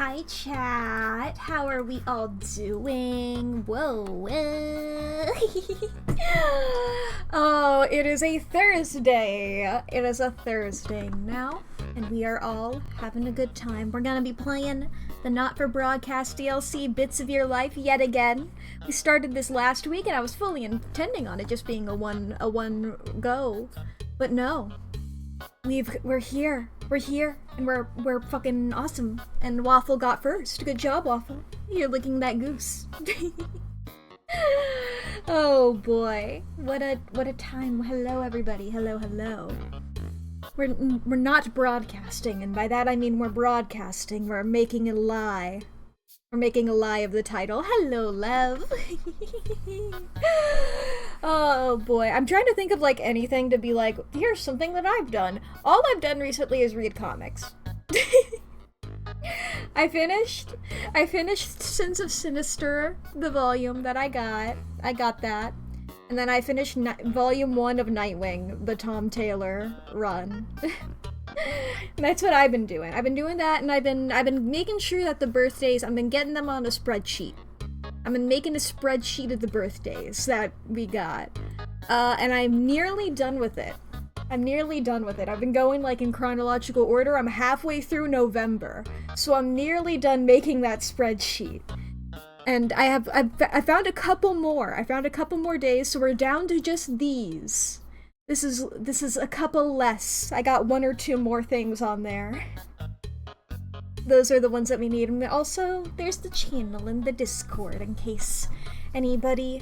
Hi chat, how are we all doing? Whoa. Oh, it is a Thursday. It is a Thursday now, and we are all having a good time. We're gonna be playing the Not for Broadcast DLC Bits of Your Life yet again. We started this last week, and I was fully intending on it just being a one go, but no. We're here, and we're fucking awesome. And Waffle got first. Good job, Waffle. You're licking that goose. Oh boy, what a time. Hello everybody. Hello. We're not broadcasting, and by that I mean we're broadcasting. We're making a lie. We're making a lie of the title. Hello, love. Oh boy, I'm trying to think of like anything to be like, here's something that I've done. All I've done recently is read comics. I finished Sins of Sinister, the volume that I got. I got that. And then I finished volume 1 of Nightwing, the Tom Taylor run. And that's what I've been doing. I've been doing that, and I've been making sure that the birthdays, I've been getting them on a spreadsheet. I've been making a spreadsheet of the birthdays that we got. And I'm nearly done with it. I've been going like in chronological order. I'm halfway through November. So I'm nearly done making that spreadsheet. And I found a couple more. I found a couple more days, so we're down to just these. This is a couple less. I got 1 or 2 more things on there. Those are the ones that we need. And also, there's the channel and the Discord in case anybody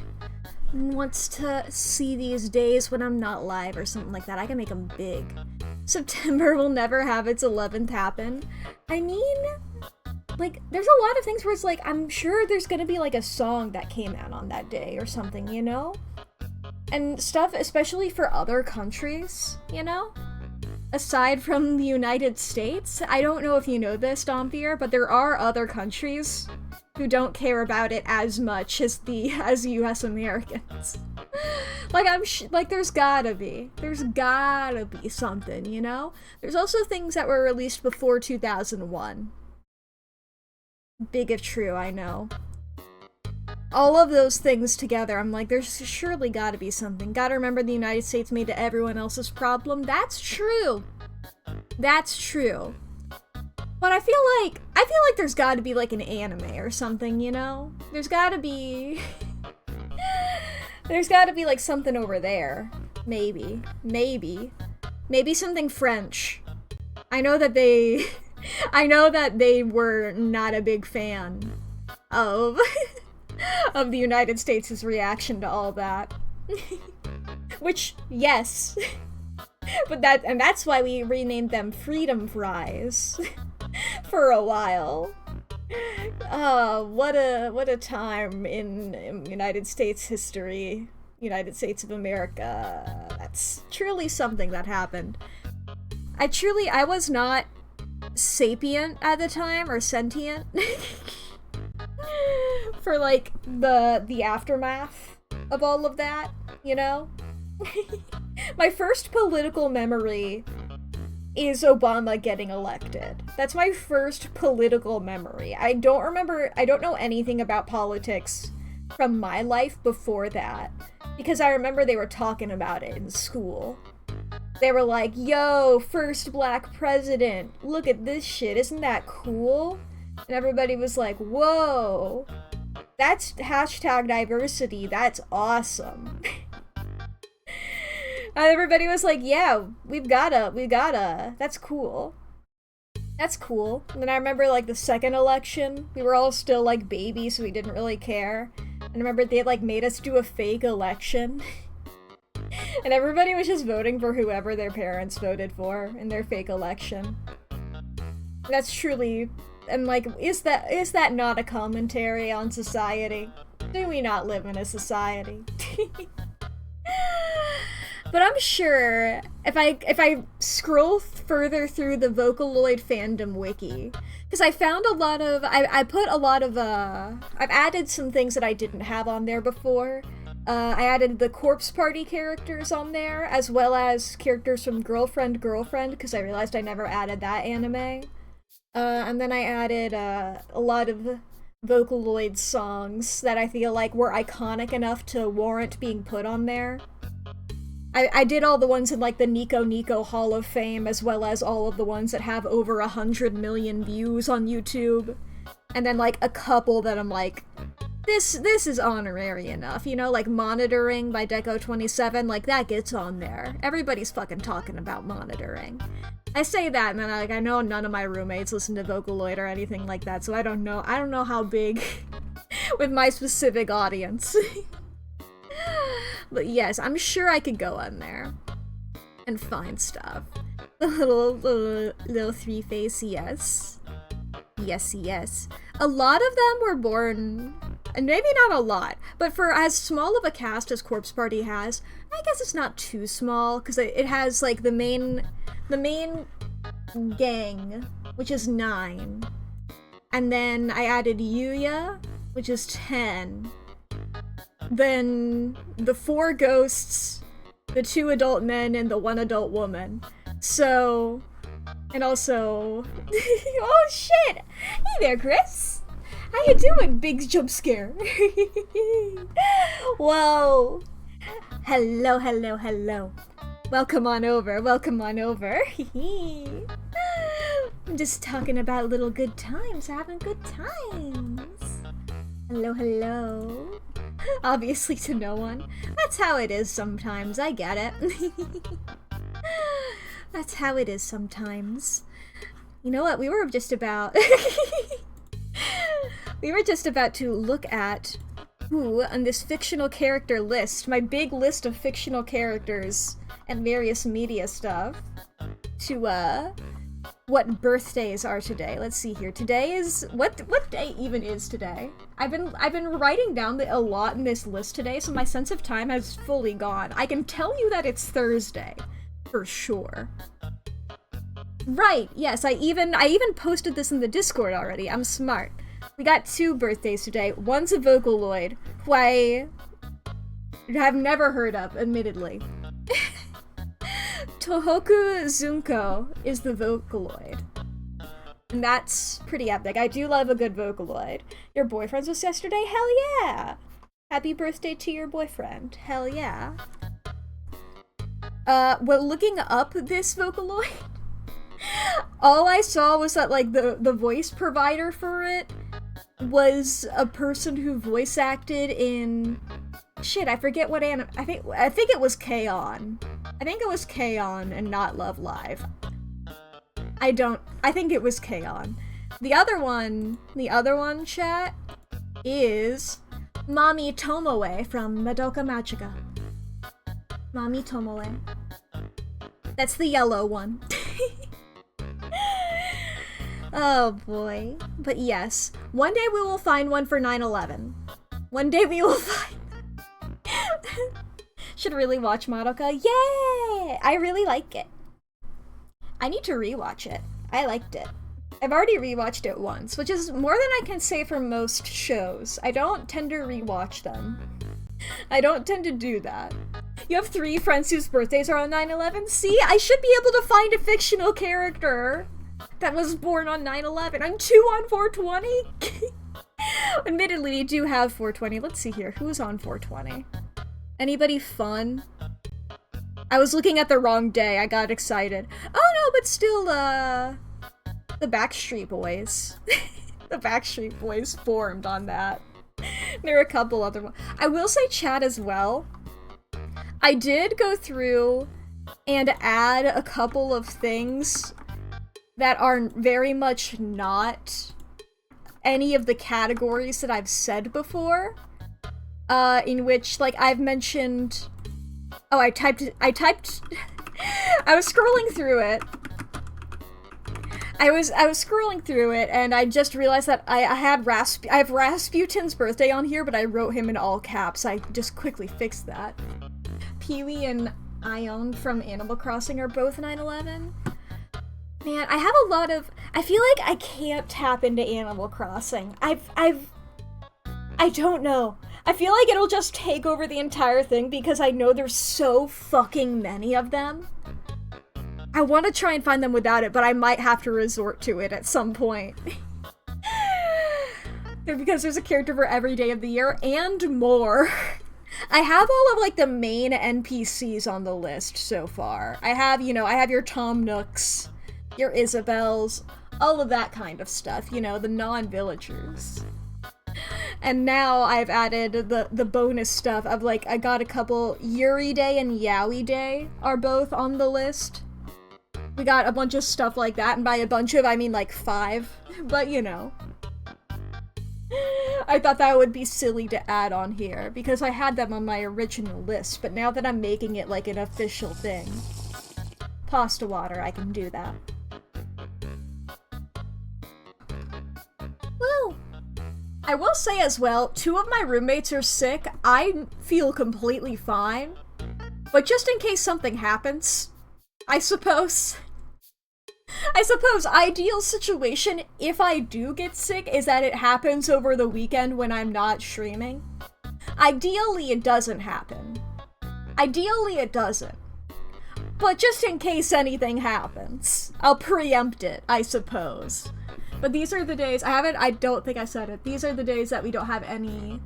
wants to see these days when I'm not live or something like that. I can make them big. September will never have its 11th happen. I mean, like, there's a lot of things where it's like, I'm sure there's gonna be like a song that came out on that day or something, you know? And stuff, especially for other countries, you know? Aside from the United States, I don't know if you know this, Dompier, but there are other countries who don't care about it as much as US Americans. Like, there's gotta be something, you know? There's also things that were released before 2001. Big if true, I know. All of those things together, I'm like, there's surely gotta be something. Gotta remember the United States made it everyone else's problem. That's true. But I feel like there's gotta be like an anime or something, you know? There's gotta be like something over there. Maybe something French. I know that they were not a big fan of the United States' reaction to all that. Which, yes. But that's why we renamed them Freedom Fries for a while. What a time in United States history. United States of America. That's truly something that happened. I was not sapient at the time, or sentient. For like the aftermath of all of that, you know? My first political memory is Obama getting elected. That's my first political memory. I don't know anything about politics from my life before that, because I remember they were talking about it in school. They were like, yo, first black president, look at this shit, isn't that cool? And everybody was like, whoa, that's hashtag diversity, that's awesome. And everybody was like, yeah, we gotta, that's cool. And then I remember like the second election, we were all still like babies, so we didn't really care. And I remember they like made us do a fake election. And everybody was just voting for whoever their parents voted for in their fake election. That's truly... And like, is that not a commentary on society? Do we not live in a society? But I'm sure if I scroll further through the Vocaloid fandom wiki, because I found a lot of I've added some things that I didn't have on there before. I added the Corpse Party characters on there, as well as characters from Girlfriend, because I realized I never added that anime. And then I added a lot of Vocaloid songs that I feel like were iconic enough to warrant being put on there. I did all the ones in like the Nico Nico Hall of Fame, as well as all of the ones that have over 100 million views on YouTube. And then like a couple that I'm like, this is honorary enough, you know, like Monitoring by Deco27, like that gets on there. Everybody's fucking talking about Monitoring. I say that, and then I know none of my roommates listen to Vocaloid or anything like that, so I don't know how big with my specific audience. But yes, I'm sure I could go on there and find stuff. The little three face, yes. Yes. A lot of them were born, and maybe not a lot, but for as small of a cast as Corpse Party has, I guess it's not too small, because it has like the main gang, which is 9. And then I added Yuya, which is 10. Then the 4 ghosts, the 2 adult men, and the 1 adult woman. So, and also, oh shit! Hey there, Chris! How you doing, big jump scare? Whoa! Hello. Welcome on over. I'm just talking about little good times, having good times. Hello. Obviously to no one. That's how it is sometimes, I get it. That's how it is sometimes. You know what, we were just about to look at who on this fictional character list, my big list of fictional characters and various media stuff, to what birthdays are today. Let's see here. Today is what day even is today? I've been writing down a lot in this list today, so my sense of time has fully gone. I can tell you that it's Thursday for sure. Right, yes, I even posted this in the Discord already. I'm smart. We got 2 birthdays today. One's a Vocaloid, who I have never heard of, admittedly. Tohoku Zunko is the Vocaloid. And that's pretty epic. I do love a good Vocaloid. Your boyfriend's was yesterday? Hell yeah! Happy birthday to your boyfriend. Hell yeah. Well, looking up this Vocaloid, all I saw was that, like, the voice provider for it was a person who voice acted in... Shit, I forget what I think it was K-On! I think it was K-On! And not Love Live. I think it was K-On! The other one, chat, is Mami Tomoe from Madoka Magica. Mami Tomoe. That's the yellow one. Oh boy. But yes, one day we will find one for 9/11. One day we will find... Should really watch Madoka. Yay! I really like it. I need to rewatch it. I liked it. I've already rewatched it once, which is more than I can say for most shows. I don't tend to rewatch them. I don't tend to do that. You have 3 friends whose birthdays are on 9/11? See, I should be able to find a fictional character that was born on 9/11. I'm 2 on 420? Admittedly, we do have 420. Let's see here. Who's on 420? Anybody fun? I was looking at the wrong day. I got excited. Oh no, but still, the Backstreet Boys. The Backstreet Boys formed on that. There are a couple other ones. I will say, chat, as well, I did go through and add a couple of things that are very much not any of the categories that I've said before. In which, like, I've mentioned... Oh, I typed... I was scrolling through it. I was scrolling through it, and I just realized that I have Rasputin's birthday on here, but I wrote him in all caps. I just quickly fixed that. Pee-wee and Ione from Animal Crossing are both 9/11. Man, I have a lot of... I feel like I can't tap into Animal Crossing. I don't know. I feel like it'll just take over the entire thing because I know there's so fucking many of them. I want to try and find them without it, but I might have to resort to it at some point. Because there's a character for every day of the year and more. I have all of, like, the main NPCs on the list so far. I have, you know, I have your Tom Nooks, your Isabels, all of that kind of stuff, you know, the non-villagers. And now I've added the bonus stuff of, like, I got a couple. Yuri Day and Yowie Day are both on the list. We got a bunch of stuff like that, and by a bunch of, I mean, like, 5. But, you know. I thought that would be silly to add on here, because I had them on my original list, but now that I'm making it, like, an official thing. Pasta water, I can do that. Woo! I will say as well, 2 of my roommates are sick. I feel completely fine. But just in case something happens, I suppose ideal situation, if I do get sick, is that it happens over the weekend when I'm not streaming. Ideally, it doesn't happen. Ideally, it doesn't. But just in case anything happens, I'll preempt it, I suppose. But these are the days, I don't think I said it, these are the days that we don't have any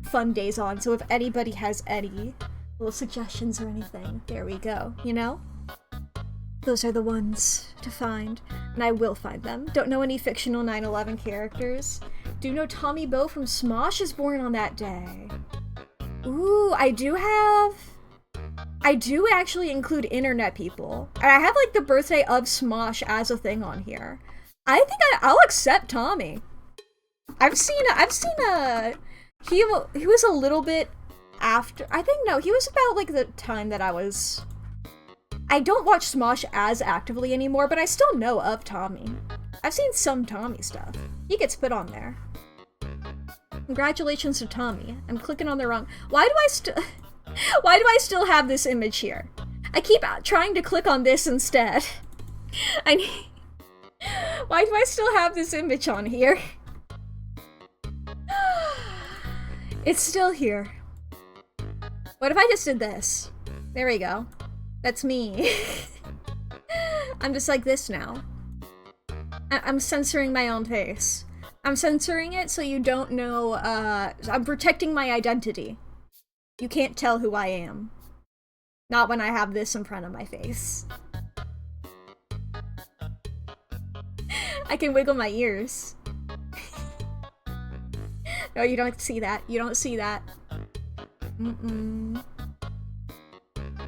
fun days on, so if anybody has any little suggestions or anything, there we go, you know? Those are the ones to find, and I will find them. Don't know any fictional 9/11 characters. Do know Tommy Bow from Smosh is born on that day. Ooh, I do actually include internet people. And I have, like, the birthday of Smosh as a thing on here. I think I'll accept Tommy. I've seen he was a little bit after, I think, no, he was about, like, the time that I don't watch Smosh as actively anymore, but I still know of Tommy. I've seen some Tommy stuff. He gets put on there. Congratulations to Tommy. I'm clicking on the wrong. Why do I still have this image here? I keep trying to click on this instead. Why do I still have this image on here? It's still here. What if I just did this? There we go. That's me. I'm just like this now. I'm censoring my own face. I'm censoring it so you don't know, I'm protecting my identity. You can't tell who I am. Not when I have this in front of my face. I can wiggle my ears. No, you don't see that. You don't see that. Mm-mm.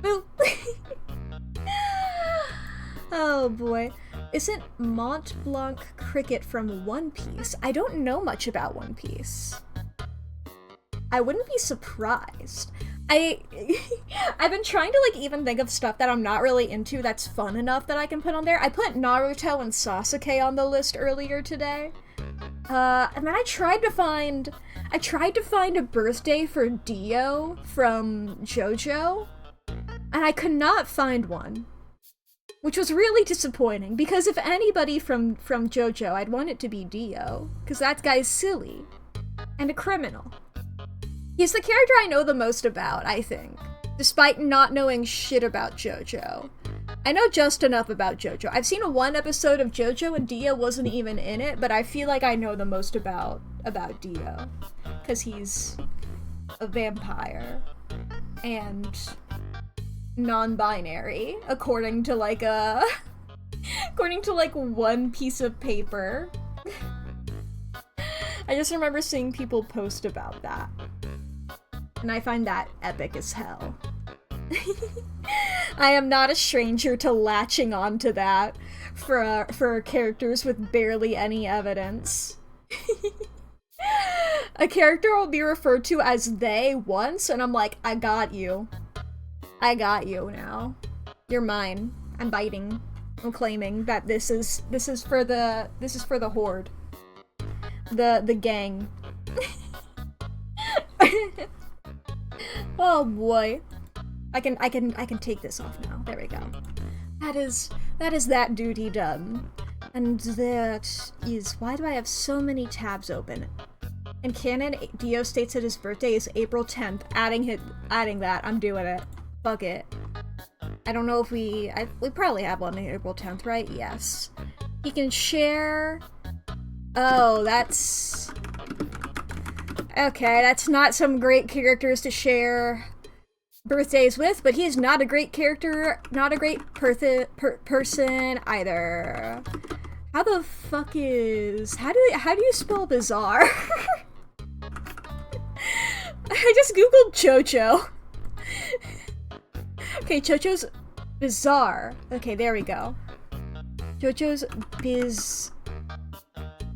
Boo! Oh boy. Isn't Mont Blanc Cricket from One Piece? I don't know much about One Piece. I wouldn't be surprised. I've been trying to, like, even think of stuff that I'm not really into that's fun enough that I can put on there. I put Naruto and Sasuke on the list earlier today. And then I tried to find a birthday for Dio from JoJo, and I could not find one. Which was really disappointing, because if anybody from JoJo, I'd want it to be Dio, because that guy's silly. And a criminal. He's the character I know the most about, I think, despite not knowing shit about JoJo. I know just enough about JoJo. I've seen one episode of JoJo and Dio wasn't even in it, but I feel like I know the most about Dio. Because he's a vampire. And non-binary, according to one piece of paper. I just remember seeing people post about that. And I find that epic as hell. I am not a stranger to latching onto that for characters with barely any evidence. A character will be referred to as they once, and I'm like, I got you. I got you now. You're mine. I'm biting. I'm claiming that this is for the horde. The gang. Oh boy. I can take this off now. There we go. That is that duty done. And that is, why do I have so many tabs open? In canon, Dio states that his birthday is April 10th. Adding that, I'm doing it. Fuck it. I don't know if we probably have one on April 10th, right? Yes. He can share... Oh, that's... Okay, that's not some great characters to share birthdays with, but he's not a great character, not a great person either. How the fuck is... How do you spell bizarre? I just googled Chocho. Okay, Chocho's bizarre. Okay, there we go. Chocho's biz...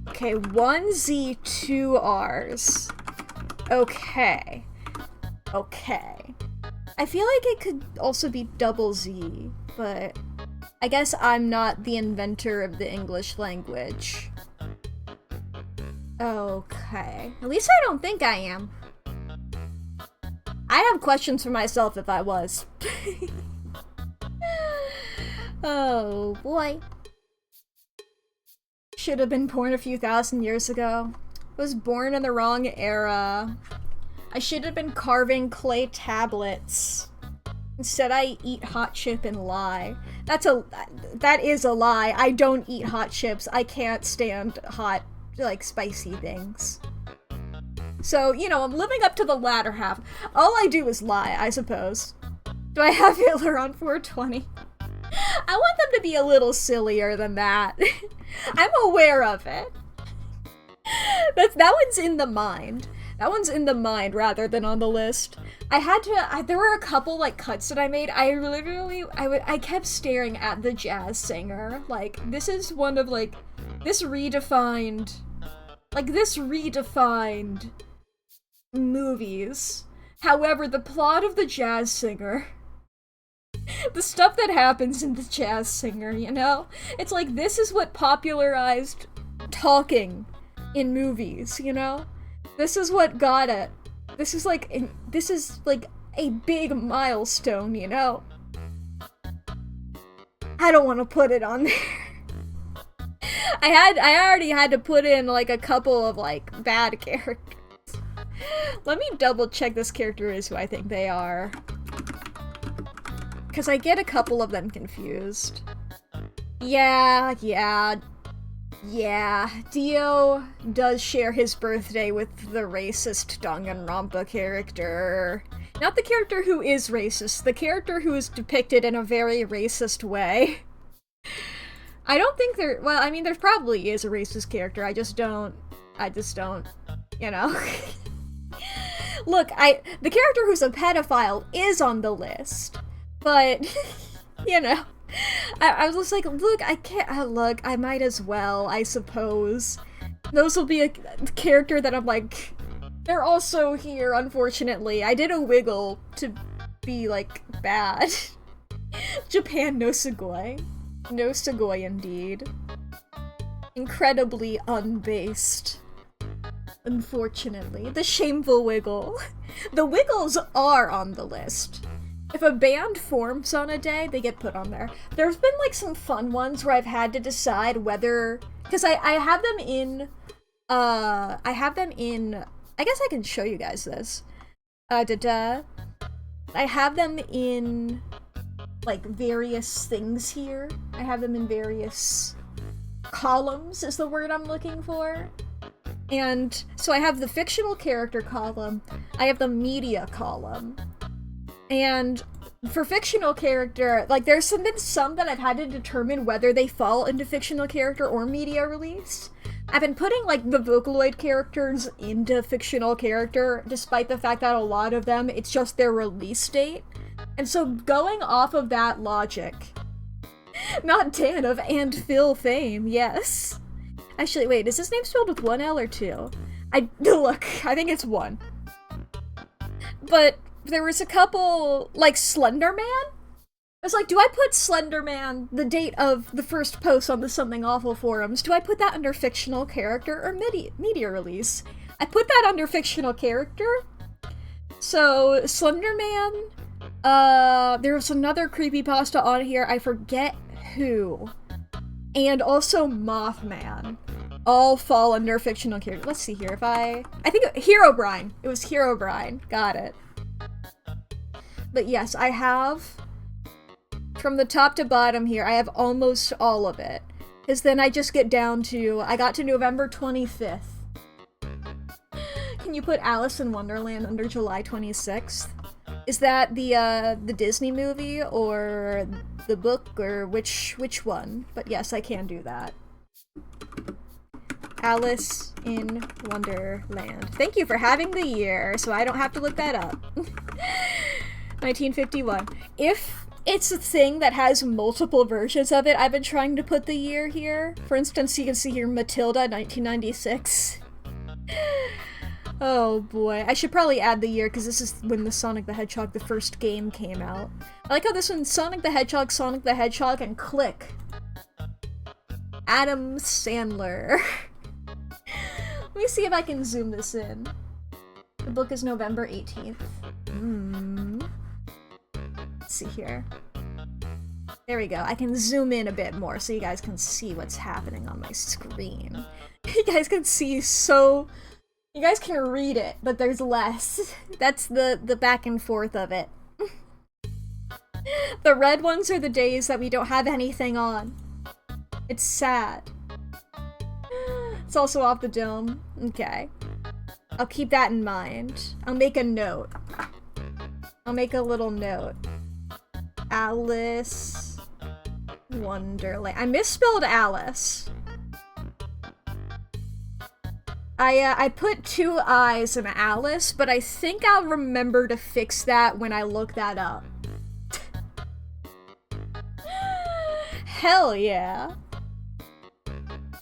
Okay, 1 Z, 2 R's. Okay. Okay. I feel like it could also be double Z, but I guess I'm not the inventor of the English language. Okay. At least I don't think I am. I'd have questions for myself if I was. Oh boy. Should have been born a few thousand years ago. I was born in the wrong era. I should have been carving clay tablets. Instead I eat hot chip and lie. That is a lie. I don't eat hot chips. I can't stand hot, like, spicy things. So, you know, I'm living up to the latter half. All I do is lie, I suppose. Do I have Hitler on 420? I want them to be a little sillier than that. I'm aware of it. That one's in the mind. That one's in the mind rather than on the list. There were a couple, like, cuts that I made. I kept staring at the jazz singer. Like, this is one of, like, this redefined movies. However, the plot of the jazz singer, the stuff that happens in the jazz singer, you know? It's like, this is what popularized talking in movies, you know? This is what got it. This is like a big milestone, you know? I don't want to put it on there. I already had to put in, like, a couple of, like, bad characters. Let me double check this character is who I think they are. Because I get a couple of them confused. Yeah. Dio does share his birthday with the racist Danganronpa character. Not the character who is racist, the character who is depicted in a very racist way. I don't think well, I mean, there probably is a racist character, I just don't, you know? Look, the character who's a pedophile is on the list, but, you know, I was just like, look, I can't, look, I might as well, I suppose. Those will be a character that I'm like, they're also here, unfortunately. I did a wiggle to be, like, bad. Japan no sugoi. No sugoi indeed. Incredibly unbased. Unfortunately. The shameful wiggle. The wiggles are on the list. If a band forms on a day, they get put on there. There's been, like, some fun ones where I've had to decide whether... Because I have them in... I guess I can show you guys this. I have them in, like, various things here. I have them in various columns, is the word I'm looking for. And so I have the fictional character column, I have the media column. And for fictional character, like, there's been some that I've had to determine whether they fall into fictional character or media release. I've been putting, like, the Vocaloid characters into fictional character, despite the fact that a lot of them, it's just their release date. And so going off of that logic, not Dan of And Phil fame, yes. Actually, wait, is his name spelled with 1 L or 2? Look, I think it's 1. But there was a couple, like, Slender Man? I was like, do I put Slender Man, the date of the first post on the Something Awful forums, do I put that under fictional character or media release? I put that under fictional character. So, Slender Man, there was another creepypasta on here, I forget who. And also Mothman. All fall under fictional character. Let's see here, I think Herobrine. It was Herobrine. Got it. But yes, I have From the top to bottom here, I have almost all of it. Because then I just get down to, I got to November 25th. Can you put Alice in Wonderland under July 26th? Is that the Disney movie, or the book, or which one? But yes, I can do that. Alice in Wonderland. Thank you for having the year, so I don't have to look that up. 1951. If it's a thing that has multiple versions of it, I've been trying to put the year here. For instance, you can see here Matilda, 1996. Oh boy. I should probably add the year, because this is when the Sonic the Hedgehog, the first game, came out. I like how this one, Sonic the Hedgehog, and click. Adam Sandler. Let me see if I can zoom this in. The book is November 18th. Let's see here. There we go. I can zoom in a bit more so you guys can see what's happening on my screen. You guys can see so... You guys can read it, but there's less. That's the back and forth of it. The red ones are the days that we don't have anything on. It's sad. It's also off the dome. Okay. I'll keep that in mind. I'll make a note. I'll make a little note. Alice Wonderland. I misspelled Alice. I put 2 I's in Alice, but I think I'll remember to fix that when I look that up. Hell yeah.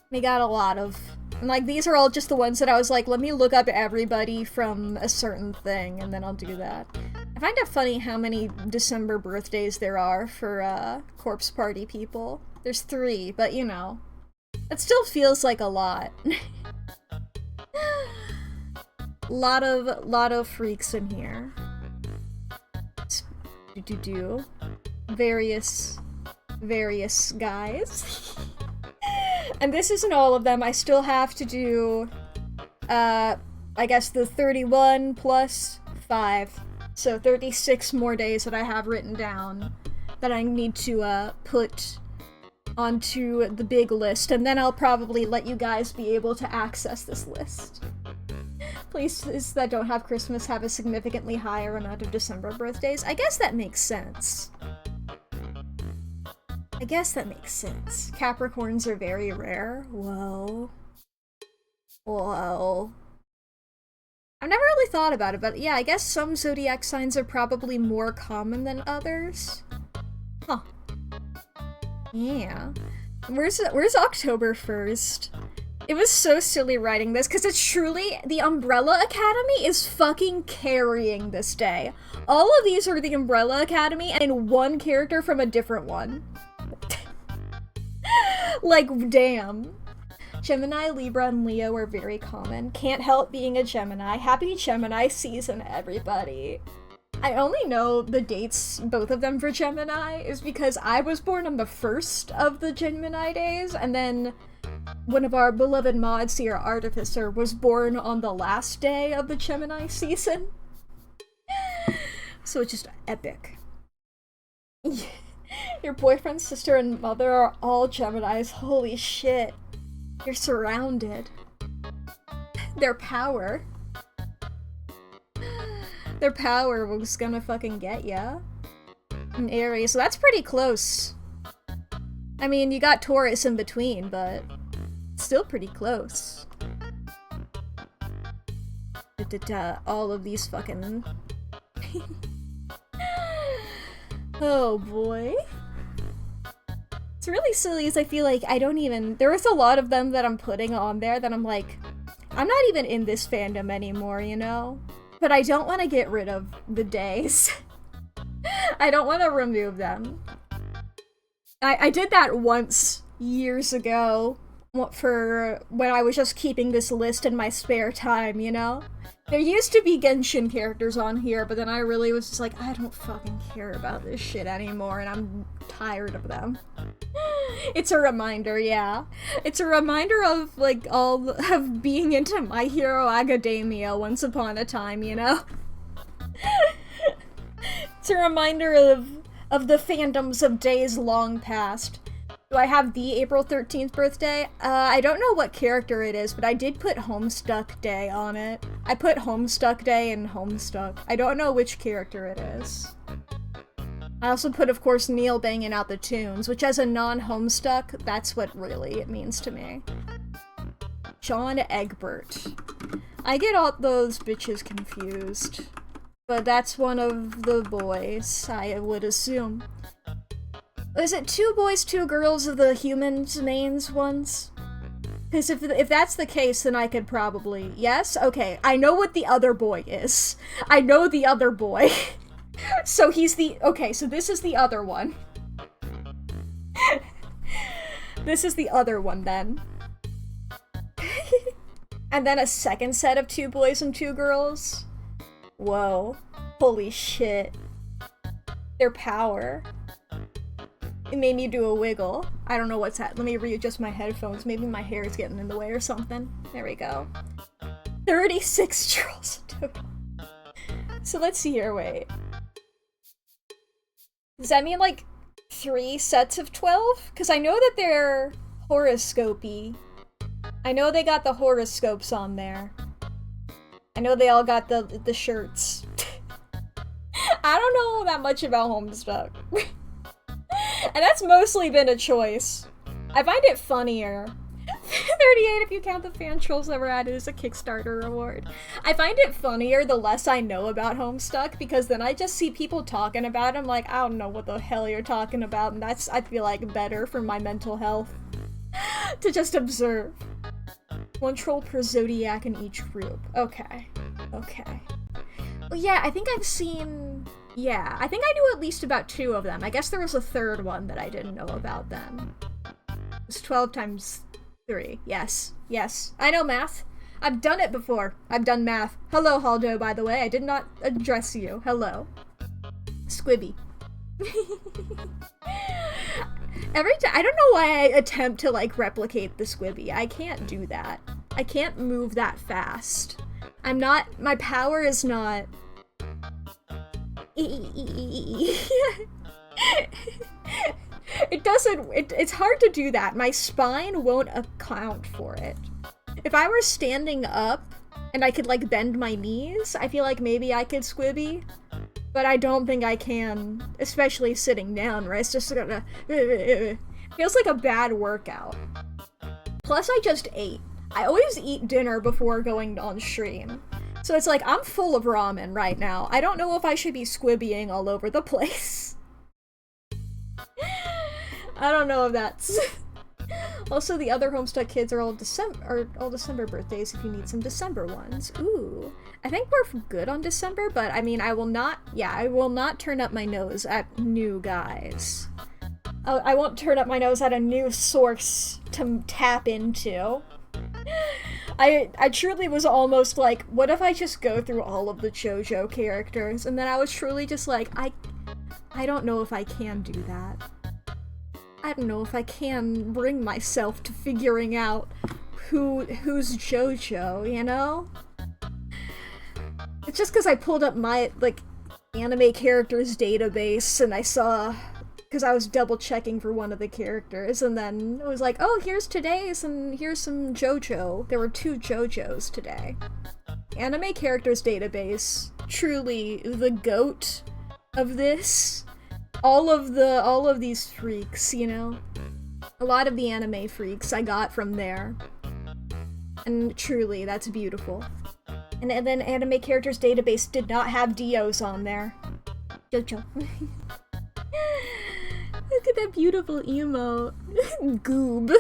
We got a lot of... And like, these are all just the ones that I was like, let me look up everybody from a certain thing, and then I'll do that. I find it funny how many December birthdays there are for, Corpse Party people. There's 3, but you know. It still feels like a lot. lot of freaks in here. Various guys. And this isn't all of them. I still have to do, I guess the 31 plus 5. So 36 more days that I have written down that I need to, put onto the big list. And then I'll probably let you guys be able to access this list. Places that don't have Christmas have a significantly higher amount of December birthdays. I guess that makes sense. Capricorns are very rare. Whoa. I've never really thought about it, but yeah, I guess some zodiac signs are probably more common than others. Huh. Yeah. Where's October 1st? It was so silly writing this, because it's truly, the Umbrella Academy is fucking carrying this day. All of these are the Umbrella Academy, and one character from a different one. Like, damn. Gemini, Libra, and Leo are very common. Can't help being a Gemini. Happy Gemini season, everybody. I only know the dates, both of them, for Gemini, is because I was born on the first of the Gemini days, and then one of our beloved mods here, Artificer, was born on the last day of the Gemini season. So it's just epic. Your boyfriend, sister, and mother are all Geminis. Holy shit. You're surrounded. Their power was gonna fucking get ya. An Aries, so that's pretty close. I mean, you got Taurus in between, but still pretty close. All of these fucking... Oh boy. It's really silly, as I feel like I don't even... There was a lot of them that I'm putting on there that I'm like, I'm not even in this fandom anymore, you know? But I don't want to get rid of the days. I don't want to remove them. I did that once, years ago, for when I was just keeping this list in my spare time, you know? There used to be Genshin characters on here, but then I really was just like, I don't fucking care about this shit anymore, and I'm tired of them. It's a reminder, yeah. It's a reminder of, like, all of being into My Hero Academia once upon a time, you know? It's a reminder of of the fandoms of days long past. Do I have the April 13th birthday? I don't know what character it is, but I did put Homestuck Day on it. I put Homestuck Day and Homestuck. I don't know which character it is. I also put, of course, Neil banging out the tunes, which as a non-Homestuck, that's what really it means to me. John Egbert. I get all those bitches confused. But that's one of the boys, I would assume. Is it 2 boys, 2 girls of the humans mains ones? Because if that's the case, then I could probably... Yes? Okay, I know what the other boy is. I know the other boy. So he's the... Okay, so this is the other one. This is the other one, then. And then a second set of 2 boys and 2 girls. Whoa. Holy shit. Their power. It made me do a wiggle. I don't know what's that. Let me readjust my headphones. Maybe my hair is getting in the way or something. There we go. 36 trolls. So let's see here, wait. Does that mean like 3 sets of 12? Because I know that they're horoscopy. I know they got the horoscopes on there. I know they all got the shirts. I don't know that much about Homestuck. And that's mostly been a choice. I find it funnier. 38 if you count the fan trolls that were added as a Kickstarter reward. I find it funnier the less I know about Homestuck, because then I just see people talking about him like, I don't know what the hell you're talking about, and that's, I feel like, better for my mental health. To just observe. 1 troll per zodiac in each group. Okay. Okay. Well, yeah, I think I've seen... Yeah, I think I knew at least about 2 of them. I guess there was a 3rd one that I didn't know about then. It's 12 times 3. Yes. Yes. I know math. I've done it before. I've done math. Hello, Haldo, by the way. I did not address you. Hello. Squibby. Every time, I don't know why I attempt to, like, replicate the Squibby. I can't do that. I can't move that fast. I'm not, my power is not... It doesn't, it's hard to do that. My spine won't account for it. If I were standing up and I could, like, bend my knees, I feel like maybe I could Squibby. But I don't think I can, especially sitting down, where it's just gonna... Feels like a bad workout. Plus, I just ate. I always eat dinner before going on stream. So it's like, I'm full of ramen right now. I don't know if I should be squibbying all over the place. I don't know if that's... Also, the other Homestuck kids are all December birthdays if you need some December ones. Ooh. I think we're good on December, but I mean, I will not turn up my nose at new guys. I won't turn up my nose at a new source to tap into. I truly was almost like, what if I just go through all of the JoJo characters? And then I was truly just like, I don't know if I can do that. I don't know if I can bring myself to figuring out who's JoJo, you know? It's just because I pulled up my, like, anime characters database and I saw, because I was double checking for one of the characters, and then it was like, oh, here's today's and here's some JoJo. There were 2 JoJos today. Anime characters database, truly the GOAT of this. All of these freaks, you know? A lot of the anime freaks I got from there. And truly, that's beautiful. And then anime characters database did not have Dios on there. JoJo. Look at that beautiful emote. Goob.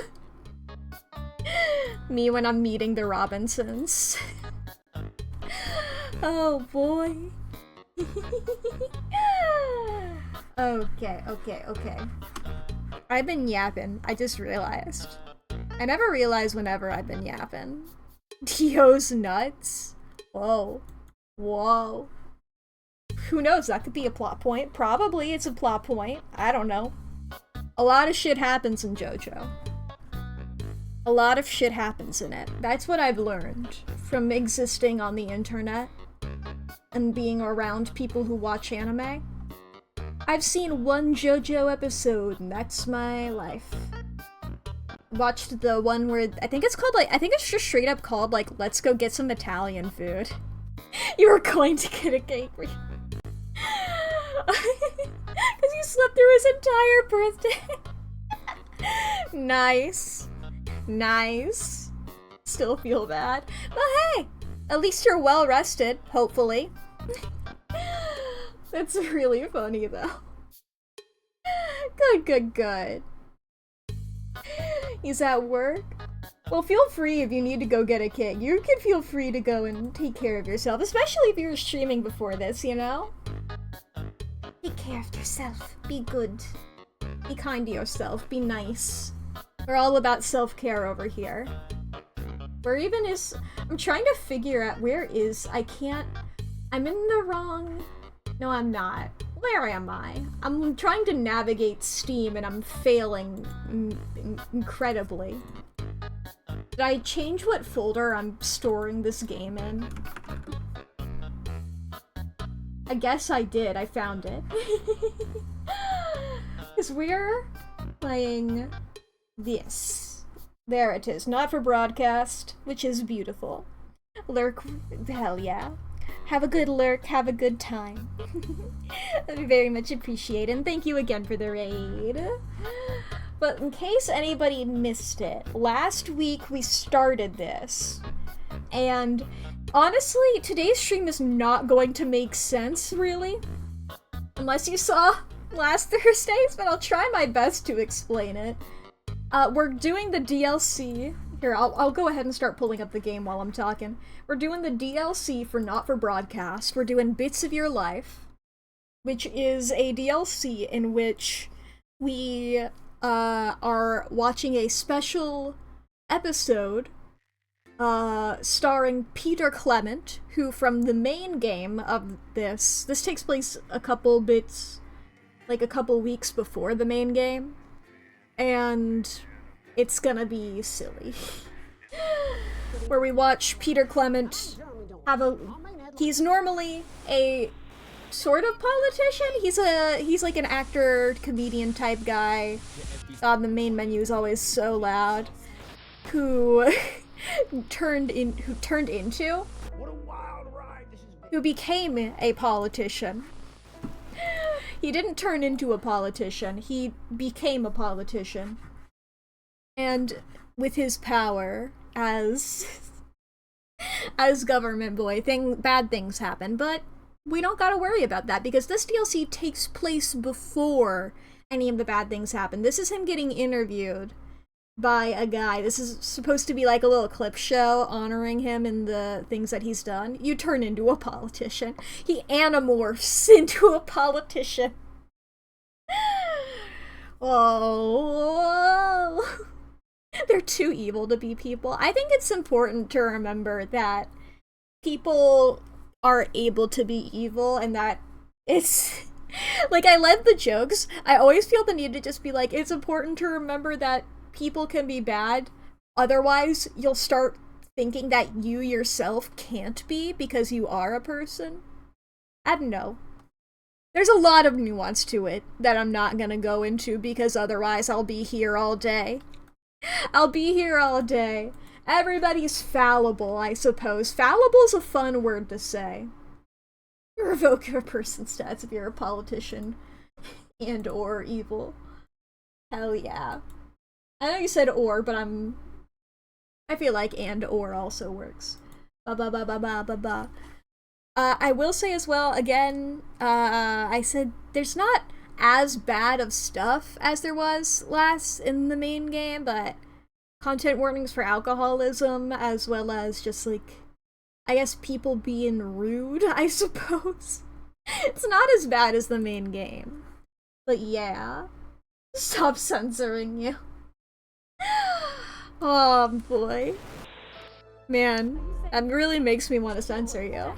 Me when I'm meeting the Robinsons. Oh boy. Okay. I've been yapping. I just realized. I never realize whenever I've been yapping. Dio's nuts? Whoa. Whoa. Who knows? That could be a plot point. Probably it's a plot point. I don't know. A lot of shit happens in JoJo. A lot of shit happens in it. That's what I've learned from existing on the internet and being around people who watch anime. I've seen one JoJo episode, and that's my life. Watched the one where I think it's called I think it's just straight up called Let's Go Get Some Italian Food. You were going to get a cake because you slept through his entire birthday. Nice. Still feel bad, but hey, at least you're well rested, hopefully. That's really funny though. Good. He's at work? Well, feel free if you need to go get a cake. You can feel free to go and take care of yourself, especially if you're streaming before this, you know? Take care of yourself. Be good. Be kind to yourself. Be nice. We're all about self-care over here. Where even is... I'm trying to figure out where is... I'm in the wrong... No, I'm not. Where am I? I'm trying to navigate Steam and I'm failing incredibly. Did I change what folder I'm storing this game in? I guess I did. I found it. Because we're playing this. There it is. Not for broadcast, which is beautiful. Lurk, hell yeah. Have a good lurk, have a good time. That'd be very much appreciated, and thank you again for the raid. But in case anybody missed it, last week we started this, and honestly, today's stream is not going to make sense, really, unless you saw last Thursday's, but I'll try my best to explain it. We're doing the DLC. Here, I'll go ahead and start pulling up the game while I'm talking. We're doing the DLC for Not For Broadcast. We're doing Bits of Your Life, which is a DLC in which we are watching a special episode starring Peter Clement, who from the main game of this takes place a couple weeks before the main game, and it's gonna be silly. Where we watch Peter Clement he's normally a sort of politician. He's like an actor, comedian type guy. The main menu is always so loud. Who became a politician. He didn't turn into a politician, he became a politician. And with his power as government boy, bad things happen, but we don't gotta worry about that because this DLC takes place before any of the bad things happen. This is him getting interviewed by a guy. This is supposed to be like a little clip show honoring him and the things that he's done. You turn into a politician. He animorphs into a politician. Oh. They're too evil to be people. I think it's important to remember that people are able to be evil and that it's... Like, I love the jokes. I always feel the need to just be like, it's important to remember that people can be bad. Otherwise, you'll start thinking that you yourself can't be because you are a person. I don't know. There's a lot of nuance to it that I'm not gonna go into because otherwise I'll be here all day. I'll be here all day. Everybody's fallible, I suppose. Fallible's a fun word to say. Revoke your person's stats if you're a politician and or evil. Hell yeah. I know you said or, but I feel like and or also works. Ba ba ba ba ba ba ba. I will say as well, again, I said there's not as bad of stuff as there was last in the main game, but content warnings for alcoholism, as well as just like, I guess people being rude, I suppose. It's not as bad as the main game. But yeah. Stop censoring you. Oh boy. Man, that really makes me want to censor you.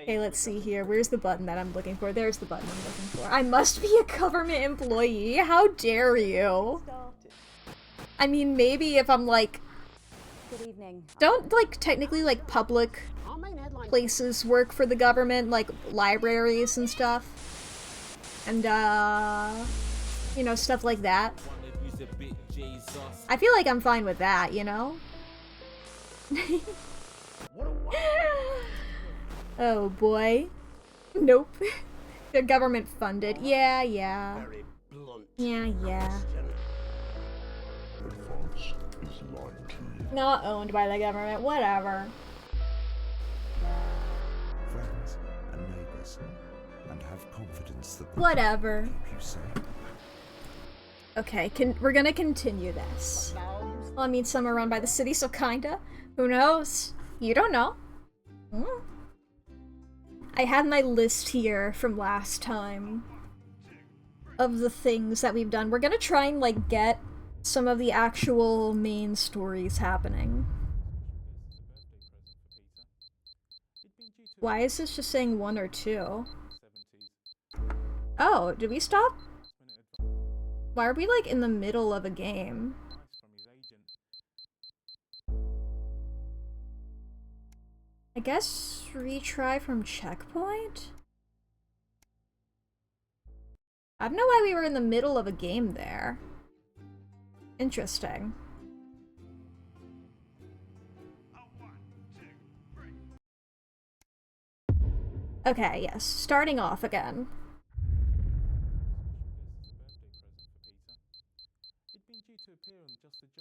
Okay, let's see here. Where's the button that I'm looking for? There's the button I'm looking for. I must be a government employee. How dare you? I mean, maybe if I'm like... Good evening. Don't, like, technically, like, public places work for the government, like libraries and stuff. And, you know, stuff like that. I feel like I'm fine with that, you know? Oh boy. Nope. They're government funded. Yeah. Yeah. Not owned by the government, whatever. Friends and neighbors, and have confidence that Whatever. Okay, we're gonna continue this. Well, I mean, some are run by the city, so kinda. Who knows? You don't know. I had my list here from last time of the things that we've done. We're gonna try and, like, get some of the actual main stories happening. Why is this just saying 1 or 2? Oh, did we stop? Why are we, like, in the middle of a game? I guess retry from checkpoint? I don't know why we were in the middle of a game there. Interesting. Okay, yes, starting off again.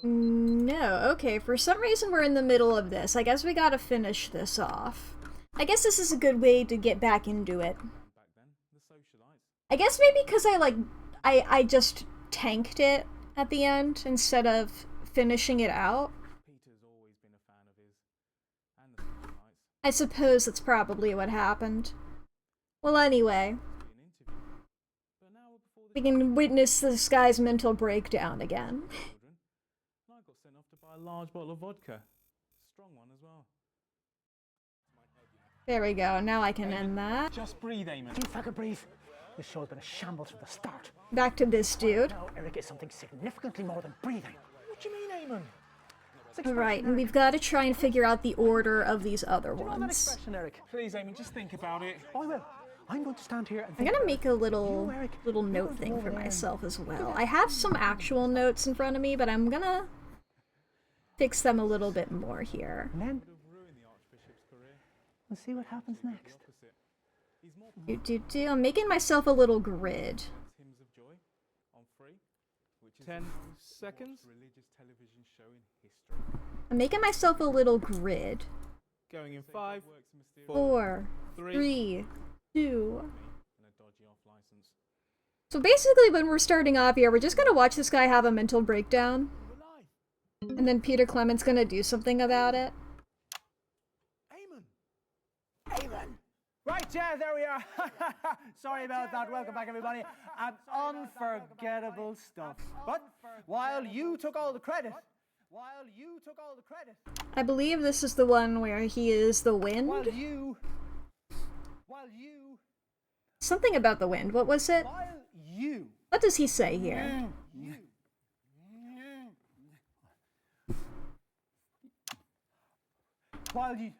No, okay, for some reason we're in the middle of this. I guess we gotta finish this off. I guess this is a good way to get back into it. I guess maybe because I just tanked it at the end instead of finishing it out. I suppose that's probably what happened. Well, anyway. We can witness this guy's mental breakdown again. I got sent off to buy a large bottle of vodka. Strong one as well. There we go, now I can end that. Just breathe, Eamon. If I could breathe. This show's been a shambles from the start. Back to this dude. Now, Eric is something significantly more than breathing. What do you mean, Eamon? Right, and we've got to try and figure out the order of these other That ones. expression, Eric. Please, Eamon, just think about it. Oh, I will. I'm going to stand here and I'm think gonna about make it. a little You, Eric, little you're note going to thing go for over there myself as well. and- I have some actual notes in front of me, but I'm gonna fix them a little bit more here. And then Ruin the Archbishop's career. we'll see what happens next. Opposite. He's more I'm making myself a little grid. Hymns of Joy on Free, which is 10 seconds. Religious television show in history. I'm making myself a little grid. Going in 5, 4, 3, 3, 2. and a dodgy off license. So basically when we're starting off here, we're just gonna watch this guy have a mental breakdown. And then Peter Clement's gonna do something about it. Amen. Right, yeah, there we are. Sorry about that. Welcome back, everybody. Unforgettable stuff. But while you took all the credit, I believe this is the one where he is the wind. while you, Something about the wind. What was it? What does he say here? while you,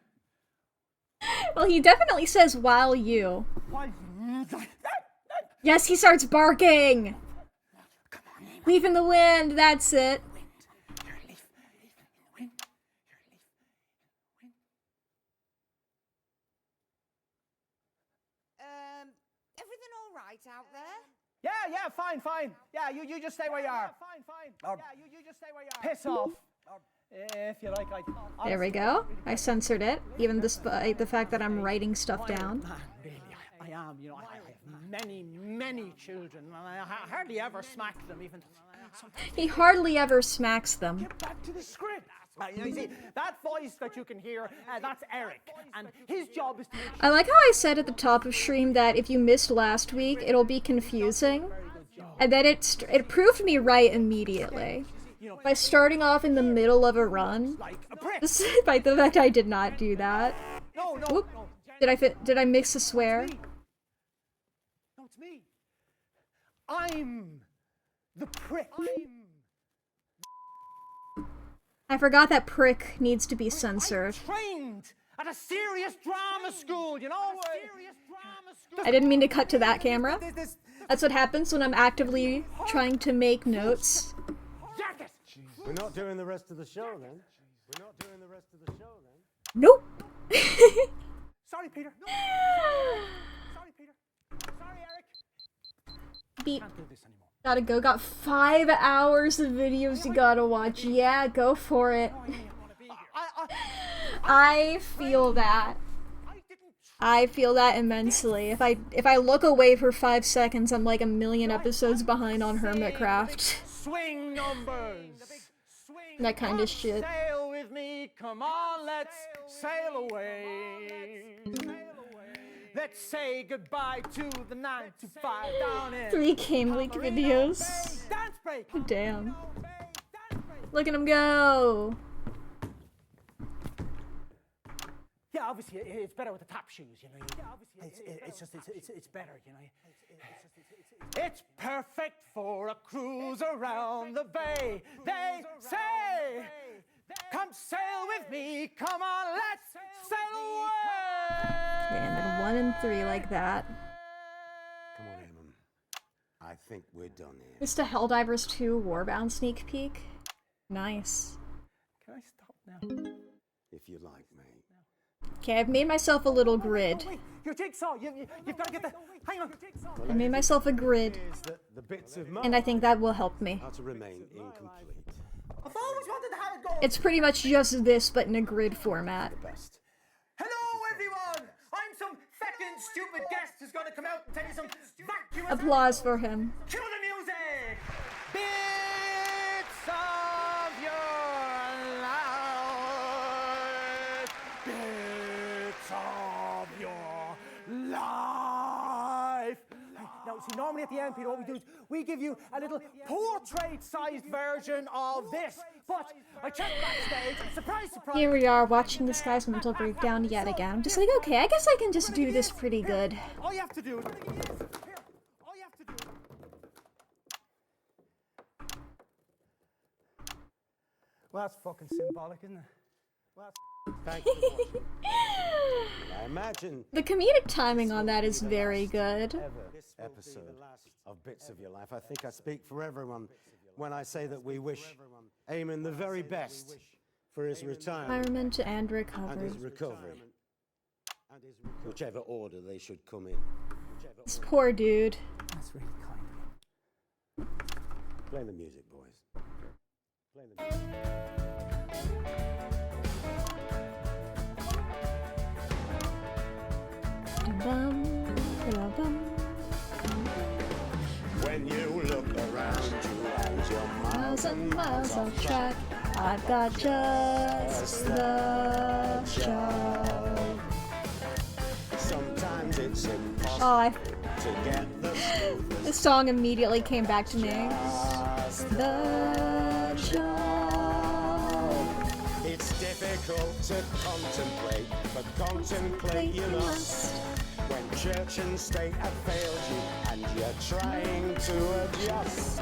Well, he definitely says while you. Yes, he starts barking! Leaf in the wind, that's it. Everything all right out there? Yeah, fine. Yeah, you just stay where you are. Fine. Yeah, you just stay where you are. Piss off. If you like, There we go. I censored it, even despite the fact that I'm writing stuff down. Man, really, I am. You know, I have many children, and I hardly ever smack them, even. He hardly ever smacks them. Get back to the script. You see, that voice that you can hear, that's Eric, and his job is to make I like how I said at the top of stream that if you missed last week, it'll be confusing. And then it proved me right immediately. By starting off in the middle of a run, like a prick. despite the fact I did not do that. No. Whoop. Did I mix a swear? No, it's me. I'm the prick. I forgot that prick needs to be censored. Trained at a serious drama school, you know? I didn't mean to cut to that camera. That's what happens when I'm actively trying to make notes. Jacket! We're not doing the rest of the show then. We're not doing the rest of the show then. Nope. Sorry, Peter. Sorry, Peter. Sorry, Eric. Beep. Can't do this anymore. Gotta go. Got 5 hours of videos you gotta watch. Yeah, go for it. I feel that. I feel that immensely. If I look away for 5 seconds, I'm like a million episodes behind on Hermitcraft. Swing numbers. That kind of shit. Sail with me, come on, let's sail away. Let's say goodbye to the 9 to 5 down in 3 Game Week videos. Dance break. Damn. Look at him go. Yeah, obviously it's better with the top shoes, you know. It's better, you know. It's perfect for a cruise around the bay. They say, come sail with me. Come on, let's sail away. And then 1 and 3 like that. Come on, Eamon. I think we're done here. Just a Helldivers 2 Warbound sneak peek. Nice. Can I stop now? If you like, mate. Okay, I've made myself a little grid. Wait, your jigsaw. You've got to get the. Hang on. I made myself a grid, Is that the bits of and I think that will help me. are to remain incomplete. I've always wanted to have it go. It's pretty much just this, but in a grid format. Best. Hello, everyone. I'm some feckin' stupid guest who's going to come out and tell you some vacuous. Applause for him. Cue the music. Bits of your life. Bits of your life. Now, see, normally at the end, Peter, what we do is we give you a little portrait-sized version of this. But I checked backstage, surprise, surprise. Here we are, watching this guy's mental breakdown yet again. I'm just like, okay, I guess I can just do this pretty good. All you have to do is. All you have to do. Well, that's fucking symbolic, isn't it? Well, Thank you for watching. I imagine The comedic timing on that is very good. this episode of Bits of Your Life. I think I speak for everyone when I say that we wish Eamon the very best for his retirement Environment and and recovery. his recovery. Whichever order they should come in. This poor dude. that's really kind of you. Play the music, boys. Play the music. Bum, ba-da-bum. When you look around you and you're Miles and miles off track. I've got just the show. sometimes it's impossible Oh, to get the smoothest this song immediately came back to me. The show. It's difficult to contemplate, but contemplate you must. When church and state have failed you and you're trying to adjust.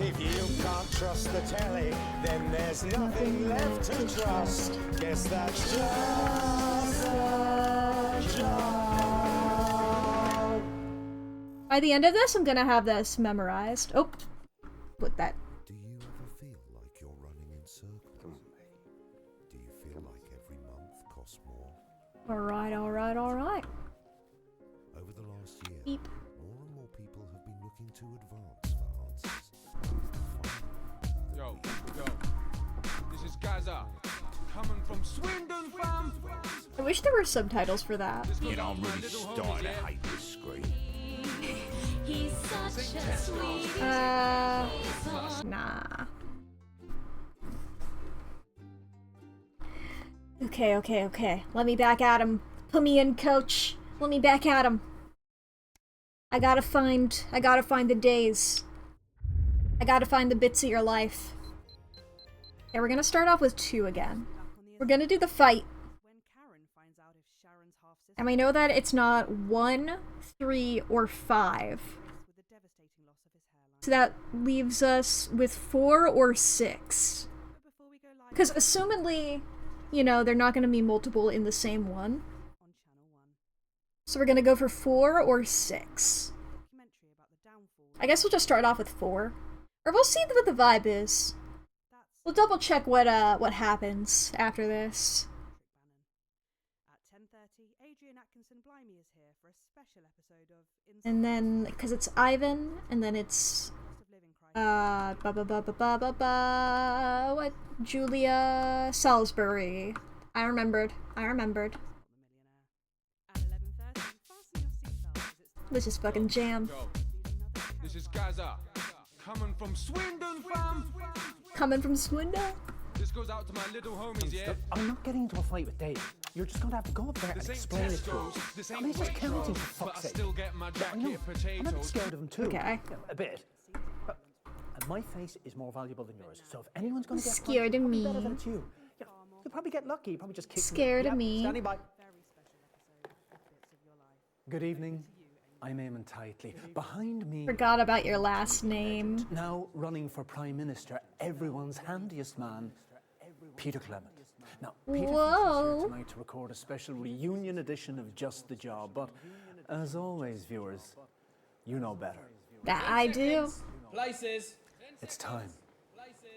If you can't trust the telly, then there's nothing left to trust. Guess that's just the show. By the end of this, I'm gonna have this memorized. Oh, put that. Do you ever feel like you're running in circles? Come on, mate. Do you feel like every month costs more? Alright, alright, alright. Over the last year, Beep. more and more people have been looking to advance for answers. Yo, this is Gaza, coming from Swindon, fam. I wish there were subtitles for that. You know, I'm really starting to hate this screen. He's such a sweetie. Nah. Okay. Let me back at him. Put me in, coach. Let me back at him. I gotta find the days. I gotta find the bits of your life. Okay, we're gonna start off with 2 again. We're gonna do the fight. And I know that it's not 1, 3, or 5. So that leaves us with 4 or 6. Because assumedly, you know, they're not gonna be multiple in the same one. So we're gonna go for 4 or 6. I guess we'll just start off with 4. Or we'll see what the vibe is. We'll double check what happens after this. And then, because it's Ivan, and then it's what? Julia Salisbury. I remembered. This is fucking jam. This is Gaza, coming from Swindon, fam. Coming from Swindon. This goes out to my little homies, yeah. I'm not getting into a fight with Dave. You're just going to have to go up there and explain it to him. This I ain't mean, it's just counting, for but I fuck's sake. still get my I jacket know. I'm a bit potatoes. scared of him too. Okay. Yeah, a bit. And my face is more valuable than yours. So if anyone's going to get Scared of probably better me. than it's you. Yeah, you'll probably get lucky. You probably just kick Scared of Yep, me. Standing by. Good evening. I'm Eamon Tightly. Behind me, Forgot about your last name. now running for Prime Minister, everyone's handiest man, Peter Clement. Now, Peter thinks he's Whoa. here tonight to record a special reunion edition of Just the Job, but as always, viewers, you know better. That I do. Places. It's time.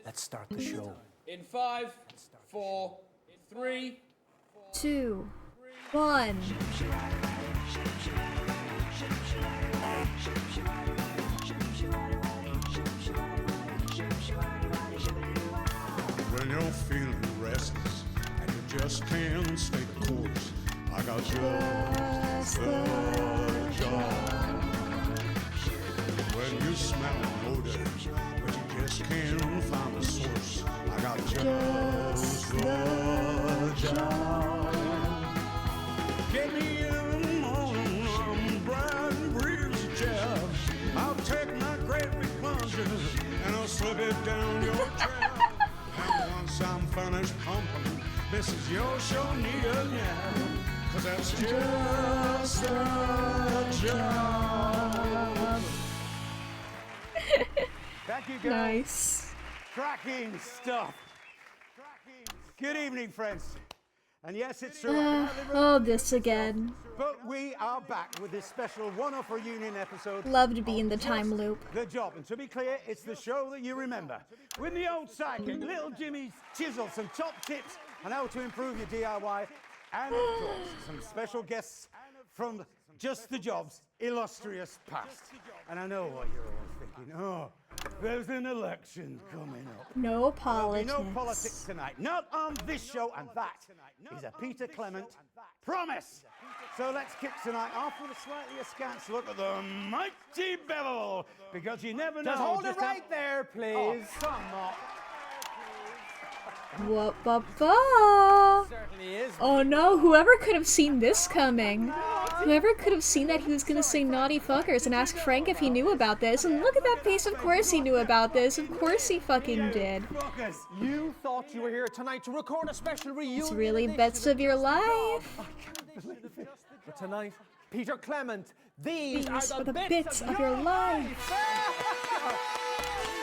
Let's start the show. In 5, 4, 3. 2, 1. When you're feeling restless and you just can't stay the course, I got just the job. When you smell an odor, but you just can't find the source, I got just the job. Get me in the morning, I'm bright and breezy chair. I'll take my great big plunger and I'll slip it down your chair. And once I'm finished pumping, this is your show, Neil, yeah. 'Cause that's just a job. Thank you, guys. Nice. Cracking stuff. Good evening, friends. And yes, it's true. Oh, this again. But we are back with this special one-off reunion episode. Love to be in the time loop. The Job. And to be clear, it's the show that you remember. With the old psychic, Little Jimmy's chisel, some top tips on how to improve your DIY. And of course, some special guests from Just the Job's illustrious past. And I know what you're all thinking. Oh, there's an election coming up. No There'll be politics. no politics tonight. Not on this show, and that is a Peter Clement promise. So let's kick tonight off with a slightly askance look at the mighty Bevel, because you never know. Just hold it just how- right there, please. Oh, come on. What ba. Certainly is. Oh no, whoever could have seen this coming. Whoever could have seen that he was gonna say naughty fuckers and ask Frank if he knew about this. And look at that face, of course he knew about this. Of course he fucking did. Fuckers. You thought you were here tonight to record a special reunion. It's really edition bets of your life. But tonight, Peter Clement, these These are the bits of your life.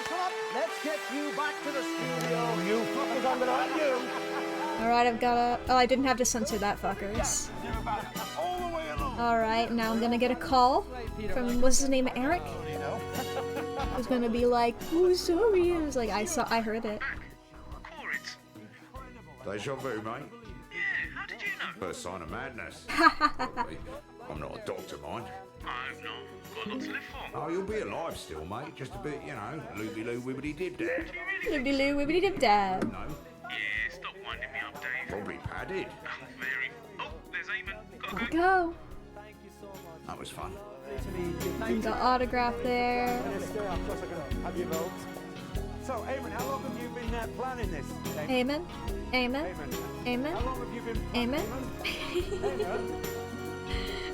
Come on, let's get you back to the studio. You fuckers, I'm gonna undo you. Alright, I've gotta... Oh, I didn't have to censor that, fuckers. Alright, now I'm gonna get a call from, what's his name, Eric? Who's gonna be like, oh, sorry. I was like, I heard it. Deja vu, mate. Yeah, how did you know? First sign of madness. Probably. I'm not a doctor, mind. I've not got a lot to live for. Oh, you'll be alive still, mate. Just a bit, you know, loopy-loo, wibbity-dib-dab. Loopy-loo, wibbity-dib-dab. No, Yeah, stop winding me up, Dave. probably padded. Oh, very. Oh, there's Eamon. Gotta Gotta go. go. That was fun. And the autograph there. Have you voted? So, Eamon, how long have you been planning this? Amen. Amen. Amen. How long have you been Amen. Eamon?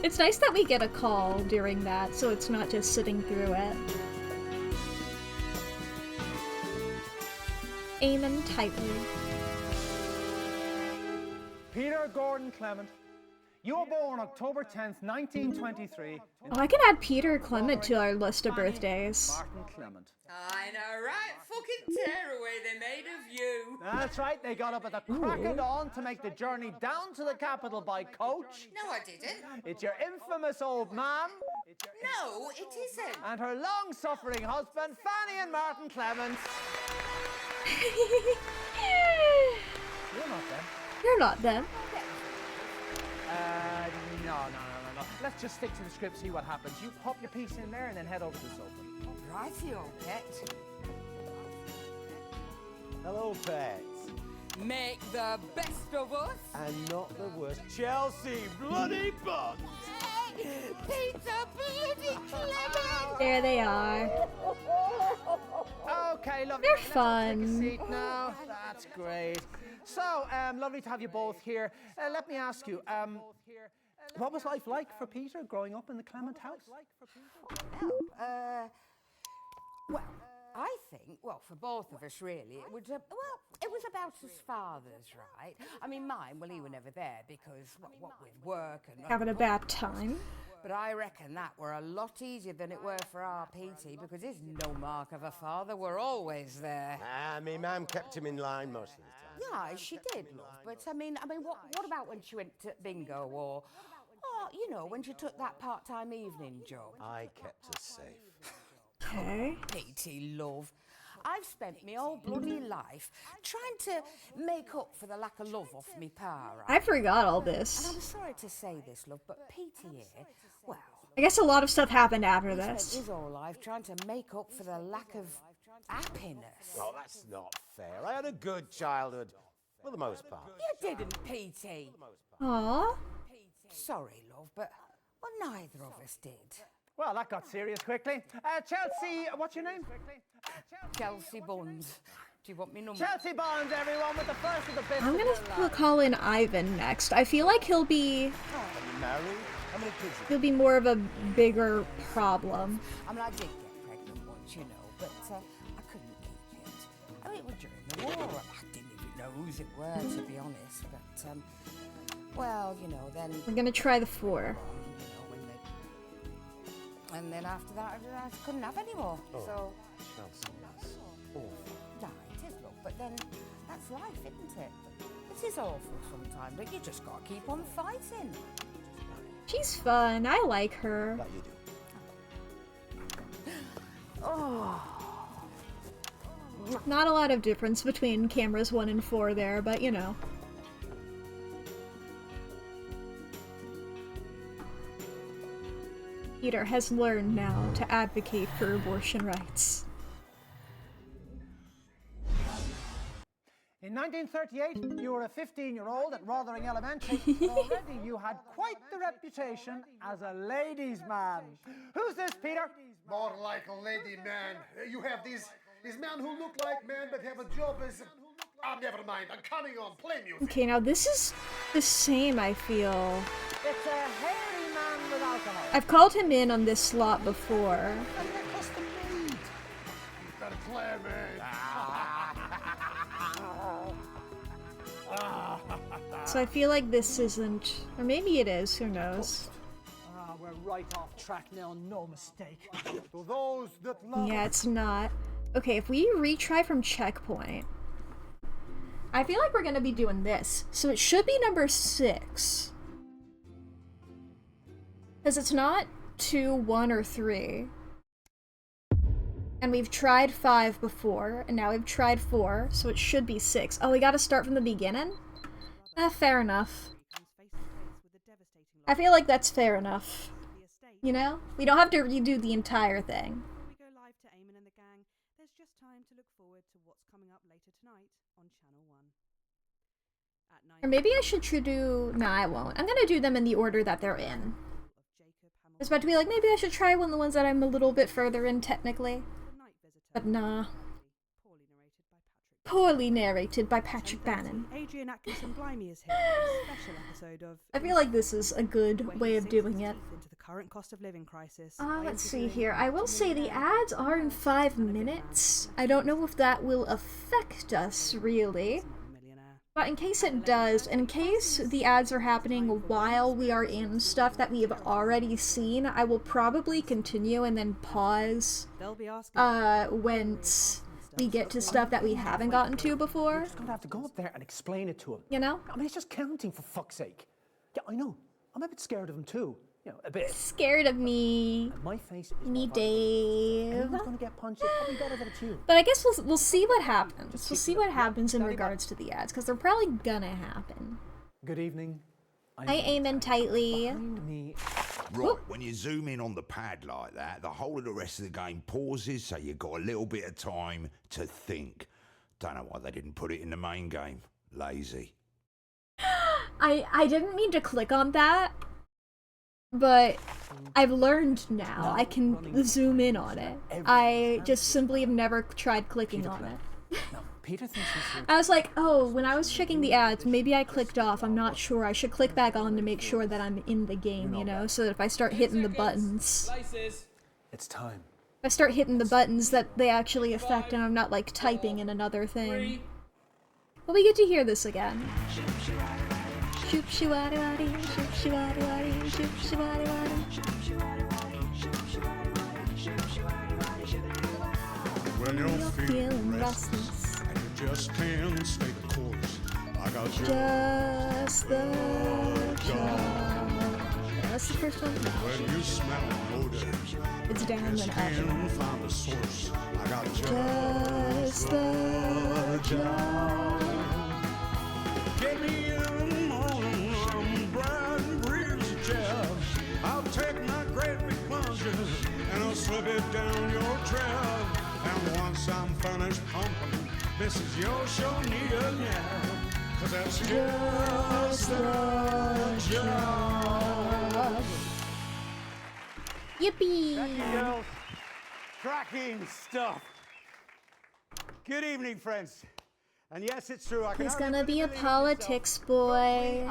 It's nice that we get a call during that, so it's not just sitting through it. Aiming tightly. Peter Gordon Clement, You were born October 10th, 1923. Oh, I can add Peter Clement to our list of birthdays. Martin Clement. I know, right? Fucking tearaway they made of you. That's right, they got up at the crack of dawn to make the journey down to the capital by coach. No, I didn't. It's your infamous old man. No, it isn't. And her long-suffering husband, Fanny and Martin Clement. You're not them. You're not them. No. Let's just stick to the script, see what happens. You pop your piece in there and then head over to the sofa. Rightio, Pet. Hello, pets. Make the best of us. And not the worst. Chelsea, bloody butt! Peter bloody Clement. There they are. Okay, lovely. They're Let's fun. Take a seat now. That's great. So, lovely to have you both here. Let me ask you, what was life like for Peter growing up in the Clement house? Well, I think, for both of us, really, it was, it was about his father's, right? I mean, mine, he were never there because, what with work and... Having a bad time. But I reckon that were a lot easier than it were for our Petey because his no mark of a father were always there. Me mum kept him in line most of the time. Yeah, she did, love. But, I mean, what about when she went to bingo or, you know, when she took that part-time evening job? I kept us safe. Okay. Petey, love. I've spent my whole bloody life trying to make up for the lack of love off me pa, right? I forgot all And this. I'm sorry to say this, love, but Petey here, well... I guess a lot of stuff happened after He spent this. his whole life trying to make up for the lack of happiness. Oh, that's not fair. I had a good childhood, for the most part. You didn't, Petey. Aww. Sorry, love, but neither of us did. Well, that got serious quickly. Chelsea, what's your name? Chelsea Buns. Do you want me number? Chelsea Bonds, everyone, with the first of the bits. I'm gonna call in Ivan next. I feel like he'll be Married? How many kids? he'll be more of a bigger problem. I mean, I did get pregnant once, you know, but I couldn't keep it. I mean, it was during the war. I didn't even know whose it were, to be honest. But, well, you know, then... We're gonna try the 4. You know, and then after that, I couldn't have any more. Oh, So, Chelsea, that's awful. no, it is, love. But then, that's life, isn't it? It is awful sometimes, but you just gotta keep on fighting. She's fun. I like her. That you do. Not a lot of difference between cameras 1 and 4 there, but you know. Peter has learned now to advocate for abortion rights. In 1938, you were a 15-year-old at Rothering Elementary, but already you had quite the reputation as a ladies' man. Who's this, Peter? More like a lady man. You have these men who look like men but have a job as... never mind. I'm coming on. Play music. Okay, now this is the same, I feel. It's a hairy man with alcohol. I've called him in on this slot before. Better play me. So I feel like this isn't... Or maybe it is, who knows. We're right off track now, no mistake. To those that love... Yeah, it's not. Okay, if we retry from checkpoint... I feel like we're gonna be doing this. So it should be number 6. Because it's not 2, 1, or 3. And we've tried 5 before, and now we've tried 4, so it should be 6. Oh, we gotta start from the beginning? Fair enough. I feel like that's fair enough. You know? We don't have to redo the entire thing. We go live to Eamon and the gang. There's just time to look forward to what's coming up later tonight on Channel 1. Or maybe I should do... Nah, I won't. I'm gonna do them in the order that they're in. I was about to be like, maybe I should try one of the ones that I'm a little bit further in, technically. But nah. Poorly narrated by Patrick Bannon. Adrian Atkinson Blimey is here for a special episode of... I feel like this is a good way of doing it. Into the current cost of living crisis. Let's see here. I will say the ads are in 5 minutes. I don't know if that will affect us, really. But in case it does, in case the ads are happening while we are in stuff that we have already seen, I will probably continue and then pause once we get to stuff that we haven't gotten to before. You're just gonna have to go up there and explain it to him. You know? I mean, it's just counting, for fuck's sake. Yeah, I know. I'm a bit scared of him too. You know, a bit. Scared of me. And my face is Me, Dave. Anyone's gonna get punched. It's probably better that it's you. But I guess we'll see what happens. We'll see what happens in regards to the ads, because they're probably gonna happen. Good evening. I aim in tightly. Right, when you zoom in on the pad like that, the whole of the rest of the game pauses, so you've got a little bit of time to think. Don't know why they didn't put it in the main game. Lazy. I didn't mean to click on that, but I've learned now. I can zoom in on it. I just simply have never tried clicking on it. Peter thinks he's I was like, oh, when I was checking the ads, maybe I clicked off. I'm not sure. I should click back on to make sure that I'm in the game, you know, so that if I start hitting the buttons, It's time. if I start hitting the buttons that they actually affect and I'm not like typing in another thing. Well, we get to hear this again. Shoop shoo-waddy waddy, shoop shoo-waddy waddy, shoop shoo-waddy waddy. When you're Feeling restless. and you just can't stay the course, I got Just the job. Yeah, that's the first one. When you smell an odor, It's down just and up. can't find the source. I got Just the job. Get me in on bright breeze chair. I'll take my great big plunges and I'll slip it down your trail. And once I'm finished pumping, this is your show, near now. Cause that's just the job. Yippee! Thank you, girls. Cracking stuff. Good evening, friends. And yes, it's true. He's gonna be a politics boy,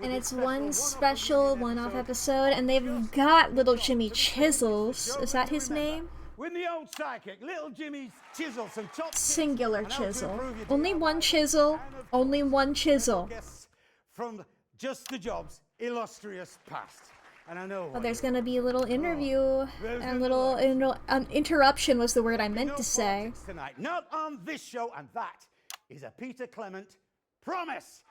and it's one special one-off episode, and they've got little Jimmy Chisels. Is that his name? With the old psychic, little Jimmy's chisel, some top Singular chisel. Only one chisel. Only one chisel. from Just the Job's illustrious past. And I know. Oh, there's gonna be a little interview, and little interruption was the word I meant to say. Tonight, not on this show, and that is a Peter Clement promise.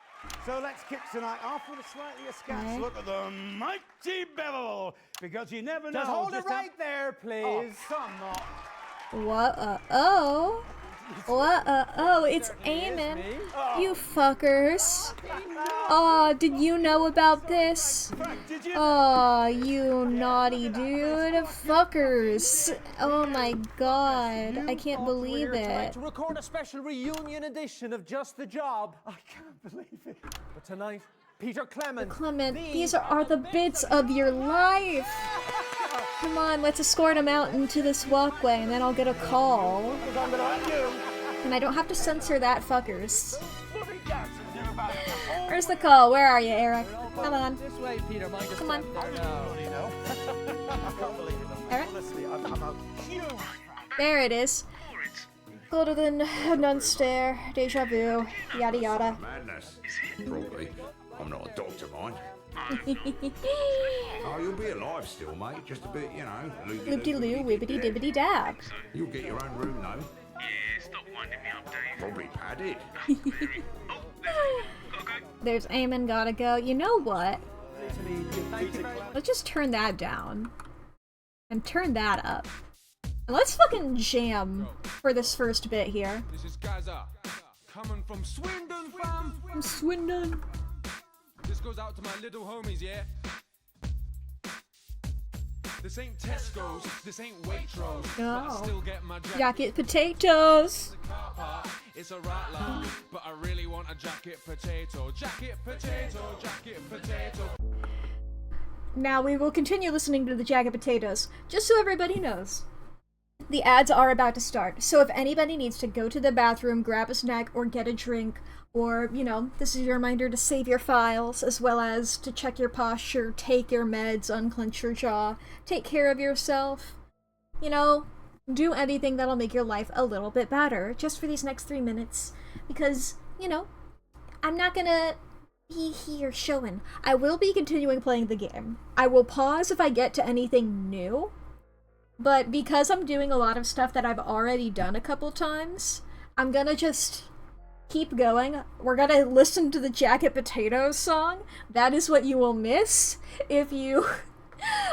So let's kick tonight off with a slightly askance look at the mighty Bevel, because you never know. Just hold it just right there, please. Oh, come on. What? Oh. What? Oh, it's Eamon. You fuckers. Oh, did you know about this? Oh, you naughty dude. Fuckers. Oh my god. I can't believe it. To record a special reunion edition of Just the Job. I can't believe it. But tonight, Peter Clement. Clement, these are the bits of your life. Come on, let's escort him out into this walkway, and then I'll get a call. And I don't have to censor that, fuckers. Where's the call? Where are you, Eric? Come on. This way, Peter. Come on. Eric? There it is. Colder than a nun stare, deja vu, yada yada. Madness. Probably. I'm not a doctor, mind. Oh, you'll be alive still, mate. Just a bit, you know. Loop-de-loo, wibbity-dibbity dab. You'll get your own room, though. Yeah, stop winding me up, Dave. Probably padded. There's Eamon gotta go. You know what? Let's just turn that down. And turn that up. And let's fucking jam for this first bit here. This is Gaza, coming from Swindon, fam. From Swindon. This goes out to my little homies, yeah? This ain't Tesco's, this ain't Waitrose, but I still get my jacket potatoes. It's a rattler, but I really want a jacket potato. Jacket potato, jacket potato. Now we will continue listening to the jacket potatoes, just so everybody knows. The ads are about to start, so if anybody needs to go to the bathroom, grab a snack, or get a drink, or, you know, this is your reminder to save your files, as well as to check your posture, take your meds, unclench your jaw, take care of yourself, you know, do anything that'll make your life a little bit better, just for these next 3 minutes, because, you know, I'm not gonna be here showing. I will be continuing playing the game. I will pause if I get to anything new, but because I'm doing a lot of stuff that I've already done a couple times, I'm gonna just keep going. We're gonna listen to the Jacket Potatoes song. That is what you will miss if you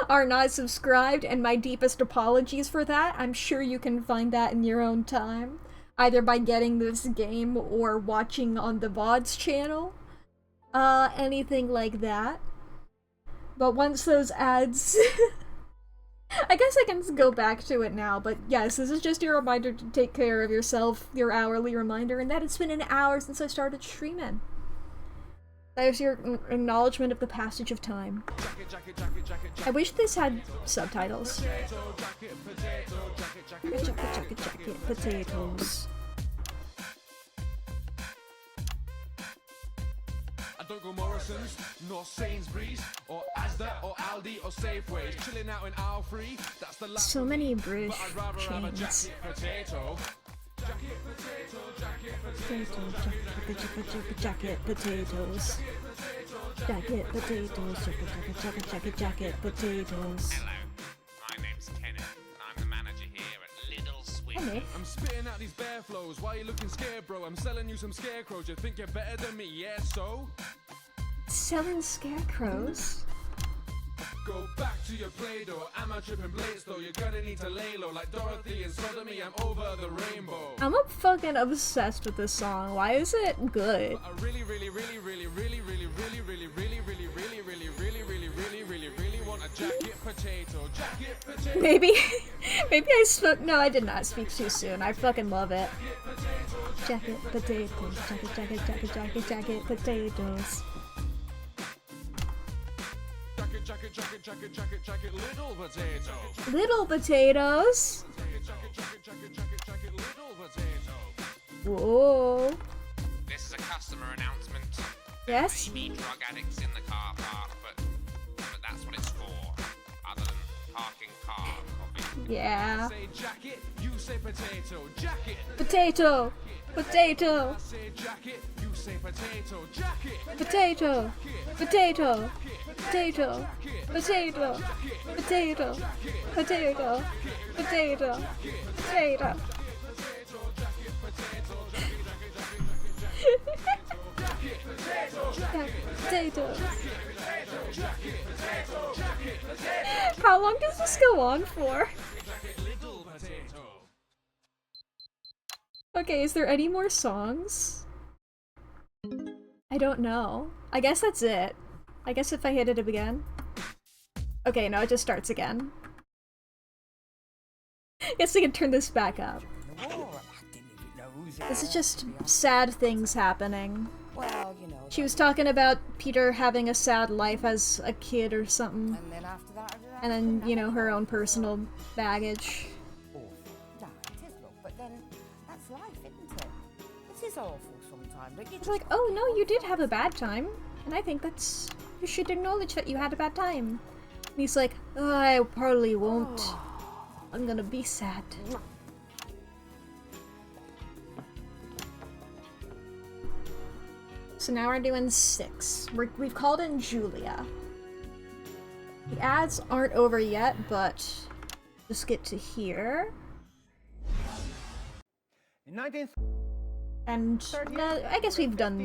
are not subscribed, and my deepest apologies for that. I'm sure you can find that in your own time, either by getting this game or watching on the VODs channel. Anything like that. But once those ads... I guess I can go back to it now, but yes, this is just your reminder to take care of yourself, your hourly reminder, and that it's been an hour since I started streaming. There's your acknowledgement of the passage of time. I wish this had subtitles. Jacket, potatoes. I don't go Morrison's, nor Sainsbury's, or Asda, or Aldi, or Safeway. Chilling out in aisle 3, that's the last. So many British I'd rather have a chains. jacket potato. Jacket potato, jacket potato, Jacket potatoes. Jacket potatoes. Jacket potatoes. Hello, my name's Kenneth, and I'm the manager here at Little Swift. Hey, I'm spitting out these bear flows. Why you looking scared, bro? I'm selling you some scarecrows. You think you're better than me, yeah? So selling scarecrows? go back to your Play-Doh. Am I tripping blades though? You're gonna need to lay low like Dorothy and Sodomy. I'm over the rainbow. I'm fucking obsessed with this song. Why is it good? I really want a jacket potato. Jacket potato. Maybe I spoke. No, I did not speak too soon. I fucking love it. Jacket potatoes. Jacket potatoes. Jacket, little potato. Little potatoes. Little potato. Whoa. This is a customer announcement. Yes? Maybe drug addicts in the car park, but that's what it's for. Other than parking cars, obviously. Yeah. Say jacket, you say potato. Jacket. Potato. Potato. I say jacket, you say potato. Jacket. Potato. Potato. Potato. Potato. Potato. Potato. Potato. Potato. Potatoes. How long does this go on for? Okay, is there any more songs? I don't know. I guess that's it. I guess if I hit it again. Okay, no, it just starts again. Guess I can turn this back up. This is just sad things happening. Well, you know. She was talking about Peter having a sad life as a kid or something. And then after that, And then, you know, her own personal baggage. No, it is, love, but then that's life, isn't it? This is awful sometimes. But you It's like, oh no, you did have a bad time. And I think that's... You should acknowledge that you had a bad time. And he's like, oh, I probably won't. I'm gonna be sad. So now we're doing 6. We've called in Julia. The ads aren't over yet, but just get to here. In 19... And I guess we've done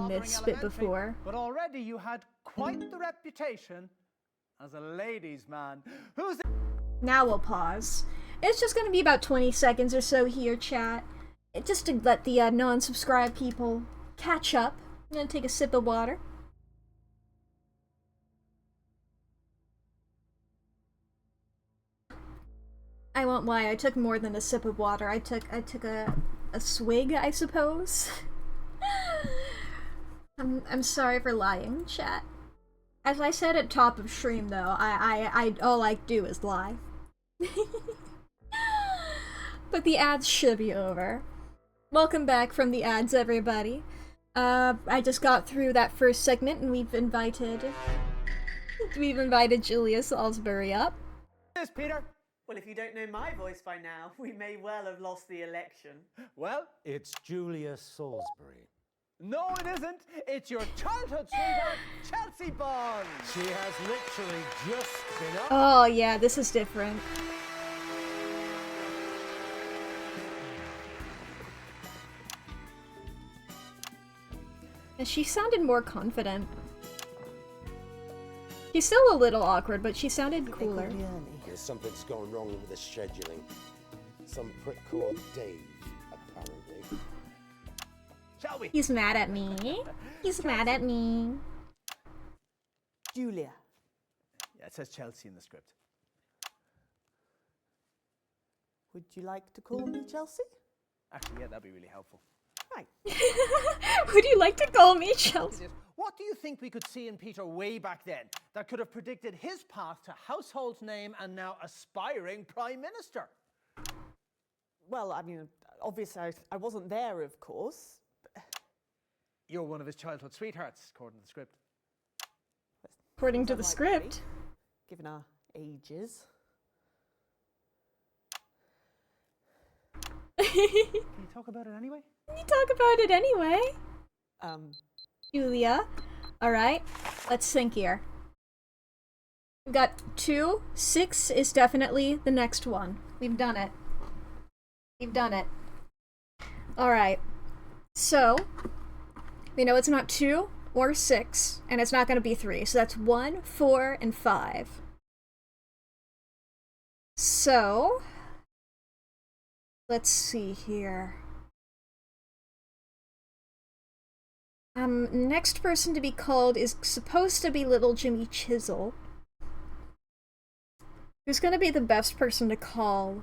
this bit before. But already you had quite the reputation as a ladies' man. Who's the... Now we'll pause. It's just gonna be about 20 seconds or so here, chat. Just to let the non-subscribed people catch up. I'm gonna take a sip of water. I won't lie, I took more than a sip of water. I took a swig, I suppose. I'm sorry for lying, chat. As I said at top of stream though, I all I do is lie. But the ads should be over. Welcome back from the ads, everybody. I just got through that first segment and we've invited Julia Salisbury up. Yes, Peter. Well, if you don't know my voice by now, we may well have lost the election. Well, it's Julia Salisbury. No, it isn't. It's your childhood sweetheart, Chelsea Bond. She has literally just been up. Oh yeah, this is different. And she sounded more confident. She's still a little awkward, but she sounded cooler. There's something's going wrong with the scheduling. Some prick called Dave, apparently. Shall we? He's mad at me. He's mad at me. Julia. Yeah, it says Chelsea in the script. Would you like to call me Chelsea? Actually, yeah, that'd be really helpful. Right. Would you like to call me Chelsea? What do you think we could see in Peter way back then that could have predicted his path to household name and now aspiring Prime Minister? Well, I mean, obviously I wasn't there, of course. You're one of his childhood sweethearts, according to the script. According to the script. Given our ages. Can you talk about it anyway? Can you talk about it anyway? Julia. Alright, let's think here. We've got 2. 6 is definitely the next one. We've done it. We've done it. Alright. So, we know it's not 2 or 6, and it's not going to be 3. So that's 1, 4, and 5. So, let's see here. Next person to be called is supposed to be Little Jimmy Chisel. Who's gonna be the best person to call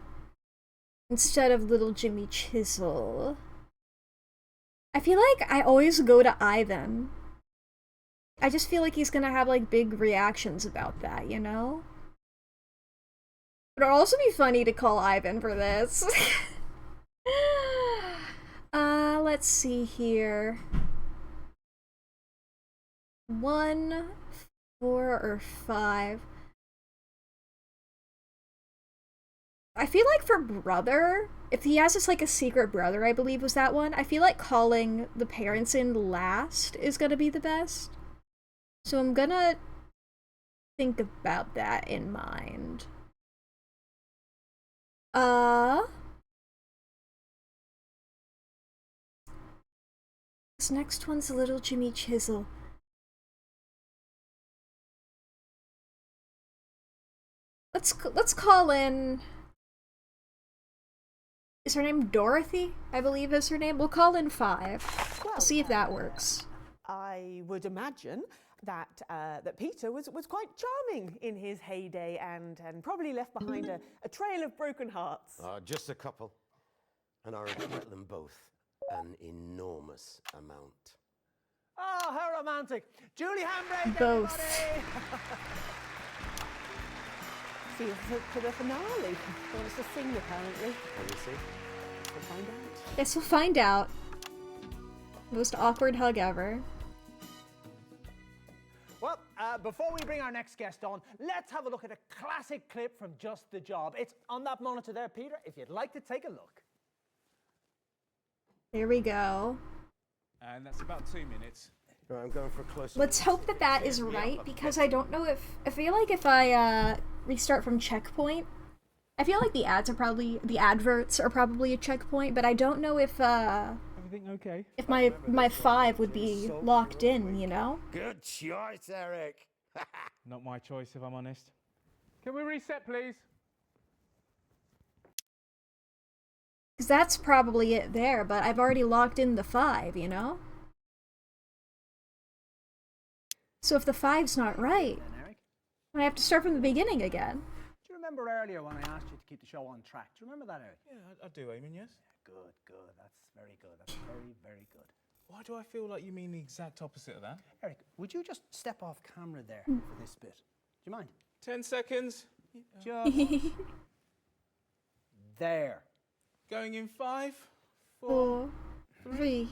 instead of Little Jimmy Chisel? I feel like I always go to Ivan. I just feel like he's gonna have like big reactions about that, you know? But it'll also be funny to call Ivan for this. Let's see here. 1, 4, or 5. I feel like for brother, if he has this like a secret brother, I believe was that one, I feel like calling the parents in last is gonna be the best. So I'm gonna think about that in mind. This next one's Little Jimmy Chisel. Let's call in. Is her name Dorothy? I believe is her name. We'll call in 5. We'll see if that works. I would imagine that that Peter was quite charming in his heyday and probably left behind a trail of broken hearts. Just a couple. And I regret them both an enormous amount. Oh, how romantic. Julie Handbrake, both. See you for the finale. He wants to sing, apparently. Can you see? We'll find out. Guess we'll find out. Most awkward hug ever. Well, before we bring our next guest on, let's have a look at a classic clip from Just the Job. It's on that monitor there, Peter, if you'd like to take a look. There we go. And that's about 2 minutes. Right, I'm going for a close. Let's hope that that is right, because I don't know if... I feel like if I restart from checkpoint, I feel like the adverts are probably a checkpoint, but I don't know if Everything okay? if my 5 would be locked in, you know? Good choice, Eric. Not my choice, if I'm honest. Can we reset, please? Because that's probably it there, but I've already locked in the 5, you know? So if the 5's not right, I have to start from the beginning again. Do you remember earlier when I asked you to keep the show on track? Do you remember that, Eric? Yeah, I do, Eamon, yes. Good, good. That's very good. That's very, very good. Why do I feel like you mean the exact opposite of that? Eric, would you just step off camera there for this bit? Do you mind? 10 seconds. Just there. Going in 5, 4, 3.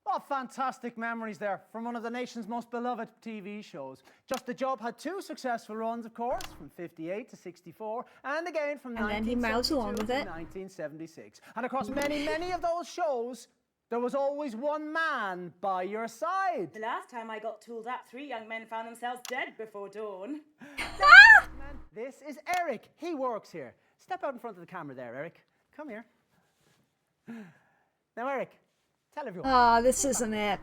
What fantastic memories there from one of the nation's most beloved TV shows. Just the Job had 2 successful runs, of course, from 58 to 64, and again from 1972 then he moused along with to it. 1976. And across many, many of those shows, There was always one man by your side. The last time I got tooled up, 3 young men found themselves dead before dawn. This is Eric. He works here. Step out in front of the camera there, Eric. Come here. Now, Eric, tell everyone. Oh, this isn't it.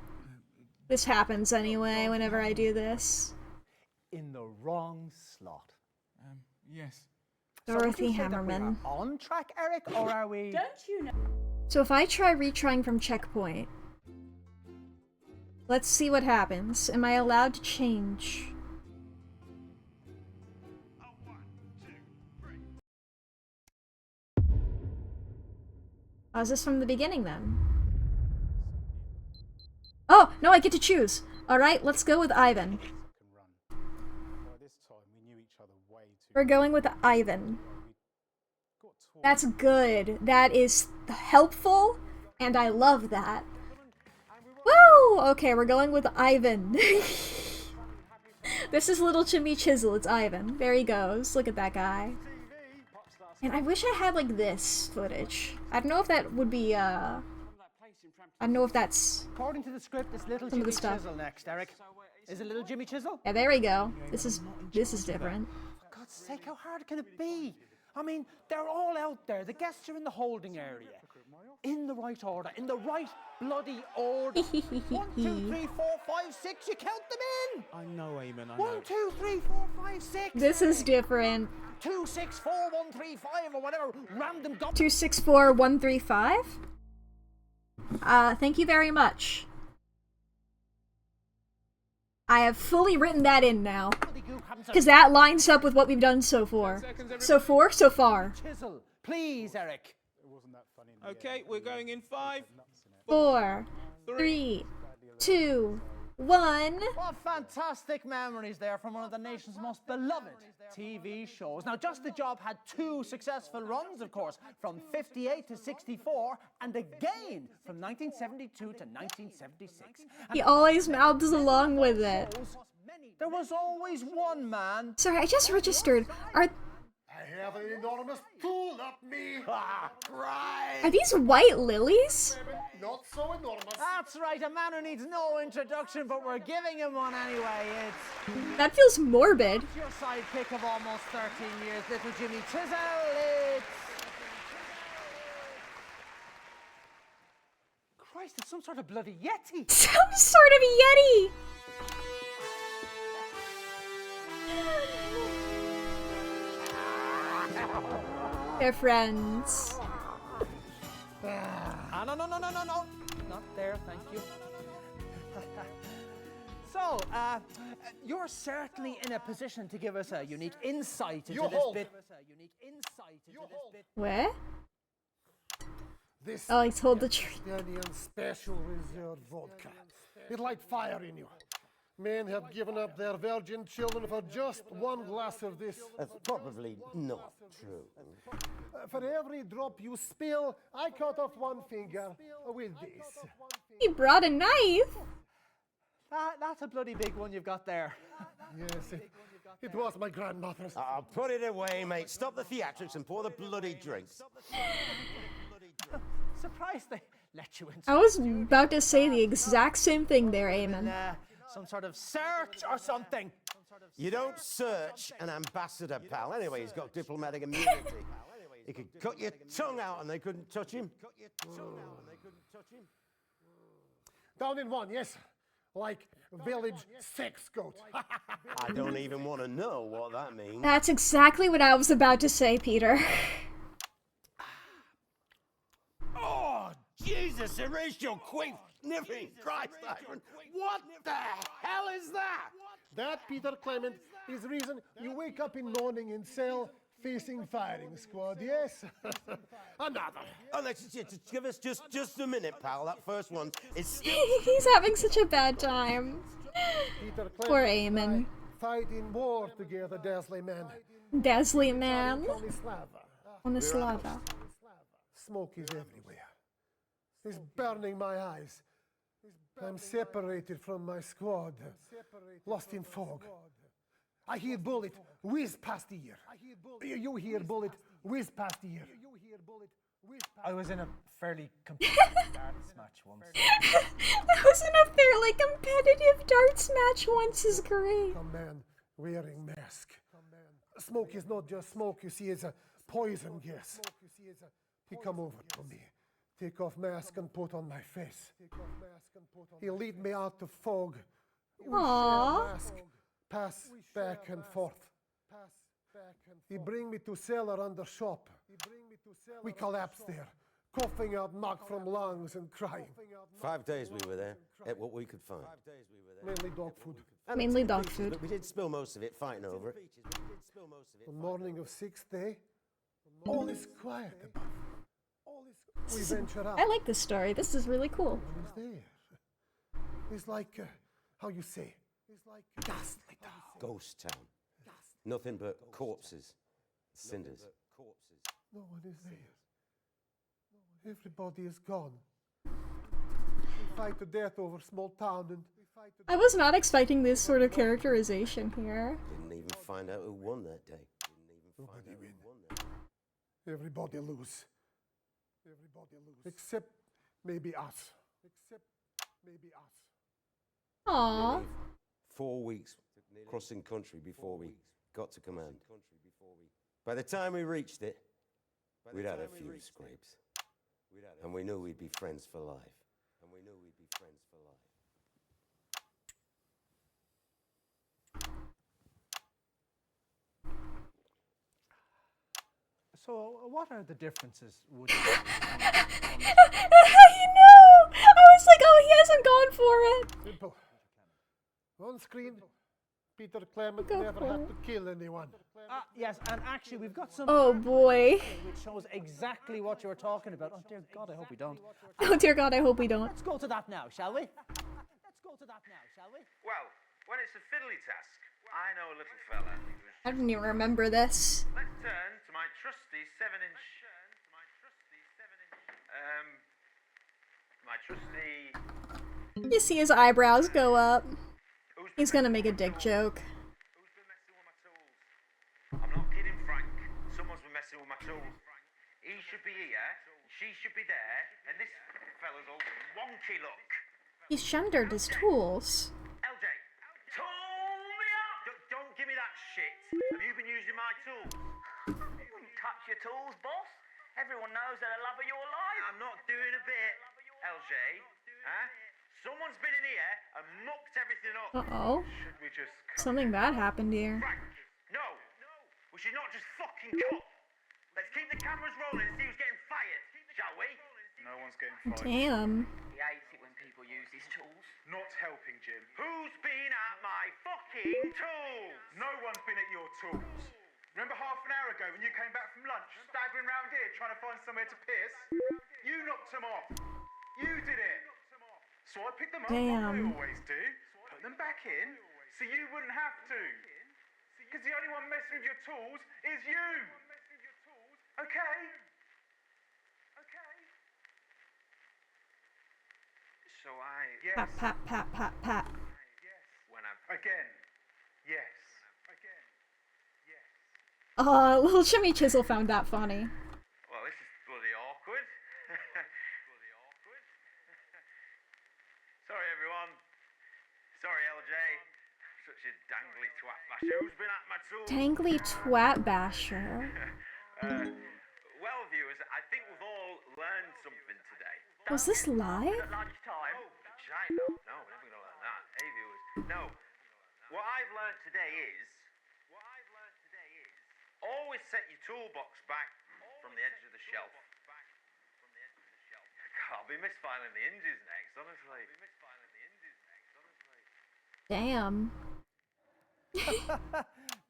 This happens anyway whenever I do this. In the wrong slot. Yes. Dorothy Hammerman. On track, Eric, or are we? Don't you know? So if I try retrying from checkpoint, let's see what happens. Am I allowed to change? Oh, is this from the beginning then? Oh, no, I get to choose. Alright, let's go with Ivan. We're going with Ivan. That's good. That is helpful, and I love that. Woo! Okay, we're going with Ivan. This is little Jimmy Chisel. It's Ivan. There he goes. Look at that guy. And I wish I had, like, this footage. I don't know if that would be, I don't know if that's... According to the script, it's little some of Jimmy the stuff. Chisel next, Eric. Is it little Jimmy Chisel? Yeah, there we go. This is different. For God's sake, how hard can it be? I mean, they're all out there. The guests are in the holding area. In the right order. In the right bloody order. 1, 2, 3, 4, 5, 6. You count them in. I know, Eamon. I 1, know. 2, 3, 4, 5, 6. This is different. 2, 6, 4, 1, 3, 5, or whatever random 264135? Thank you very much. I have fully written that in now. Because that lines up with what we've done so far. So far. Chisel, please, Eric. Okay, we're going in 5, 4, 3, 2, 1. What fantastic memories there from one of the nation's most beloved TV shows. Now, Just the Job had 2 successful runs, of course, from 58 to 64, and again from 1972 to 1976. He always mouths along with it. There was always one man. Sorry, I just registered. I have an enormous tool up me. Are these white lilies? Not so enormous. That's right, a man who needs no introduction, but we're giving him one anyway. It's That feels morbid. your sidekick of almost 13 years, little Jimmy Chisel. It's... Christ, it's some sort of bloody Yeti. Some sort of Yeti! They're friends. No. Not there, thank you. So, you're certainly in a position to give us a unique insight into this bit. Where? This Oh, he told the truth. Estonian special reserve vodka. It light fire in you. Men have given up their virgin children for just one glass of this. That's probably not true. For every drop you spill, I cut off one finger with this. He brought a knife. That's a bloody big one you've got there. Yes, it was my grandmother's. I'll put it away, mate. Stop the theatrics and pour the bloody drinks. Surprised they let you in. I was about to say the exact same thing there, Eamon. Some sort of search or something. You don't search an ambassador, pal. Anyway, he's got diplomatic immunity. He could cut your tongue out and they couldn't touch him. Down in one, yes. Like village sex goat. I don't even want to know what that means. That's exactly what I was about to say, Peter. Oh, Jesus, erased your quaint sniffing. Christ, Ivan. What the hell is that? That, Peter Clement, is the reason you wake up in morning in cell facing firing squad, yes? Another. Oh, let's just give us just a minute, pal. That first one is still... He's having such a bad time. Peter Clement Poor Eamon. fight in war together, Dazzly man. Dazzly man. Konislava. Konislava. Smoke is everywhere. It's burning my eyes. I'm separated from my squad, lost in fog. I hear bullet whiz past ear. You hear bullet whiz past ear. I was in a fairly competitive darts match once. I was in a fairly competitive darts match once is great. A man wearing mask. Smoke is not just smoke, you see, it's a poison gas. He come over to me, take off mask and put on my face. He lead me out to fog. We Aww. share mask, pass back and forth. He bring me to cellar under shop. We collapse there, coughing out muck from lungs and crying. 5 days we were there, ate what we could find. Mainly dog food. And Mainly the dog beaches, food. But we did spill most of it fighting over it. The morning of 6th day, all is quiet above. We venture out. I like this story. This is really cool. What is there? It's like, how you say? It's like ghastly town. Ghost town. Nothing but corpses, cinders. No one is there. Everybody is gone. We fight to death over small town and... I was not expecting this sort of characterization here. Didn't even find out who won that day. Nobody win. Everybody lose. Except maybe us. Aww. 4 weeks crossing country before we got to command. By the time we reached it, we'd had a few scrapes. And we knew we'd be friends for life. So, what are the differences? Would you I know! I was like, oh, he hasn't gone for it. Simple. On screen, Peter Clement Go never for had it. to kill anyone. Yes, and actually, we've got some. Oh boy. Which shows exactly what you were talking about. Oh dear God, I hope we don't. Oh dear God, I hope we don't. Let's go to that now, shall we? Well, when it's a fiddly task, I know a little fella. I didn't even remember this. Let's turn to my trusty 7-inch. My trusty. You see his eyebrows go up. He's gonna make a dick joke. I'm not kidding, Frank. Someone's been messing with my tools. He should be here, she should be there, and this fella's all wonky look. He's gendered his tools. LJ, tool me up! Don't give me that shit. Have you been using my tools? You wouldn't touch your tools, boss. Everyone knows they're the love of your life. I'm not doing a bit, LJ. Huh? Someone's been in here and mucked everything up. Uh-oh. Should we just... Something bad happened here. Frank, no. We should not just fucking cut. Let's keep the cameras rolling and see who's getting fired, shall we? No one's getting fired. Damn. He hates it when people use his tools. Not helping, Jim. Who's been at my fucking tools? No one's been at your tools. Remember half an hour ago when you came back from lunch, staggering round here trying to find somewhere to piss? You knocked them off. You did it. So I picked them up, like I Damn. always do, put them back in, so you wouldn't have to. Because the only one messing with your tools is you. Okay? So I... Yes. Pat, pat, pat, pat, pat. When I... Again. Yes. Oh, little Jimmy Chisel found that funny. Well, this is bloody awkward. Sorry, everyone. Sorry, LJ. Such a dangly twat basher. Who's been at my tools? Dangly twat basher. Well, viewers, I think we've all learned something today. Was this live? At lunchtime. Oh, shite. No, we're never going to learn that. Hey, viewers. No. What I've learned today is... always set your toolbox back from the edge of the shelf. I'll be misfiling the hinges next, honestly. Damn.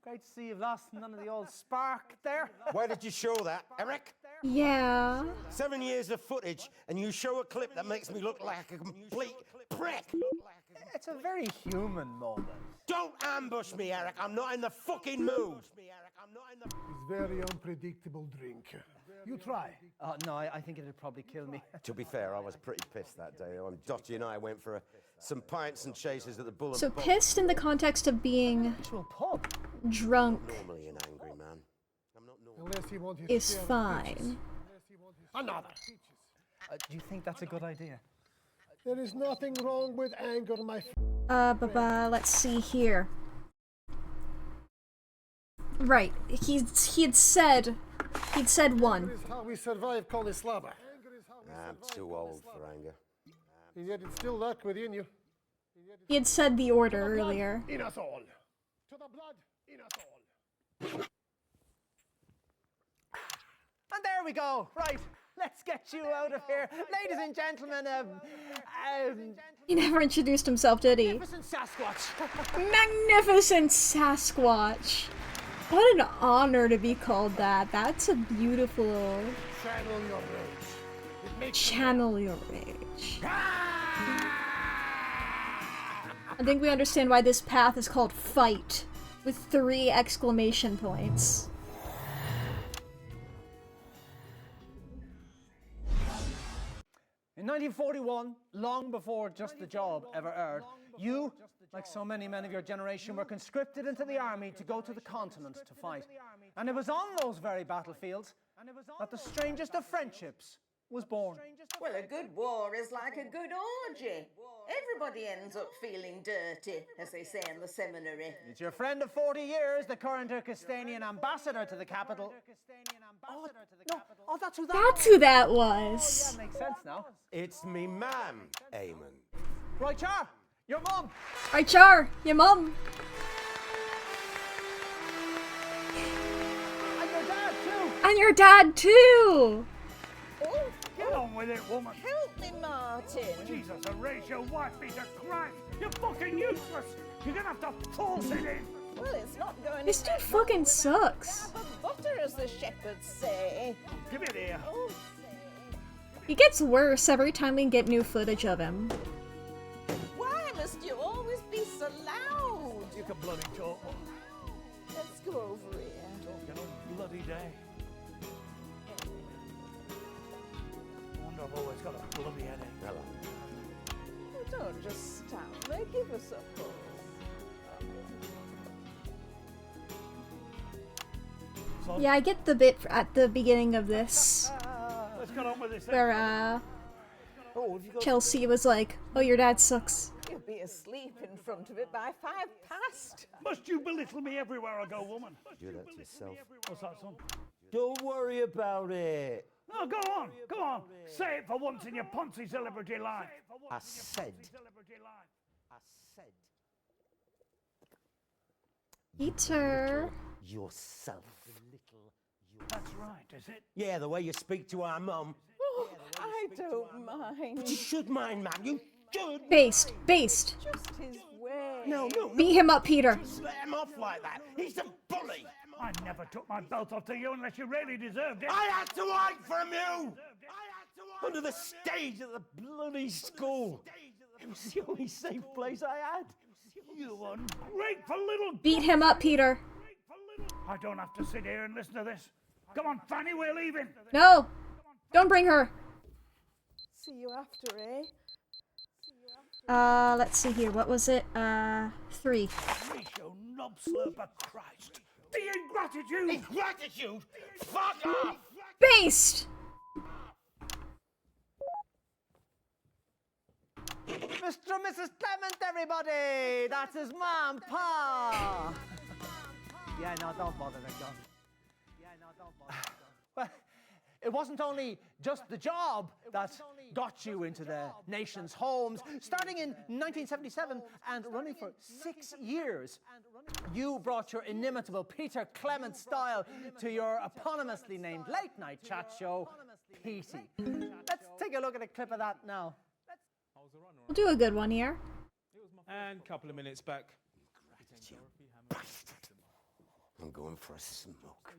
Great to see you've lost none of the old spark there. Why did you show that, Eric? Yeah. 7 years of footage, and you show a clip that makes me look like a complete prick. It's a very human moment. Don't ambush me, Eric. I'm not in the fucking mood. It's very unpredictable drink. You try. No, I think it'd probably kill me. To be fair, I was pretty pissed that day. Dottie and I went for some pints and chases at the Bull and So Pub. pissed in the context of being drunk Normally an angry man. Unless he wants his is share of fine. another. Do you think that's a good idea? There is nothing wrong with anger, my Let's see here. Right, he'd said one. Anger is how we survive Kolislava. I'm too old for anger. And yet it's still lurk within you. He had said the order earlier. In us all. To the blood, in us all. And there we go. Right, let's get you out of here. Ladies and gentlemen, He never introduced himself, did he? Magnificent Sasquatch. Magnificent Sasquatch. What an honor to be called that. That's a beautiful... Channel your rage. It makes Channel your rage. I think we understand why this path is called Fight, with 3 exclamation points. In 1941, long before Just the Job ever aired, you, like so many men of your generation, were conscripted into the army to go to the continent to fight. And it was on those very battlefields that the strangest of friendships was born. Well, a good war is like a good orgy. Everybody ends up feeling dirty, as they say in the seminary. It's your friend of 40 years, the current Turkestanian ambassador to the capital. Oh, that's who that was. That's who that was. Oh, yeah, makes sense now. It's me ma'am, Eamon. Right, Char, your mum. Right, Char, your mum. And your dad, too. And your dad, too. Oh, get on with it, woman. Help me, Martin. Jesus, erase your wife, Peter Christ. You're fucking useless. You're gonna have to force it in. Well, it's not going This dude fucking sucks. butter, as the shepherds say. Give it here. Oh, He gets worse every time we get new footage of him. why must you always be so loud? You can bloody talk. Let's go over here. Talking all bloody day. Wonder I've always got a bloody headache. Hello. Oh, don't just stand there. Give us a pull. Yeah, I get the bit at the beginning of this Let's get on with this. where Chelsea was like, "Oh, your dad sucks." You'll be asleep in front of it by 5 past. Must you belittle me everywhere I go, woman? Do that to yourself. What's that, son? Don't worry about it. No, go on, go on. Say it for once in your Ponzi celebrity life. I said. Peter. Yourself. That's right, is it? Yeah, the way you speak to our mum. Oh, I don't mind. You should mind, man. You should. Based. Just his way. No. Beat him up, Peter. Just let him off like that. He's a bully. I never took my belt off to you unless you really deserved it. I had to hide from you. Under the stage at the bloody school. It was the only safe place I had. You ungrateful little... Beat him up, Peter. I don't have to sit here and listen to this. Come on, Fanny, we're leaving. No. Don't bring her. See you after, eh? Let's see here. What was it? 3. Ratio knob slurper Christ. The ingratitude! Ingratitude? Fuck off! Based! Mr. and Mrs. Clement, everybody! That's his mom, Pa! Yeah, no, don't bother them, John. Well, it wasn't only just the job that got you into the nation's homes. Starting in 1977 and running for 6 years, you brought your inimitable Peter Clement style to your eponymously named late-night chat show, Petey. Let's take a look at a clip of that now. We'll do a good one here. And a couple of minutes back. I'm going for a smoke.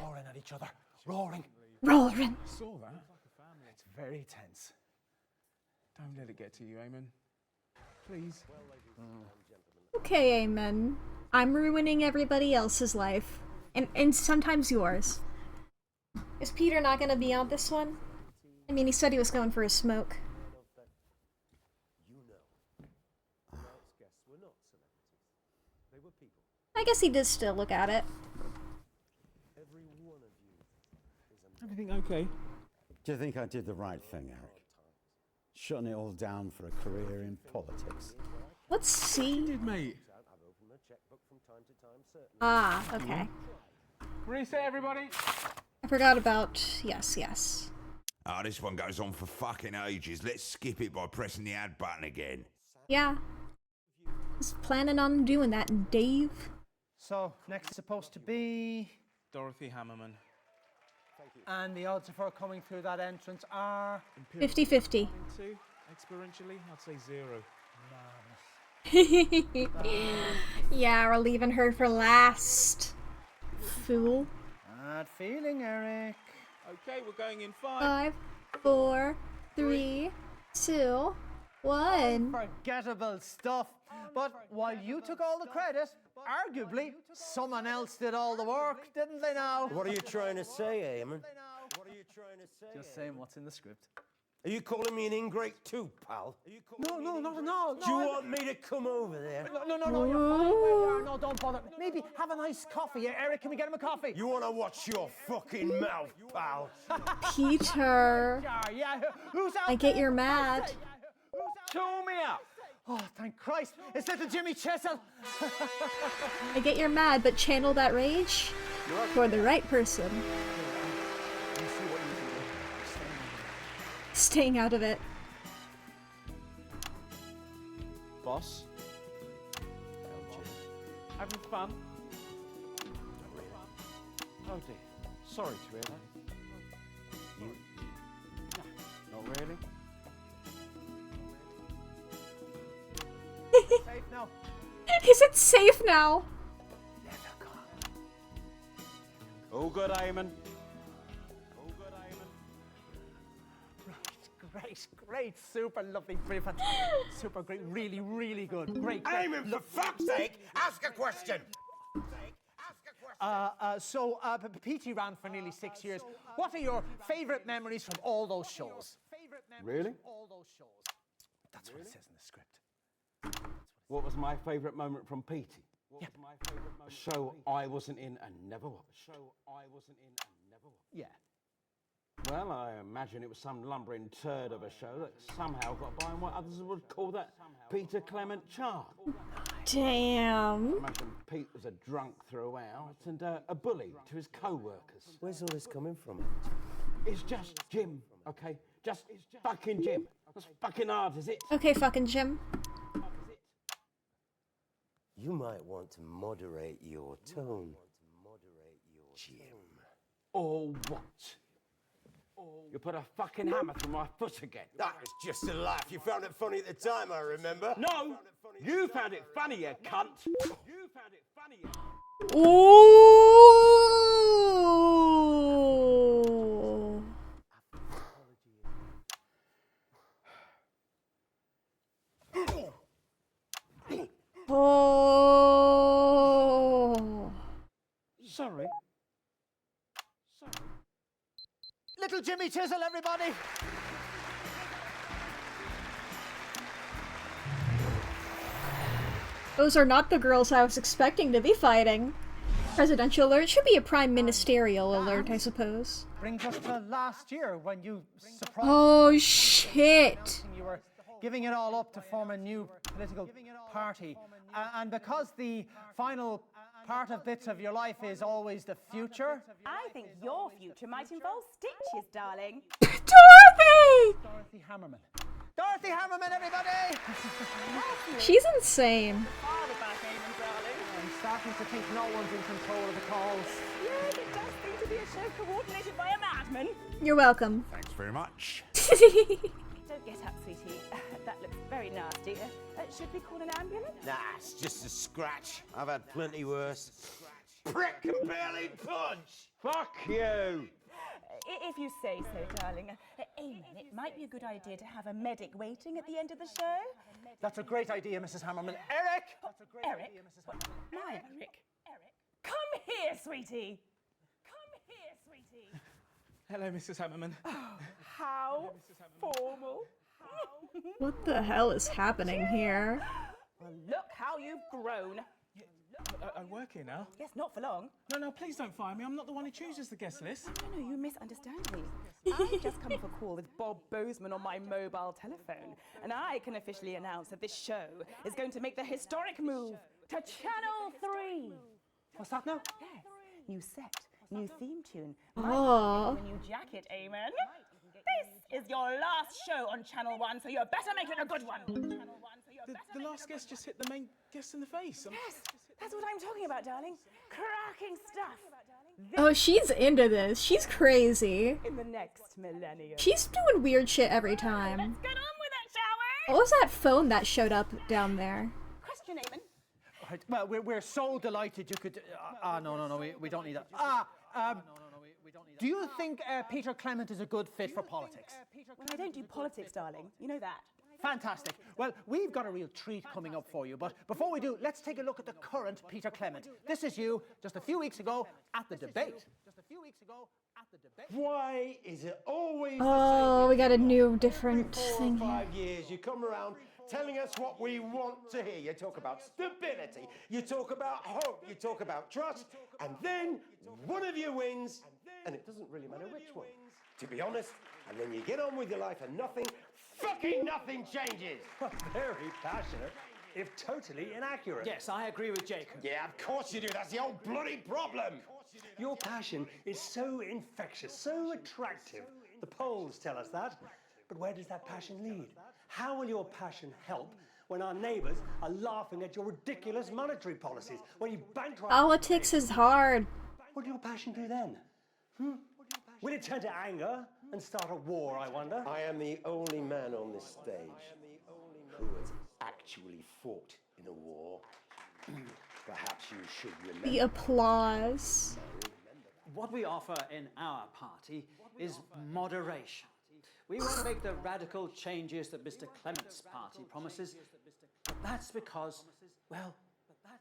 Roaring at each other. Roaring. Roaring. Saw that. It's very tense. Don't let it get to you, Eamon. Please. Okay, amen. I'm ruining everybody else's life. And sometimes yours. Is Peter not gonna be on this one? I mean, he said he was going for a smoke. I guess he did still look at it. Every one of Everything okay? Do you think I did the right thing, Eric? Shutting it all down for a career in politics. Let's see. Did, mate? Ah, okay. Reset, everybody. I forgot about... Yes. Ah, this one goes on for fucking ages. Let's skip it by pressing the add button again. Yeah. Was planning on doing that, Dave. So, next is supposed to be... Dorothy Hammerman. And the odds of her coming through that entrance are... 50-50. Experientially, I'd say 0. Yeah, we're leaving her for last. Fool. Bad feeling, Eric. Okay, we're going in 5. 5, 4, 3, 2, 1. Unforgettable stuff. But while you took all the credit, arguably, someone else did all the work, didn't they now? What are you trying to say, Eamon? Just saying what's in the script. Are you calling me an ingrate too, pal? No, not at all. Do you want me to come over there? No, you're fine where you are. No, don't bother. Maybe have a nice coffee. Eric, can we get him a coffee? You want to watch your fucking mouth, pal? Peter. Yeah, who's out I get you're mad. Show me up. Oh, thank Christ. It's little Jimmy Chisel. I get you're mad, but channel that rage for the right person. Staying out of it. Boss? Having fun? Oh dear. Sorry to hear that. You? Not really? Safe now. Is it safe now? All good, Eamon. Great, super lovely, brilliant, super great, really good, great. Eamon, for fuck's sake, ask a question. PT ran for nearly 6 years. What are your favourite memories from all those shows? Really? That's what it says in the script. What was my favourite moment from Petey? What was my favourite moment? A show I wasn't in and never watched. Yeah. Well, I imagine it was some lumbering turd of a show that somehow got by in what others would call that Peter Clement charm. Damn. I imagine Pete was a drunk throughout and a bully to his co-workers. Where's all this coming from? It's just Jim, okay? Just fucking Jim. As fucking hard as it. Okay, fucking Jim. You might want to moderate your tone, Jim. Or what? You put a fucking hammer through my foot again. That was just a laugh. You found it funny at the time, I remember. No! You found it funny, you cunt! You found it funny, you... Ooh. Oh. Sorry. Little Jimmy Chisel, everybody. Those are not the girls I was expecting to be fighting. Presidential alert should be a prime ministerial alert, I suppose. Brings us to last year when you surprised. Oh shit! You were giving it all up to form a new political party, and because the final part of bits of your life is always the future. I think your future might involve stitches, darling. Dorothy! Dorothy Hammerman. Dorothy Hammerman, everybody! She's insane. I'm starting to think no one's in control of the calls. Yes, it does seem to be a show coordinated by a madman. You're welcome. Thanks very much. Don't get up, sweetie. That looks very nasty. Should we call an ambulance? Nah, it's just a scratch. I've had plenty worse. Prick can barely punch! Fuck you! If you say so, darling. Eamon, it might be a good idea to have a medic waiting at the end of the show. That's a great idea, Mrs. Hammerman. Eric! Eric? My Eric? Come here, sweetie! Come here, sweetie! Hello, Mrs. Hammerman. Oh, how formal. What the hell is happening here? Well, look how you've grown. I work here now. Yes, not for long. No, please don't fire me. I'm not the one who chooses the guest list. No, you misunderstand me. I've just come off a call with Bob Bozeman on my mobile telephone, and I can officially announce that this show is going to make the historic move to Channel 3. What's that now? Yes, new set, new theme tune. Oh. A new jacket, amen. This is your last show on Channel 1, so you better make it a good one. The last guest just hit the main guest in the face. Yes, that's what I'm talking about, darling. Cracking stuff. Oh, she's into this. She's crazy. In the next millennium. She's doing weird shit every time. Let's get on with it, shall we? What was that phone that showed up down there? Question, Eamon. Right, well, we're so delighted you could... no, we don't need that. Do you think Peter Clement is a good fit for politics? Well, I don't do politics, darling. You know that. Fantastic. Well, we've got a real treat coming up for you, but before we do, let's take a look at the current Peter Clement. This is you, just a few weeks ago, at the debate. Why is it always Oh, we got a new, different thing here. 5 years you come around telling us what we want to hear? You talk about stability, you talk about hope, you talk about trust, and then one of you wins, and it doesn't really matter which one, to be honest, and then you get on with your life and fucking nothing changes. Very passionate, if totally inaccurate. Yes, I agree with Jacob. Yeah, of course you do. That's the old bloody problem. Your passion is so infectious, so attractive. The polls tell us that. But where does that passion lead? How will your passion help when our neighbours are laughing at your ridiculous monetary policies? When you bankrupt... Politics is hard. What will your passion do then? Will it turn to anger and start a war, I wonder? I am the only man on this stage who has actually fought in a war. Perhaps you should remember. The applause. What we offer in our party is moderation. We won't make the radical changes that Mr. Clement's party promises, but that's because, well,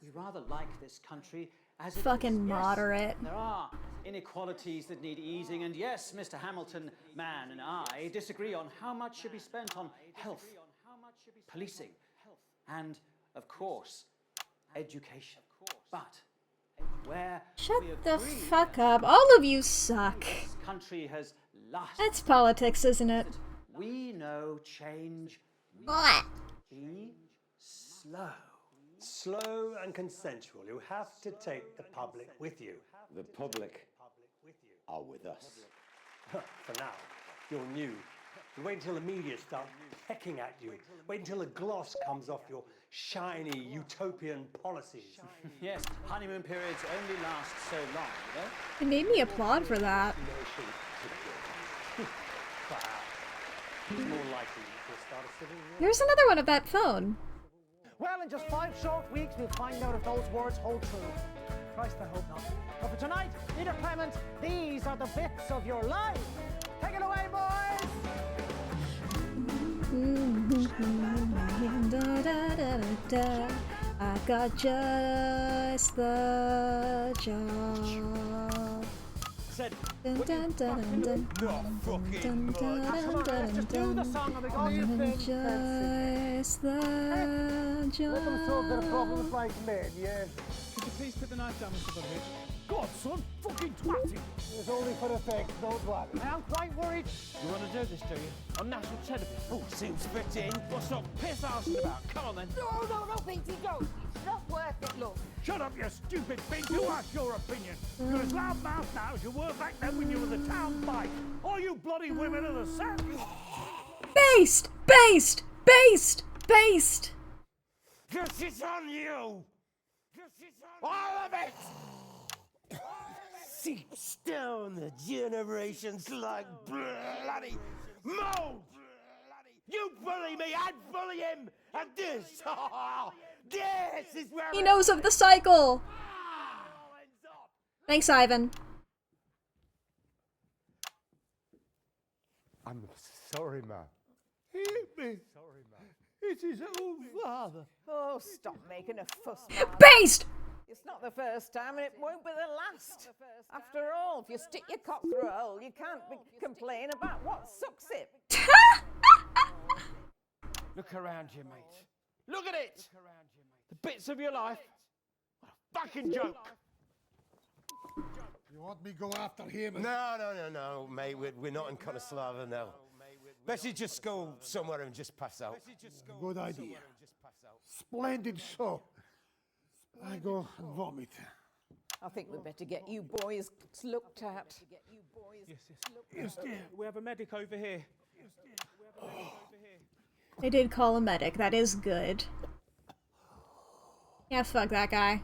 we rather like this country as it Fucking is. Yes, moderate. there are inequalities that need easing, and yes, Mr. Hamilton, man, and I disagree on how much should be spent on health, policing, and, of course, education. But where Shut we the agree fuck up. All of you suck. this country has lost. That's politics, isn't it? We know change What? be slow. Slow and consensual. You have to take the public with you. The public are with us. For now, you're new. You wait until the media start pecking at you. Wait until the gloss comes off your shiny utopian policies. Yes, honeymoon periods only last so long, you know? It made me applaud for that. More likely to start a civil war. Here's another one of that phone. Well, in just 5 short weeks, we'll find out if those words hold true. Christ, I hope not. But for tonight, Peter Clement, these are the bits of your life. Take it away, boys! I got just the job. Said, dun, dun, dun, dun, not fucking dun, much. dun, Let's dun, just do the song and we got you dun, think. just the Let them solve their job. problems like men, yeah. Could you please put the knife down, Mr. Buttridge? God, son, fucking twat you. It's only for effect, don't worry. I am quite worried. You want to do this, do you? On national television? Oh, seems fitting. What's up piss arsing about? Come on then. No, Peter, don't. It's not worth it, look. Shut up, you stupid thing. You ask your opinion. You're as loud mouthed now as you were back then when you were the town bike. All you bloody women are the same. Based! Based! Based! Based! This is on you. All of it. Seeps down the generations like bloody mold. You bully me, I'd bully him. And this is where He knows of the cycle! Thanks, Ivan. I'm sorry, Ma. Hit me. Sorry, man. It is own father. Oh, stop making a fuss, Based! It's not the first time and it won't be the last. After all, if you stick your cock through a hole, you can't complain about what sucks it. Look around you, mate. Look at it. The bits of your life. What a fucking joke. You want me go after him? No, mate. We're not in Konoslava now. Best you just go somewhere and just pass out. Good idea. Splendid show. I go and vomit. I think we'd better get you boys looked at. Yes, dear. We have a medic over here. They did call a medic. That is good. Yeah, fuck that guy.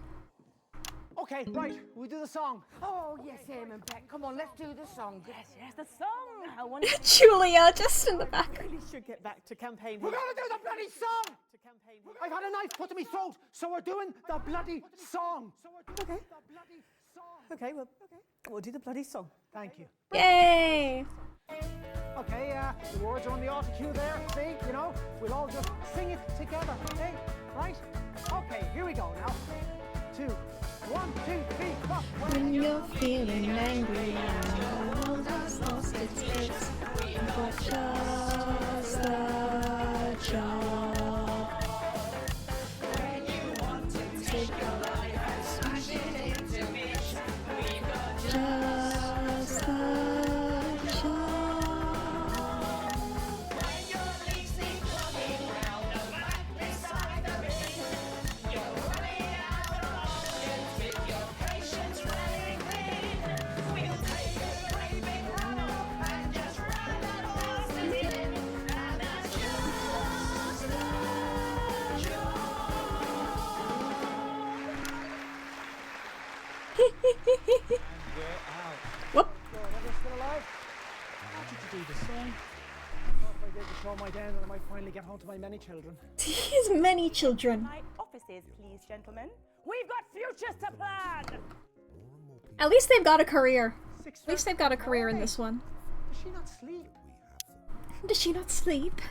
Okay, right. We do the song. Oh, yes, Em and Beck. Come on, let's do the song. Yes, the song. I want to Julia, just in the background. We should get back to campaign. We're gonna do the bloody song! I've had a knife put to my throat, so we're doing the bloody song. Okay. Okay, we'll do the bloody song. Thank you. Yay! Okay, the words are on the auto cue there. See, you know, we'll all just sing it together. Okay, right? Okay, here we go now. 2, 1, 2, 3, 4. When you're feeling angry and the world has lost its place, but just the job. When you want to take your life and smash it into bits, we got just the job. When you're leasing, coming round the back beside the bin, you're running out of options with your patience running thin. We'll take a great big run up and just run that horse in, and that's just the job. We're out. Whoop. So, everyone's still alive? I wanted to do the song. I thought if I did the show my den, I might finally get home to my many children. His many children. My offices, please, gentlemen. We've got futures to plan. At least they've got a career. At least they've got a career in this one. Does she not sleep? Does she not sleep?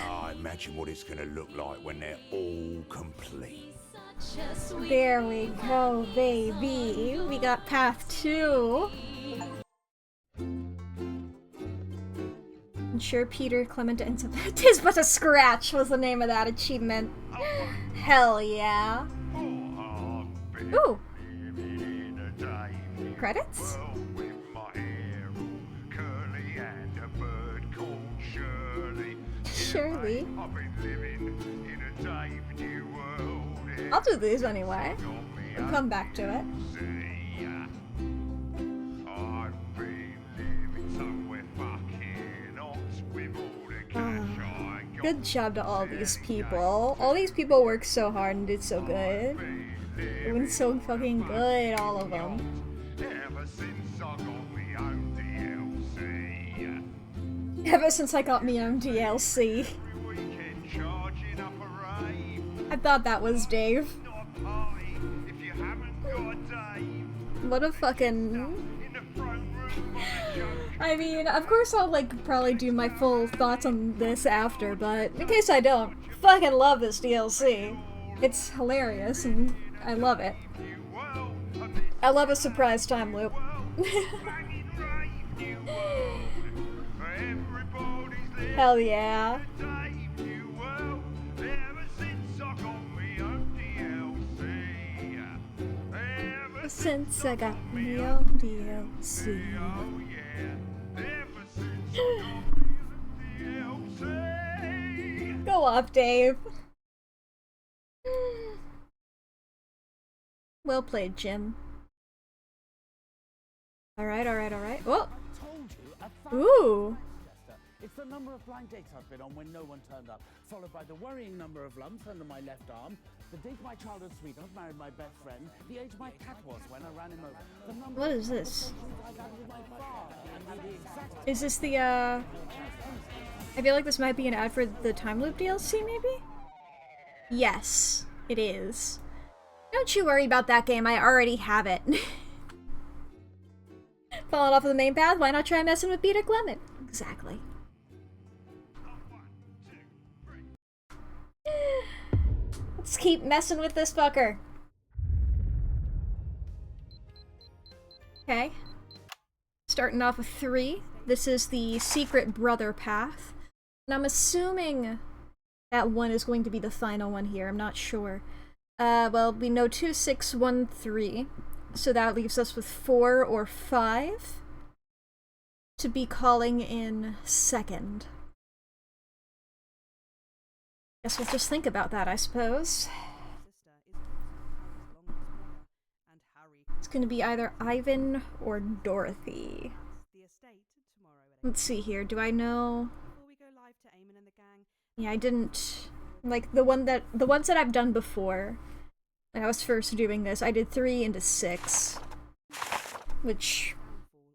Oh, imagine what it's going to look like when they're all complete. There we go, baby. We got path 2. Ensure Peter Clement ends up. "'Tis but a scratch" was the name of that achievement. Hell yeah. Ooh. Credits? Shirley. I'll do these anyway. We'll come back to it. Good job to all these people. All these people work so hard and did so good. Doing so fucking good, all of them. Ever since I got me own DLC. I thought that was Dave. What a fucking... I mean, of course I'll like probably do my full thoughts on this after, but in case I don't, fucking love this DLC. It's hilarious and I love it. I love a surprise time loop. Hell yeah. Since I got me on DLC. Go off, Dave. Well played, Jim. Alright. Whoa! Ooh! It's the number of blind dates I've been on when no one turned up, followed by the worrying number of lumps under my left arm, the date my childhood sweetheart married my best friend, the age my cat was when I ran him over, the number What is this? I had with my father, and the exact Is this the, I feel like this might be an ad for the Time Loop DLC, maybe? Yes, it is. Don't you worry about that game, I already have it. Falling off of the main path, why not try messing with Peter Clement? Exactly. Let's keep messing with this fucker. Okay. Starting off with 3. This is the secret brother path. And I'm assuming that one is going to be the final one here. I'm not sure. Well, we know 2, 6, 1, 3. So that leaves us with 4 or 5 to be calling in second. Guess we'll just think about that, I suppose. It's gonna be either Ivan or Dorothy. Let's see here, do I know? Yeah, I didn't... Like, the ones that I've done before, when I was first doing this, I did 3 into 6. Which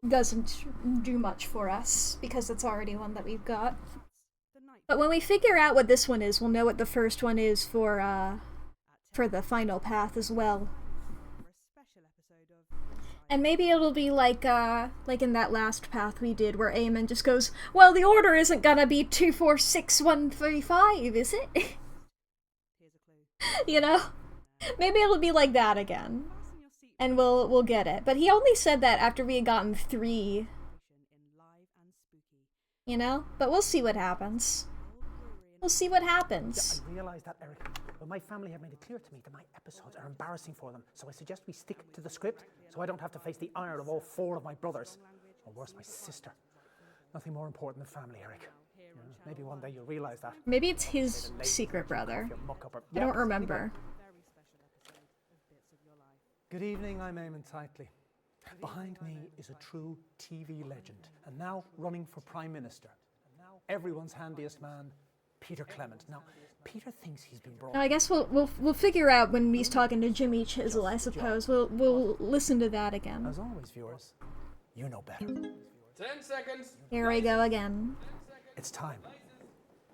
doesn't do much for us, because it's already one that we've got. But when we figure out what this one is, we'll know what the first one is for the final path as well. And maybe it'll be like in that last path we did, where Eamon just goes, well, the order isn't gonna be 2, 4, 6, 1, 3, 5, is it? You know? Maybe it'll be like that again. And we'll get it. But he only said that after we had gotten 3. You know? But we'll see what happens. We'll see what happens. Yeah, I realise that, Eric. But my family have made it clear to me that my episodes are embarrassing for them, so I suggest we stick to the script so I don't have to face the ire of all 4 of my brothers. Or worse, my sister. Nothing more important than family, Eric. Maybe one day you'll realise that. Maybe it's his secret brother. I don't remember. Good evening, I'm Eamon Titley. Behind me is a true TV legend, and now running for Prime Minister. Everyone's handiest man, Peter Clement. Now, Peter thinks he's been brought... I guess we'll figure out when he's talking to Jimmy Chisel, I suppose. We'll listen to that again. As always, viewers, you know better. 10 seconds. Here we go again. It's time.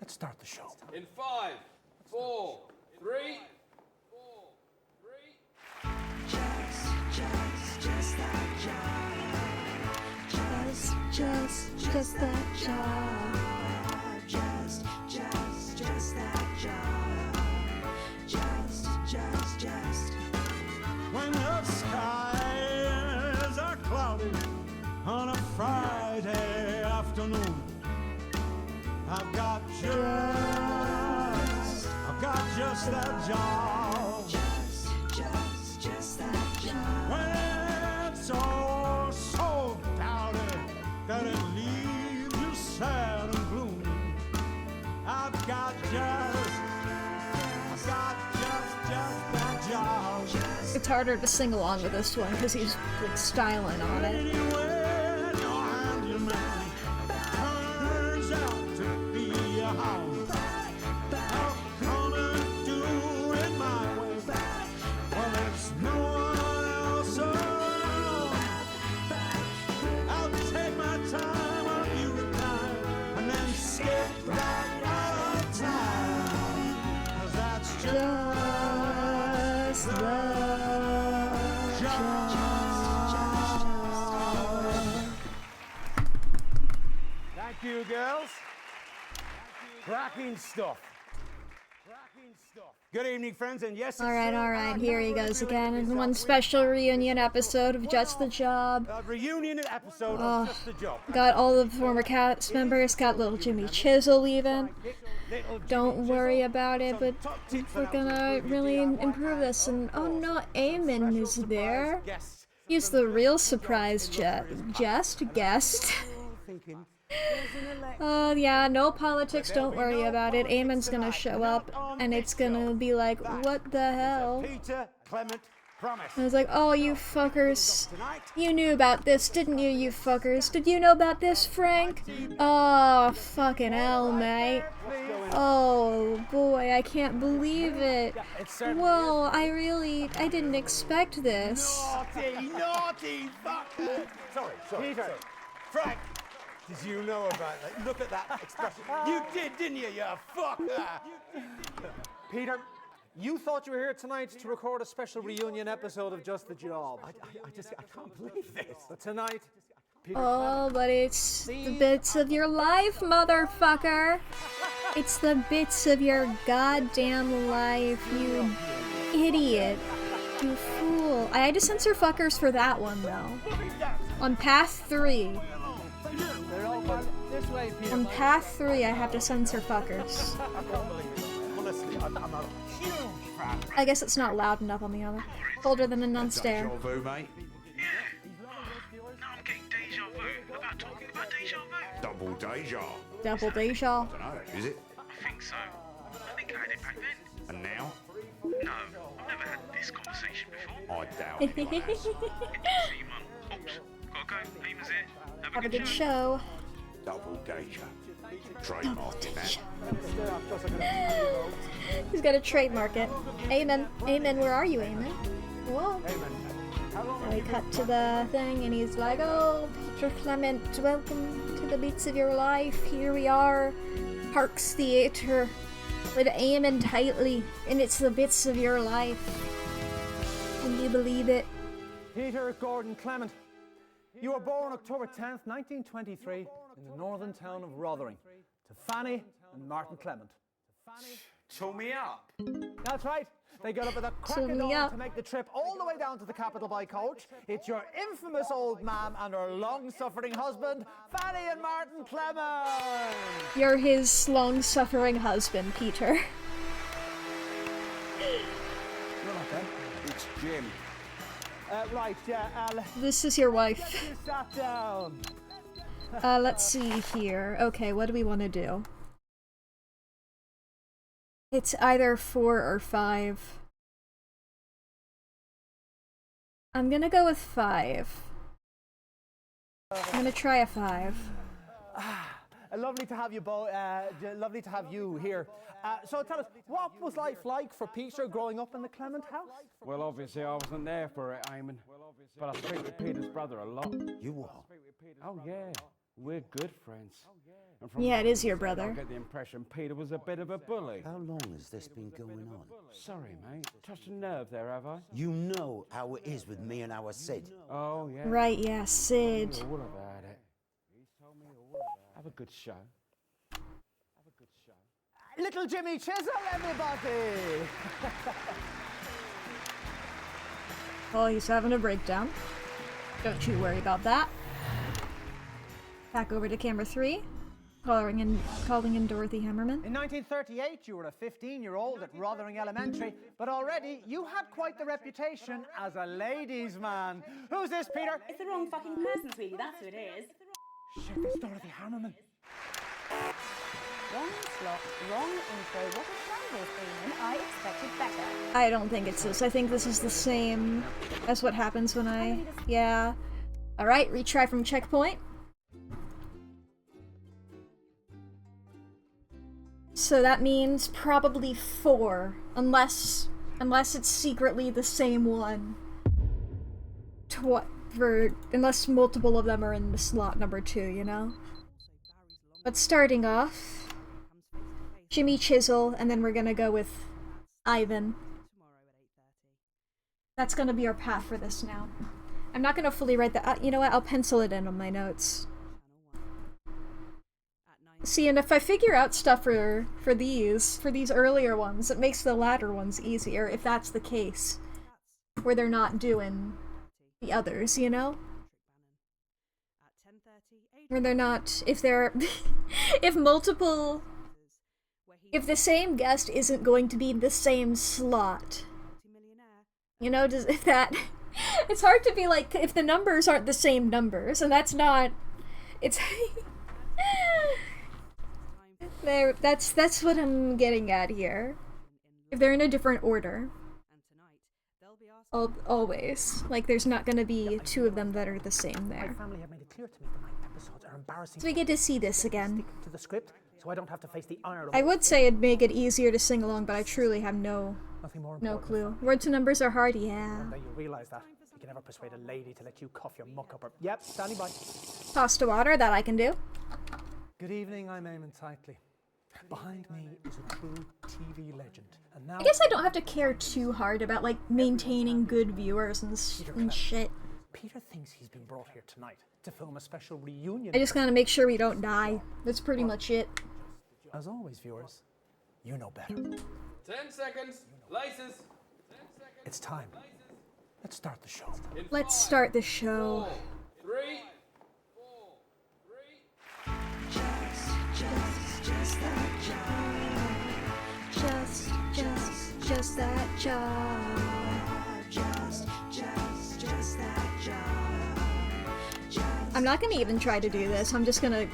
Let's start the show. In 5, 4, 3. Just that job. Just that job. Just that job. Just. When the skies are cloudy on a Friday afternoon, I've got just that job. Just that job. When it's all so cloudy that it leaves you sad and gloomy, I've got just that job. It's harder to sing along with this one because he's like styling on it. Anywhere your handy man turns out to be a hound, I'll come and do it my way. Well, there's no one else around. I'll take my time, I'll be reclined, and then skip right out of town. 'Cause that's just the job. Thank you, girls. Cracking stuff. Good evening, friends, and yes, Alright, here he goes again in one special reunion episode of Just the Job. Reunion episode of Just the Job. Got all the former cast members, got little Jimmy Chisel even. Don't worry about it, but we're gonna really improve this. And oh no, Eamon is there. He's the real surprise guest. Oh yeah, no politics, don't worry about it. Eamon's gonna show up, and it's gonna be like, what the hell? Peter Clement promise. I was like, oh, you fuckers. You knew about this, didn't you, you fuckers? Did you know about this, Frank? Oh, fucking hell, mate. Oh, boy, I can't believe it. Whoa, I didn't expect this. Naughty fucker! Sorry. Peter. Frank, did you know about that? Look at that expression. You did, didn't you fucker? Peter, you thought you were here tonight to record a special reunion episode of Just the Job. I can't believe this. But tonight, Peter Oh, but it's the bits of your life, motherfucker. It's the bits of your goddamn life, you idiot. You fool. I had to censor fuckers for that one, though. On path 3. On path 3, I have to censor fuckers. I'm a huge fan. I guess it's not loud enough on the other. Colder than a nun stare. Deja vu, mate. I'm getting deja vu about talking about deja vu. Double deja. Double deja. I don't know, is it? I think so. I think I had it back then. And now? No, I've never had this conversation before. I doubt anyone has. Oops, gotta go. Eamon's here. Have a good show. Double deja. Trademark that. He's got to trademark it. Amen. Amen, where are you, Amen? Whoa. And we cut to the thing, and he's like, oh, Peter Clement, welcome to the Beats of Your Life. Here we are, Parks Theatre, with Amen tightly, and it's the Bits of Your Life. Can you believe it? Peter Gordon Clement. You were born October 10th, 1923, in the northern town of Rotherham, to Fanny and Martin Clement. Tool me up. That's right. They got up at the crack of dawn to make the trip all the way down to the capital by coach. It's your infamous old mam and her long-suffering husband, Fanny and Martin Clement. You're his long-suffering husband, Peter. You're not them. It's Jim. Right, yeah, This is your wife. you sat down. Let's see here. Okay, what do we want to do? It's either 4 or 5. I'm gonna go with 5. I'm gonna try a 5. Lovely to have you both. Lovely to have you here. So tell us, what was life like for Peter growing up in the Clement house? Well, obviously I wasn't there for it, Eamon. But I speak with Peter's brother a lot. You what? Oh yeah, we're good friends. And from Yeah, what it is he your said, brother. I get the impression Peter was a bit of a bully. How long has this been going on? Sorry, mate. Touched a nerve there, have I? You know how it is with me and our Sid. Oh yeah. Right, yeah, Sid. All about it. Have a good show. Little Jimmy Chisel, everybody! Oh, he's having a breakdown. Don't you worry about that. Back over to camera 3. Calling in Dorothy Hammerman. In 1938, you were a 15-year-old at Rotherham Elementary, but already you had quite the reputation as a ladies' man. Who's this, Peter? It's the wrong fucking person, sweetie. That's who it is. Shit, it's Dorothy Hammerman. Wrong slot, wrong info. What a shambles, Eamon. I expected better. I don't think it's this. I think this is the same as what happens when I... Yeah. Alright, retry from checkpoint. So that means probably 4. Unless it's secretly the same one. Unless multiple of them are in the slot number 2, you know? But starting off, Jimmy Chisel, and then we're gonna go with Ivan. That's gonna be our path for this now. I'm not gonna fully write that. You know what? I'll pencil it in on my notes. See, and if I figure out stuff for these earlier ones, it makes the latter ones easier, if that's the case. Where they're not doing the others, you know? Where they're not, if they're, if the same guest isn't going to be the same slot. You know, it's hard to be like, if the numbers aren't the same numbers, and that's not, it's, that's what I'm getting at here. If they're in a different order. Always. Like, there's not gonna be 2 of them that are the same there. My family have made it clear to me that my episodes are embarrassing. So we get to see this again. Stick to the script, so I don't have to face the iron. I would say it'd make it easier to sing along, but I truly have no clue. Word to numbers are hard, yeah. One day you'll realize that. You can never persuade a lady to let you cough your muck up her. Yep, standing by. Pasta water, that I can do. Good evening, I'm Eamon Tightly. Behind me is a true TV legend. And now I guess I don't have to care too hard about, like, maintaining good viewers and shit. Peter thinks he's been brought here tonight to film a special reunion. I just gotta make sure we don't die. That's pretty much it. As always, viewers, you know better. 10 seconds. Laces. It's time. Let's start the show. Let's start the show. 4, 3. Just that Just that job. Just that job. I'm not gonna even try to do this. I'm just gonna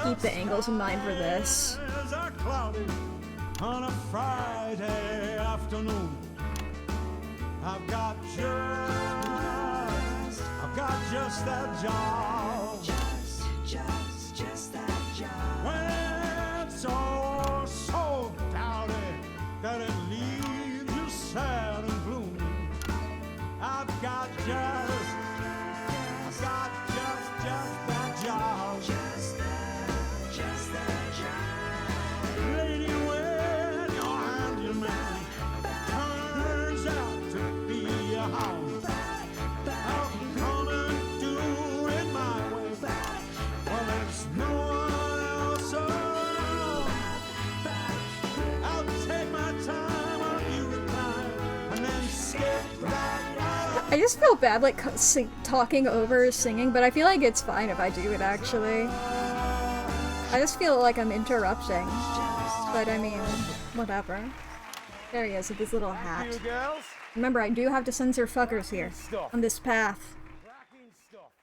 keep the angles in mind for this. Skies are cloudy on a Friday afternoon. I've got just that job. Just that job. When it's all so dowdy that it leaves you sad and gloomy. I've got just that job. Just that job. Lady, when your handyman turns out to be a hound, I'll come and do it my way. Well, there's no one else around. I'll take my time while you recline, and then skip that. I just feel bad, like, talking over singing, but I feel like it's fine if I do it, actually. I just feel like I'm interrupting. But, I mean, whatever. There he is with his little hat. Remember, I do have to censor fuckers here. On this path.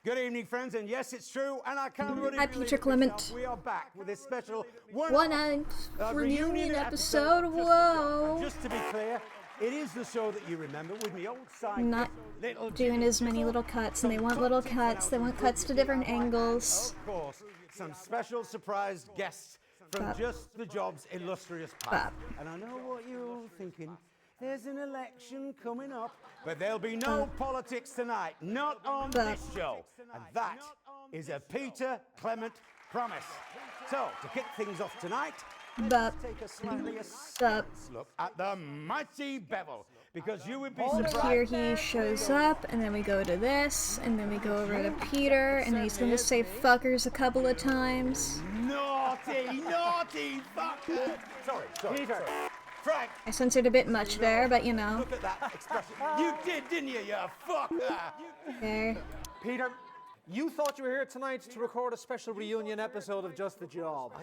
Good evening, friends, and yes, it's true, and I can't really Hi, believe Peter it Clement. myself. We are back with this special One-night reunion episode, whoa! Just to be clear, it is the show that you remember with me old sidekick, Not little doing as many little cuts, and they want little cuts, they want cuts to different angles. Of course, some special surprise guests from Bop. Just the Job's illustrious past. And I know what you're all thinking. There's an election coming up, but there'll be no politics tonight, not on this show. And that is a Peter Clement promise. So, to kick things off tonight, let's take a slightly askance look at the mighty Bevel, because you would be surprised. Here he shows up, and then we go to this, and then we go over to Peter, and he's gonna say fuckers a couple of times. Naughty fucker! Sorry, Peter. Frank! I censored a bit much there, but you know. Look at that expression. You did, didn't you fucker? Okay. Peter, you thought you were here tonight to record a special reunion episode of Just the Job. I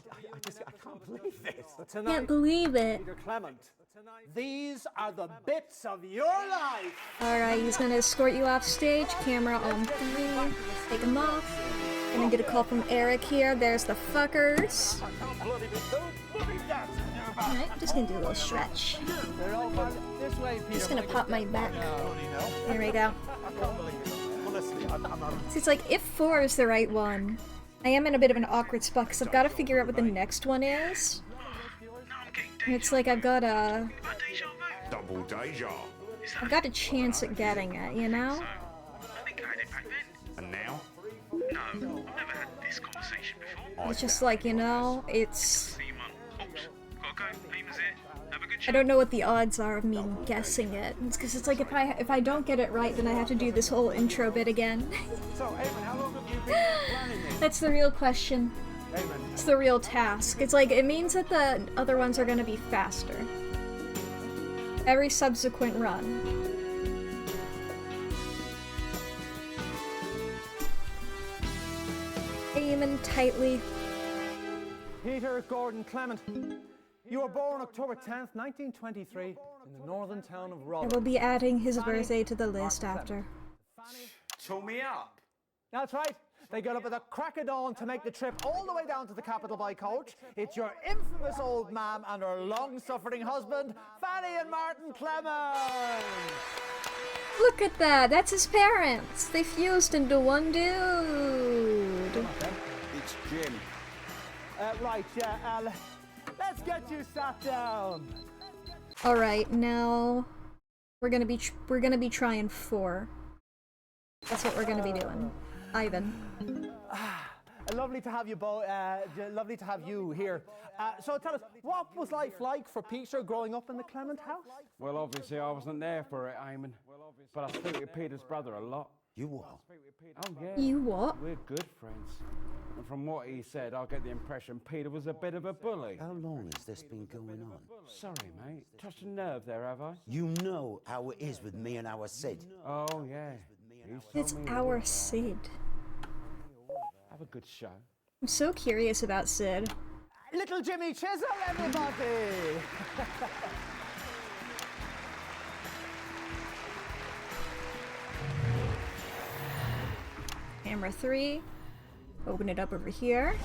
can't believe this. But tonight, Can't believe it. Peter Clement, these are the bits of your life. Alright, he's gonna escort you off stage, camera on 3, take him off. Gonna get a call from Eric here, there's the fuckers. Alright, I'm just gonna do a little stretch. This way, Peter. Just gonna pop my back. There we go. Honestly, I'm So it's like, if 4 is the right one, I am in a bit of an awkward spot because I've got to figure out what the next one is. And it's like I've got a... Double deja. I've got a chance at getting it, you know? And now? No, I've never had this conversation before. It's just like, you know, it's... Oops, gotta go, aim is it. Have a good I don't know what the odds are of me guessing it. It's because it's like if I don't get it right, then I have to do this whole intro bit again. So, Eamon, how long have you been planning this? That's the real question. Eamon. It's the real task. It's like, it means that the other ones are gonna be faster. Every subsequent run. Aiming tightly. Peter Gordon Clement, you were born October 10th, 1923, in the northern town of I Rotherham. will be adding his birthday to the list after. Tune me up. That's right. They got up at the crack of dawn to make the trip all the way down to the capital by coach. It's your infamous old mam and her long-suffering husband, Fanny and Martin Clement. Look at that! That's his parents! They fused into one dude! It's Jim. Right, yeah, let's get you sat down. Alright, now... We're gonna be trying 4. That's what we're gonna be doing. Ivan. Lovely to have you both. Lovely to have you here. So tell us, what was life like for Peter growing up in the Clement house? Well, obviously, I wasn't there for it, Eamon. But I speak with Peter's brother a lot. You what? Oh, yeah. You what? We're good friends. And from what he said, I get the impression Peter was a bit of a bully. How long has this been going on? Sorry, mate. Touched a nerve there, have I? You know how it is with me and our Sid. Oh, yeah. It's our Sid. Have a good show. I'm so curious about Sid. Little Jimmy Chisel, everybody! camera 3. Open it up over here.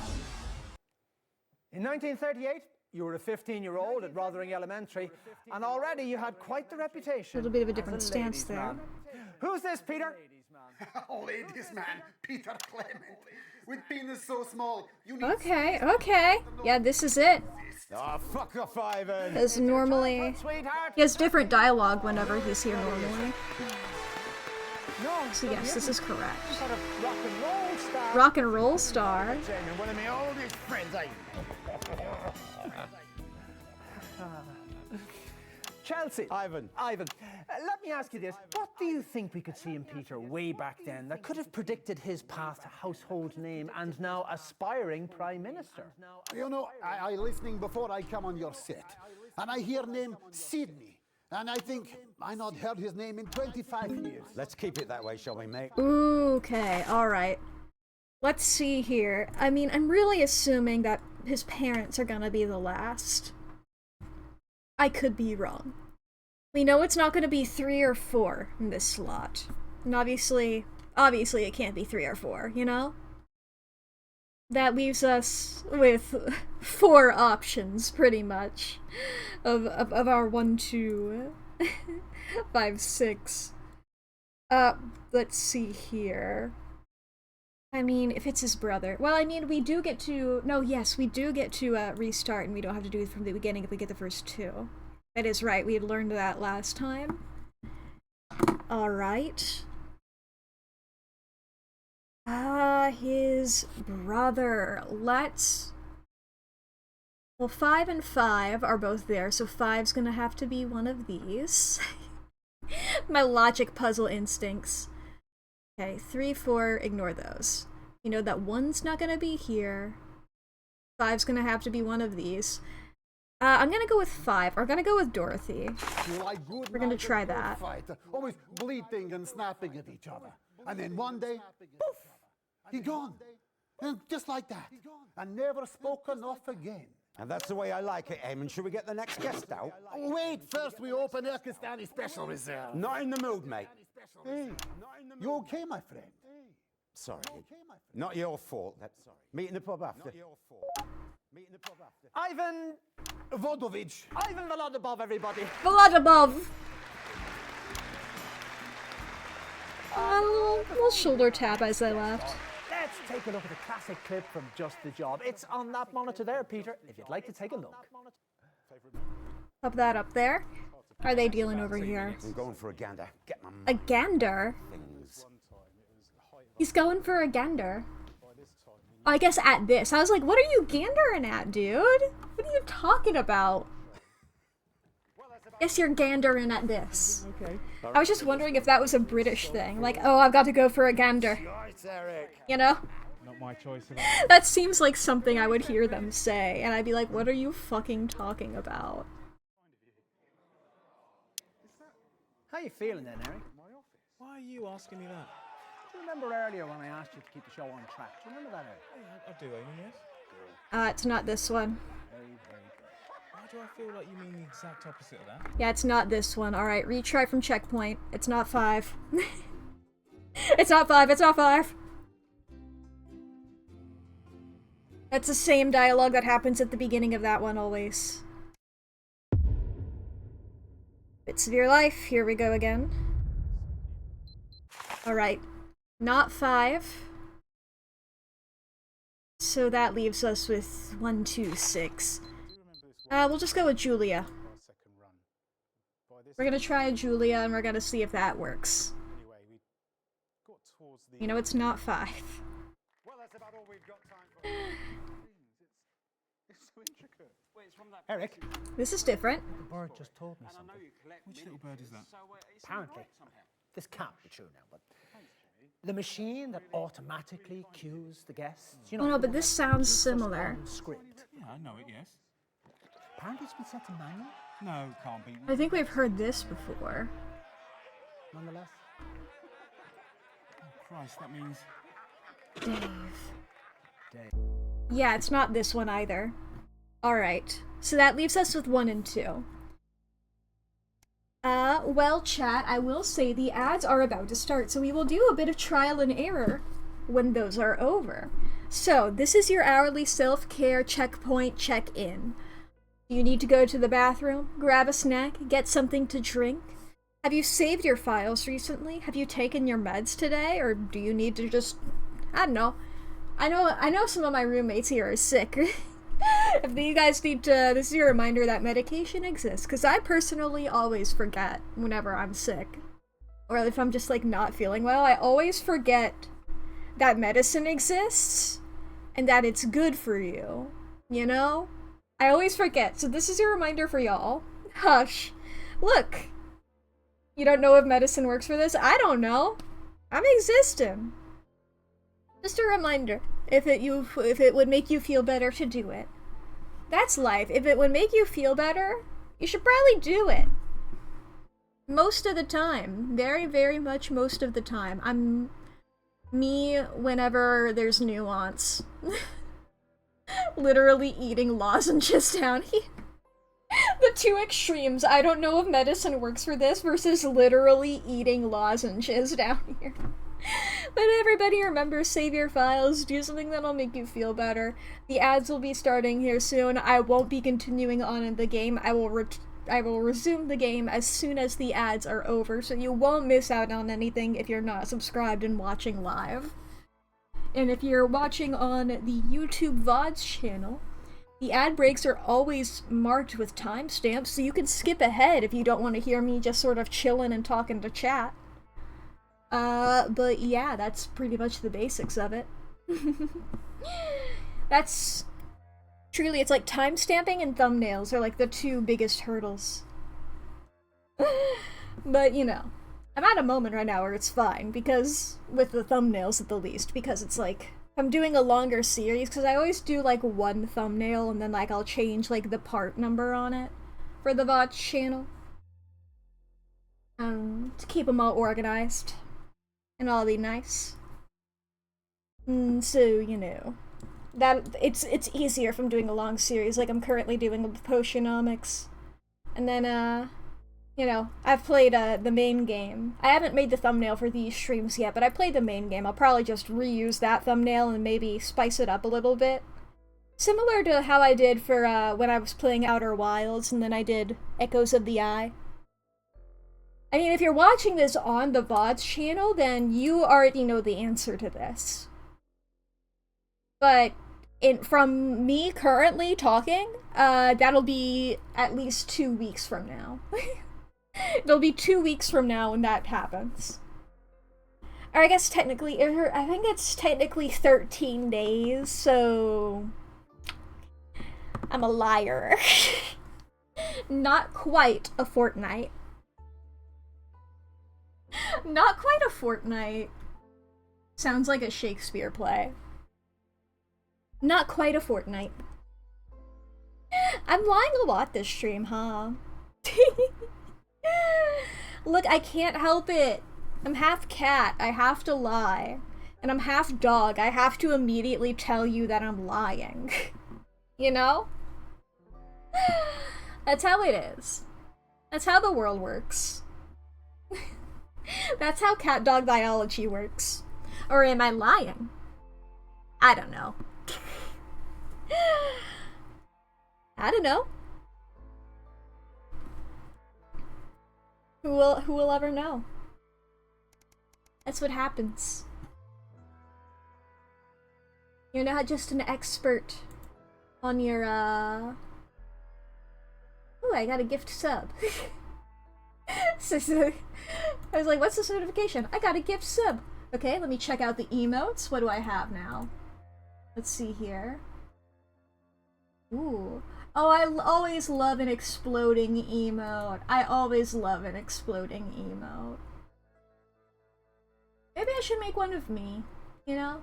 In 1938, you were a 15-year-old at Rothering Elementary, and already you had quite the reputation. A little bit of a as different stance ladies' there. man. Who's this, Peter? Ladies man, Peter Clement. With penis so small, you need... Okay, okay. Yeah, this is it. Oh, fuck off, Ivan. As normally... He has different dialogue whenever he's here normally. So yes, this is correct. Rock and roll star. Rock and roll star. One of my oldest friends, Chelsea. Ivan. Let me ask you this. What do you think we could see in Peter way back then that could have predicted his path to household name and now aspiring Prime Minister? You know, I listening before I come on your set, and I hear name Sydney, and I think I not heard his name in 25 years. Let's keep it that way, shall we, mate? Okay, alright. Let's see here. I mean, I'm really assuming that his parents are gonna be the last. I could be wrong. We know it's not gonna be 3 or 4 in this slot. And obviously it can't be 3 or 4, you know? That leaves us with 4 options, pretty much, of our 1, 2, 5, 6. Let's see here. I mean, if it's his brother. Well, I mean, we do get to... No, yes, we do get to restart, and we don't have to do it from the beginning if we get the first 2. That is right, we had learned that last time. Alright. His brother. Let's... Well, 5 and 5 are both there, so 5's gonna have to be one of these. My logic puzzle instincts. Okay, 3, 4, ignore those. You know that 1's not gonna be here. 5's gonna have to be one of these. I'm gonna go with 5. We're gonna go with Dorothy. We're gonna try that. Fight, always bleating and snapping at each other. And then one day, poof, he gone. And just like that. And never spoken of again. And that's the way I like it, Eamon. Should we get the next guest out? Oh, wait, first we open Erkistani Special Reserve. Not in the mood, mate. Hey, you okay, my friend? Sorry. Not your fault. That's sorry. Meet in the pub after. Not your fault. Meet in the pub after. Ivan Vodovich. Ivan Volodymyr, everybody. Volodymyr! A little shoulder tap as I left. Let's take a look at a classic clip from Just the Job. It's on that monitor there, Peter, if you'd like to take a look. Up that up there. How are they dealing over here? I'm going for a gander. Get my A gander? things. He's going for a gander. I guess at this. I was like, what are you gandering at, dude? What are you talking about? Guess you're gandering at this. Okay. I was just wondering if that was a British thing. Like, oh, I've got to go for a gander. You know? Not my choice. That seems like something I would hear them say, and I'd be like, what are you fucking talking about? How you feeling then, Eric? Why are you asking me that? Do you remember earlier when I asked you to keep the show on track? Do you remember that, Eric? Yeah, I do, Eamon, yes. It's not this one. Very, very good. Why do I feel like you mean the exact opposite of that? Yeah, it's not this one. Alright, retry from checkpoint. It's not 5. It's not 5, it's not 5! That's the same dialogue that happens at the beginning of that one always. Bits of your life, here we go again. Alright, not 5. So that leaves us with 1, 2, 6. We'll just go with Julia. We're gonna try Julia and we're gonna see if that works. You know, it's not 5. Eric? This is different. The bird just told me something. Which little bird is that? Apparently, this can't be true now, but the machine that automatically cues the guests, you know. Oh no, but this sounds similar. Script. Yeah, I know it, yes. Apparently it's been set to manual. No, can't be. I think we've heard this before. Nonetheless. Oh, Christ, that means... Dave. Yeah, it's not this one either. Alright, so that leaves us with 1 and 2. Well, chat, I will say the ads are about to start, so we will do a bit of trial and error when those are over. So, this is your hourly self-care checkpoint check-in. Do you need to go to the bathroom, grab a snack, get something to drink? Have you saved your files recently? Have you taken your meds today? Or do you need to just... I don't know. I know some of my roommates here are sick. If you guys need to... This is your reminder that medication exists. Because I personally always forget whenever I'm sick. Or if I'm just, like, not feeling well. I always forget that medicine exists. And that it's good for you. You know? I always forget. So this is your reminder for y'all. Hush. Look. You don't know if medicine works for this? I don't know. I'm existing. Just a reminder. If it would make you feel better to do it. That's life. If it would make you feel better, you should probably do it. Most of the time. Very, very much most of the time. I'm me whenever there's nuance. Literally eating lozenges down here. The two extremes. I don't know if medicine works for this versus literally eating lozenges down here. But everybody remember, save your files, do something that'll make you feel better. The ads will be starting here soon. I won't be continuing on in the game. I will resume the game as soon as the ads are over, so you won't miss out on anything if you're not subscribed and watching live. And if you're watching on the YouTube VODs channel, the ad breaks are always marked with timestamps, so you can skip ahead if you don't want to hear me just sort of chilling and talking to chat. But yeah, that's pretty much the basics of it. That's... Truly, it's like timestamping and thumbnails are like the two biggest hurdles. But, you know, I'm at a moment right now where it's fine, because, with the thumbnails at the least, because it's like, I'm doing a longer series, because I always do like one thumbnail and then like I'll change like the part number on it for the VOD channel. To keep them all organized. And all be nice. So, you know, that it's easier if I'm doing a long series, like I'm currently doing with Potionomics. And then, you know, I've played the main game. I haven't made the thumbnail for these streams yet, but I played the main game. I'll probably just reuse that thumbnail and maybe spice it up a little bit. Similar to how I did for when I was playing Outer Wilds, and then I did Echoes of the Eye. I mean, if you're watching this on the VODs channel, then you already know the answer to this. But from me currently talking, that'll be at least 2 weeks from now. It'll be 2 weeks from now when that happens. Or I guess technically, I think it's technically 13 days, so... I'm a liar. Not quite a fortnight. Not quite a fortnight. Sounds like a Shakespeare play. Not quite a fortnight. I'm lying a lot this stream, huh? Look, I can't help it. I'm half cat. I have to lie. And I'm half dog. I have to immediately tell you that I'm lying. You know? That's how it is. That's how the world works. That's how cat dog biology works. Or am I lying? I don't know. I don't know. Who will ever know? That's what happens. You're not just an expert on your Ooh, I got a gift sub. I was like, what's this notification? I got a gift sub. Okay, let me check out the emotes. What do I have now? Let's see here. Ooh. Oh, I always love an exploding emote. I always love an exploding emote. Maybe I should make one of me, you know?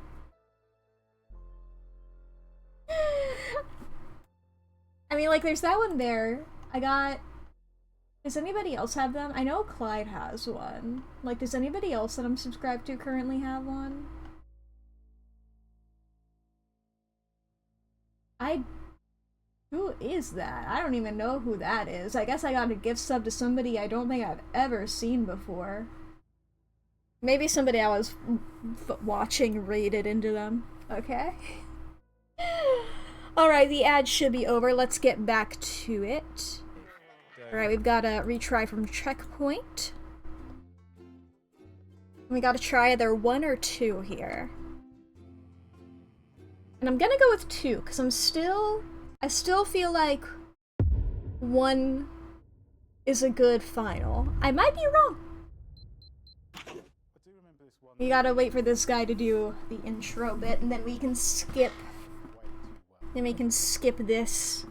I mean, like, there's that one there. I got... Does anybody else have them? I know Clyde has one. Like, does anybody else that I'm subscribed to currently have one? Who is that? I don't even know who that is. I guess I got a gift sub to somebody I don't think I've ever seen before. Maybe somebody I was watching raided into them. Okay. Alright, the ad should be over. Let's get back to it. Alright, we've got a retry from checkpoint. We gotta try either 1 or 2 here. And I'm gonna go with 2, because I still feel like 1 is a good final. I might be wrong. You gotta wait for this guy to do the intro bit, and then we can skip. Then we can skip this.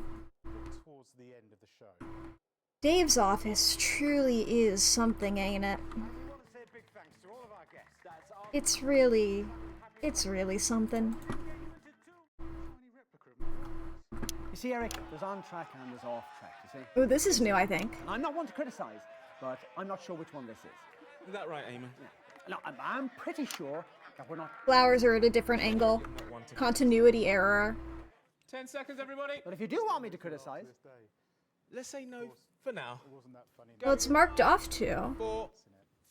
Dave's office truly is something, ain't it? It's really something. You see, Eric, there's on track and there's off track, you see? Ooh, this is new, I think. I'm not one to criticize, but I'm not sure which one this is. Is that right, Eamon? No, I'm pretty sure that we're not... Flowers are at a different angle. Continuity error. 10 seconds, everybody. But if you do want me to criticize... Let's say no for now. Well, it's marked off too. 4,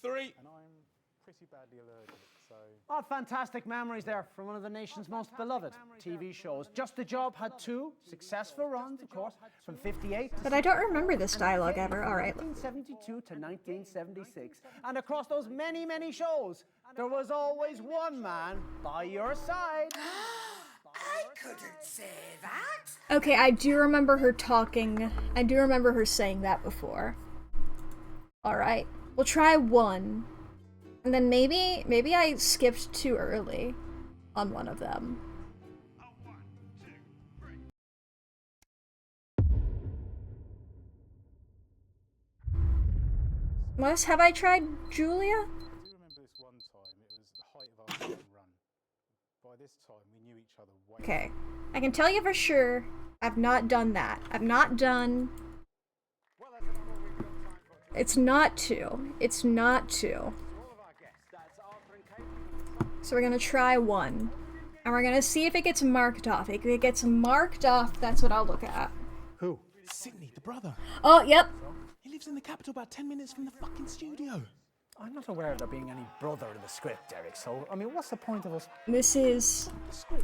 3. And I'm pretty badly allergic, so... Oh, fantastic memories there from one of the nation's most beloved TV shows. Just the Job had 2 successful runs, of course, from 58 to... But I don't remember this dialogue ever. Alright. 1972 to 1976. And across those many, many shows, there was always one man by your side. I couldn't say that. Okay, I do remember her talking. I do remember her saying that before. Alright. We'll try 1. And then maybe I skipped too early on one of them. Have I tried Julia? I do remember this one time, it was the height of our second run. By this time, we knew each other way. Okay. I can tell you for sure, I've not done that. I've not done... It's not 2. It's not 2. So we're gonna try 1. And we're gonna see if it gets marked off. If it gets marked off, that's what I'll look at. Who? Sydney, the brother. Oh, yep. He lives in the capital about 10 minutes from the fucking studio. I'm not aware of there being any brother in the script, Eric, so, I mean, what's the point of us? This is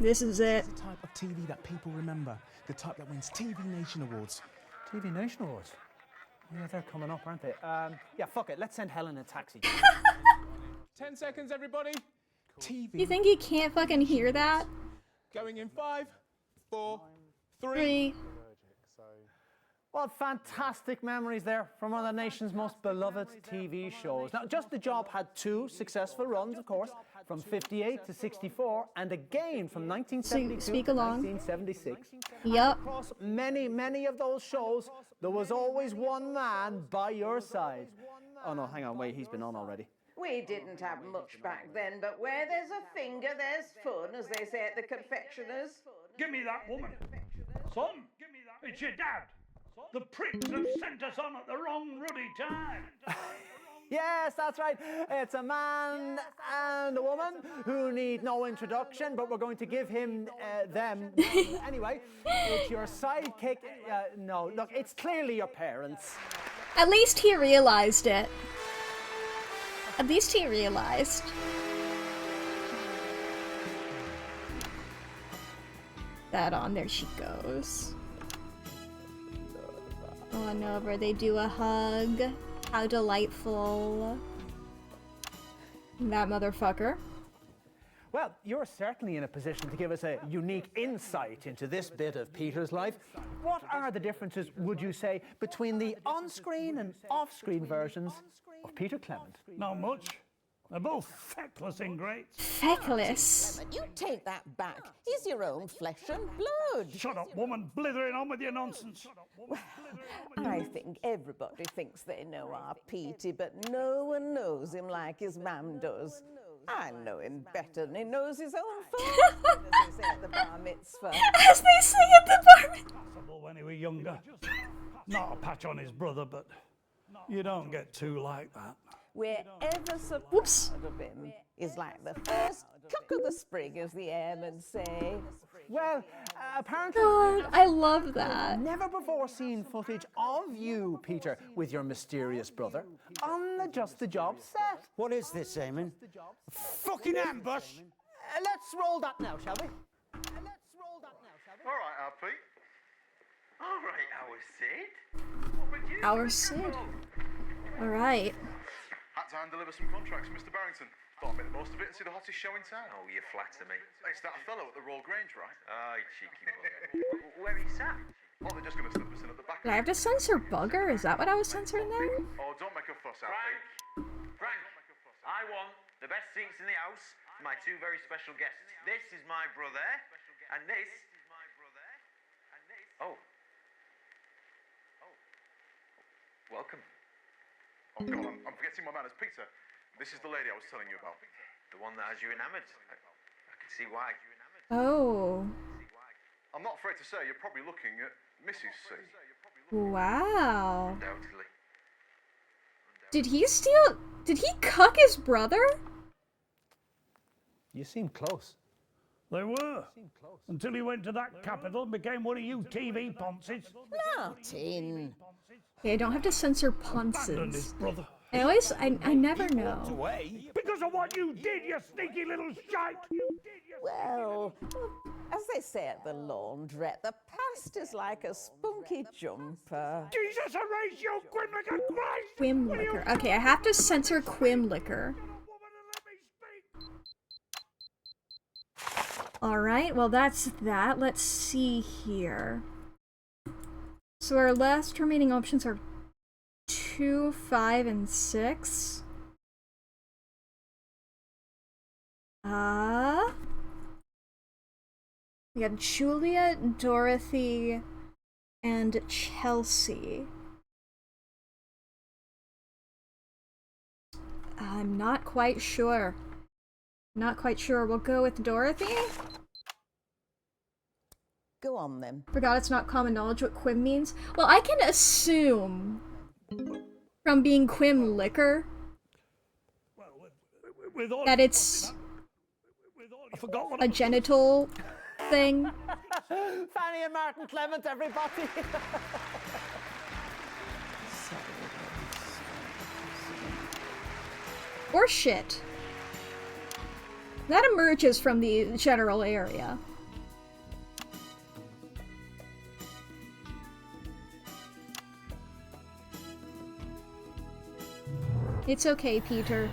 it. It's the type of TV that people remember. The type that wins TV Nation Awards. TV Nation Awards? Yeah, they're coming up, aren't they? Yeah, fuck it, let's send Helen a taxi. 10 seconds, everybody. TV. You think he can't fucking hear that? Going in 5, 4, 3. 3. What fantastic memories there from one of the nation's most beloved TV shows. Now, Just the Job had 2 successful runs, of course, from 58 to 64, and again from 1972 Speak to along. 1976. Yup. Across many, many of those shows, there was always one man by your side. Oh no, hang on, wait, he's been on already. We didn't have much back then, but where there's a finger, there's fun, as they say at the confectioners. Give me that woman. Son, it's your dad. The pricks have sent us on at the wrong ruddy time. Yes, that's right. It's a man and a woman who need no introduction, but we're going to give him them. Anyway, it's your sidekick. No, look, it's clearly your parents. At least he realized it. At least he realized. That on, there she goes. On over, they do a hug. How delightful. That motherfucker. Well, you're certainly in a position to give us a unique insight into this bit of Peter's life. What are the differences, would you say, between the on-screen and off-screen versions of Peter Clement? Not much. They're both feckless ingrates. Feckless? You take that back. He's your own flesh and blood. Shut up, woman. Blithering on with your nonsense. Well, I think everybody thinks they know our Petey, but no one knows him like his mam does. I know him better than he knows his own father, as they say at the bar mitzvah. As they sing at the bar mitzvah. Possible when he was younger. Not a patch on his brother, but you don't get two like that. Wherever so proud of him is like the first cock of the spring, as the airmen say. Well, apparently... God, I love that. Never before seen footage of you, Peter, with your mysterious brother on the Just the Job set. What is this, Eamon? Fucking ambush! Let's roll that now, shall we? All right, RP. All right, our Sid. What would you Our Sid. All right. Had to hand deliver some contracts, Mr. Barrington. Thought I'd make the most of it and see the hottest show in town. Oh, you flatter me. It's that fellow at the Royal Grange, right? Aye, cheeky bugger. Where he sat? Oh, they're just going to slip us in at the back. Did I have to censor bugger? Is that what I was censoring there? Oh, don't make a fuss, RP. Frank, I want the best seats in the house for my two very special guests. This is my brother, and this... Oh. Welcome. Oh, God, I'm forgetting my manners. Peter, this is the lady I was telling you about. The one that has you enamoured. I can see why. Oh. I'm not afraid to say you're probably looking at Mrs. C. Wow. Undoubtedly. Did he steal... Did he cuck his brother? You seem close. They were. Until he went to that capital and became one of you TV ponces. Martin. Okay, I don't have to censor Abandoned his punces. brother. I never know. Away because of what you did, you sneaky little shite. Well, as they say at the laundrette, the past is like a spunky jumper. Jesus, erase you, Quimlicker Christ! Quimlicker. Okay, I have to censor Quimlicker. Alright, well that's that. Let's see here. So our last remaining options are 2, 5, and 6. We got Julia, Dorothy, and Chelsea. I'm not quite sure. Not quite sure. We'll go with Dorothy. Go on then. Forgot it's not common knowledge what Quim means. Well, I can assume from being Quim liquor that it's a genital thing. Fanny and Martin Clement, everybody. Or shit. That emerges from the general area. It's okay, Peter.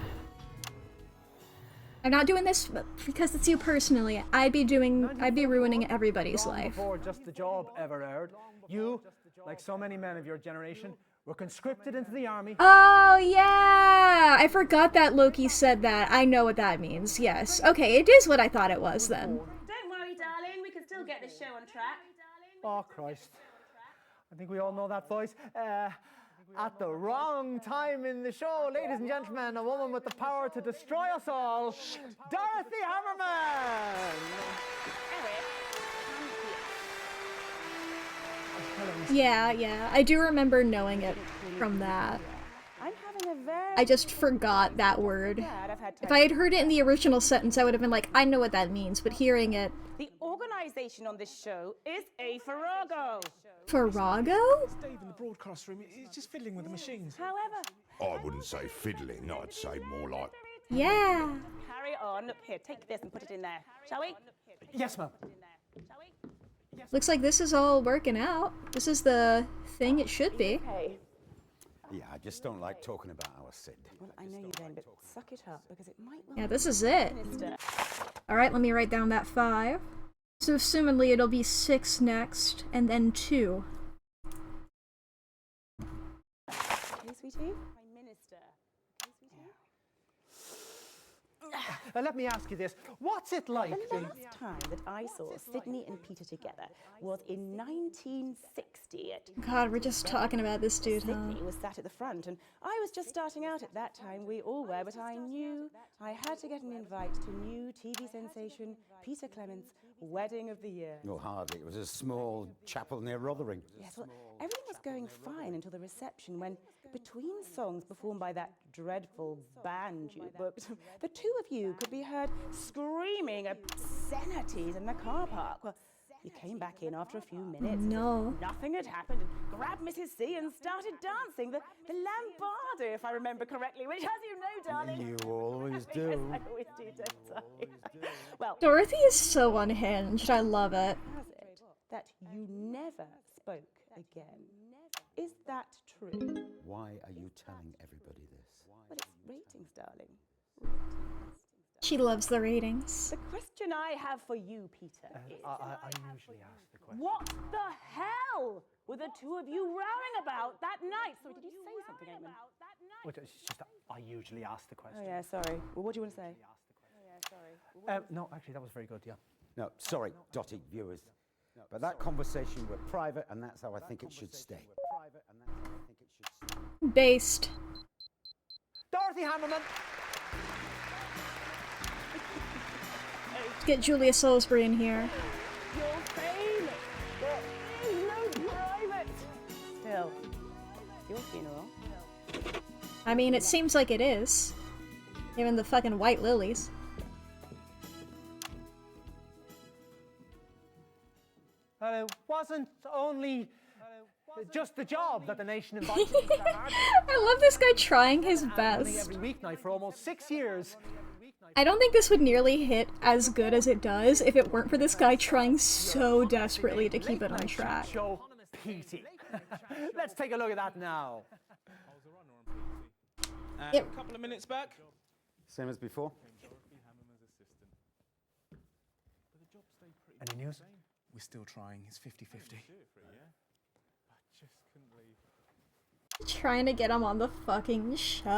I'm not doing this because it's you personally. I'd be ruining everybody's Long life. Before Just the Job ever aired, you, like so many men of your generation, were conscripted into the army. Oh, yeah! I forgot that Loki said that. I know what that means. Yes. Okay, it is what I thought it was then. Don't worry, darling. We can still get this show on track. Oh, Christ. I think we all know that voice. At the wrong time in the show, ladies and gentlemen, a woman with the power to destroy us all, Dorothy Hammerman! Yeah, I do remember knowing it from that. I'm having a very... I just forgot that word. If I had heard it in the original sentence, I would have been like, I know what that means, but hearing it... The organisation on this show is a farrago. Farrago? Dave in the broadcast room, he's just fiddling with the machines. However... I wouldn't say fiddling, I'd say more like... Yeah. Carry on. Look, here, take this and put it in there. Shall we? Yes, ma'am. Looks like this is all working out. This is the thing it should be. Yeah, I just don't like talking about our Sid. Well, I know you don't, but suck it up because it might well... Yeah, this is it. Minister. Alright, let me write down that 5. So assumedly it'll be 6 next, and then 2. Okay, sweetie? Prime Minister. Okay, sweetie? Let me ask you this. What's it like The being... last time that I saw Sydney and Peter together was in 1960 at... God, we're just talking about this dude, huh? Sydney was sat at the front, and I was just starting out at that time. We all were, but I knew I had to get an invite to new TV sensation Peter Clement's Wedding of the Year. No, hardly. It was a small chapel near Rotherham. Yes, well, everything was going fine until the reception when, between songs performed by that dreadful band you booked, the two of you could be heard screaming obscenities in the car park. Well, You came back in after a few minutes. No. Nothing had happened, and grabbed Mrs. C and started dancing the lambada, if I remember correctly, which, as you know, darling. You always do. Yes, I always do, don't I? Well, Dorothy is so unhinged. I love it. has it that you never spoke again? Is that true? Why are you telling everybody this? Well, it's ratings, darling. She loves the ratings. The question I have for you, Peter, is... I usually ask the question. What the hell were the two of you rowing about that night? Sorry, did you say something, Eamon? Well, it's just that I usually ask the question. Oh, yeah, sorry. Well, what do you want to say? No, actually, that was very good, yeah. No, sorry, Dotty viewers. But that conversation were private, and that's how I think it should stay. Based. Dorothy Hammerman! Let's get Julia Salisbury in here. You're famous. There is no private. Still, it's your funeral. I mean, it seems like it is. Given the fucking white lilies. It wasn't only just the job that the nation invited me to have. I love this guy trying his best. Every weeknight for almost 6 years. I don't think this would nearly hit as good as it does if it weren't for this guy trying so desperately to keep it on track. Show Petey. Let's take a look at that now. Yep. A couple of minutes back. Same as before? Any news? We're still trying. It's 50-50. Trying to get him on the fucking show.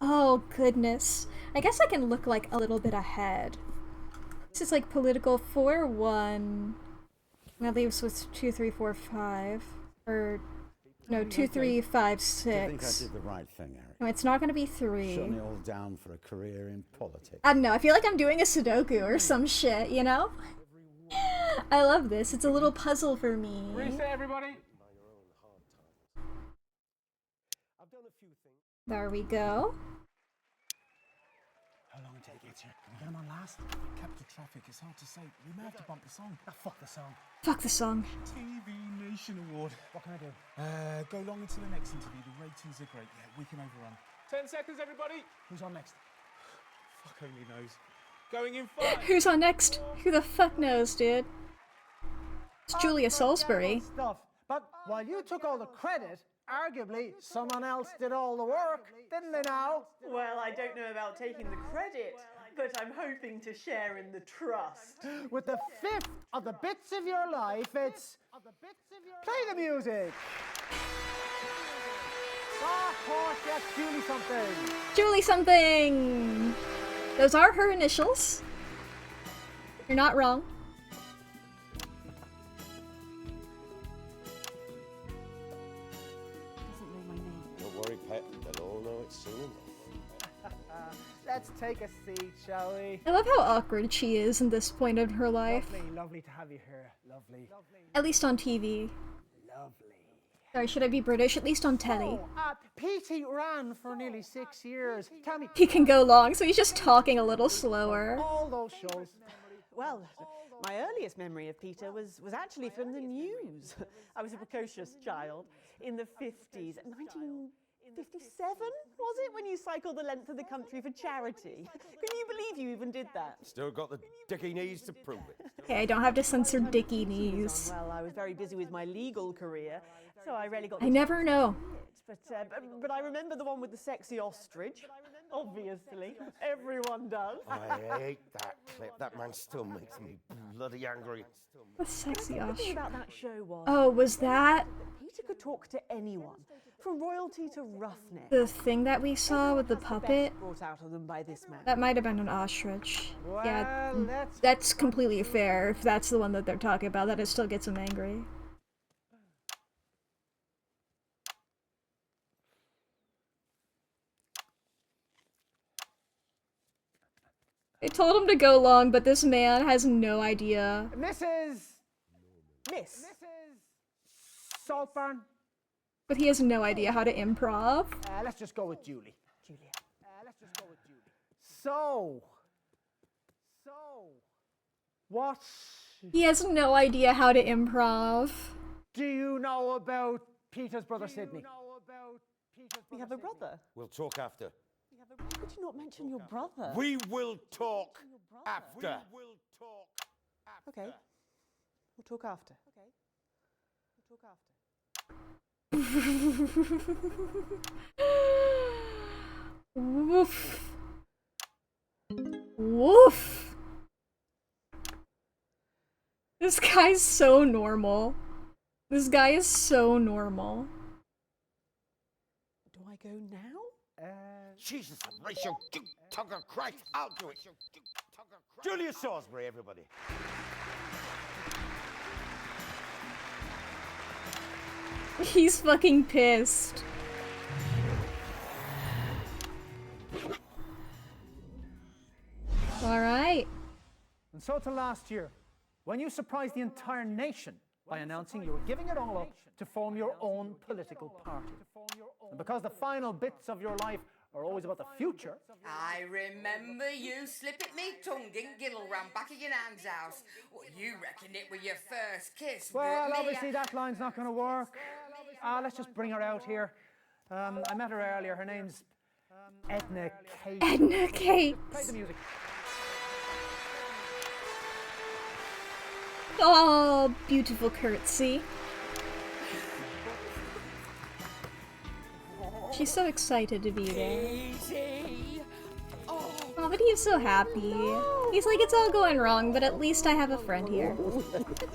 Oh, goodness. I guess I can look like a little bit ahead. This is like political 4-1. Now leaves with 2, 3, 4, 5. Or, no, 2, 3, 5, 6. I think I did the right thing, Eric. No, it's not gonna be 3. Shutting it all down for a career in politics. I don't know, I feel like I'm doing a Sudoku or some shit, you know? I love this. It's a little puzzle for me. Reset, everybody. There we go. How long until it gets here? Can we get him on last? Capital traffic. It's hard to say. We may have to bump the song. Fuck the song. Fuck the song. TV Nation Award. What can I do? Go long into the next interview. The ratings are great. Yeah, we can overrun. 10 seconds, everybody. Who's on next? Fuck only knows. Going in 5. Who's on next? Who the fuck knows, dude? It's Julia Salisbury. Stuff. But while you took all the credit, arguably someone else did all the work, didn't they now? Well, I don't know about taking the credit, but I'm hoping to share in the trust. With the 5th of the bits of your life, it's... Play the music! Ah, of course, yes, Julie something. Julie something! Those are her initials. You're not wrong. Don't worry, Pet. They'll all know it soon enough. Let's take a seat, shall we? I love how awkward she is in this point of her life. Lovely to have you here. Lovely. At least on TV. Lovely. Sorry, should I be British? At least on telly. Petey ran for nearly 6 years. Tell me. He can go long, so he's just talking a little slower. All those shows. Well, my earliest memory of Peter was actually from the news. I was a precocious child in the 50s. 1957, was it, when you cycled the length of the country for charity? Can you believe you even did that? Still got the dicky knees to prove it. Okay, I don't have to censor dicky knees. Well, I was very busy with my legal career, so I rarely got I never know. But I remember the one with the sexy ostrich. Obviously, everyone does. I hate that clip. That man still makes me bloody angry. The sexy The thing ostrich. about that show was... Oh, was that Peter could talk to anyone, from royalty to roughneck. the thing that we saw with the puppet? Brought out of them by this man. That might have been an ostrich. Yeah, Well, that's completely fair if that's the one that they're talking about. That it still gets him angry. They told him to go long, but this man has no idea. Miss Saltburn. But he has no idea how to improv. Let's just go with Julie. Let's just go with Julie. So What He has no idea how to improv. do you know about Peter's brother Sidney? We have a brother. We'll talk after. Why could you not mention your brother? We will talk after. Okay. We'll talk after. Okay. We'll talk after. Woof. Woof. This guy's so normal. This guy is so normal. Do I go now? Jesus, Horatio, Tugger Christ, I'll do it. Julius Salisbury, everybody. He's fucking pissed. Alright. And so to last year, when you surprised the entire nation by announcing you were giving it all up to form your own political party. And because the final bits of your life are always about the future, I remember you slipping me tongue in Giddle round back of your nan's house. Well, you reckon it was your first kiss, well, but me, obviously that line's not going to work. Let's just bring her out here. I met her earlier. Her name's Edna Cates. Edna Cates. Play the music. Oh, beautiful curtsy. She's so excited to be there. Oh, but he's so happy. He's like, it's all going wrong, but at least I have a friend here.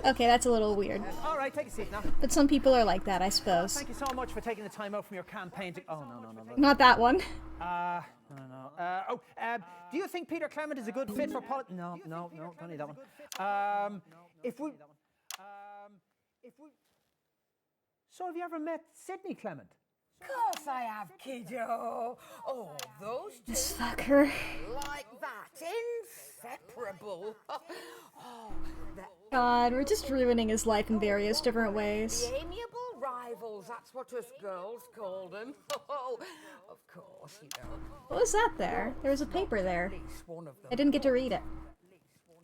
Okay, that's a little weird. All right, take a seat now. But some people are like that, I suppose. Thank you so much for taking the time out from your campaign to... Oh, no. Not that one. No. Do you think Peter Clement is a good fit for politics? No, don't need that one. So have you ever met Sidney Clement? Of course I have, kiddo. Oh, those two. This fucker. Like that, inseparable. Oh, God, we're just ruining his life in various different ways. the amiable rivals, that's what us girls call them. Oh, of course, you know. What was that there? There was a paper there. At least one of them. I didn't get to read it.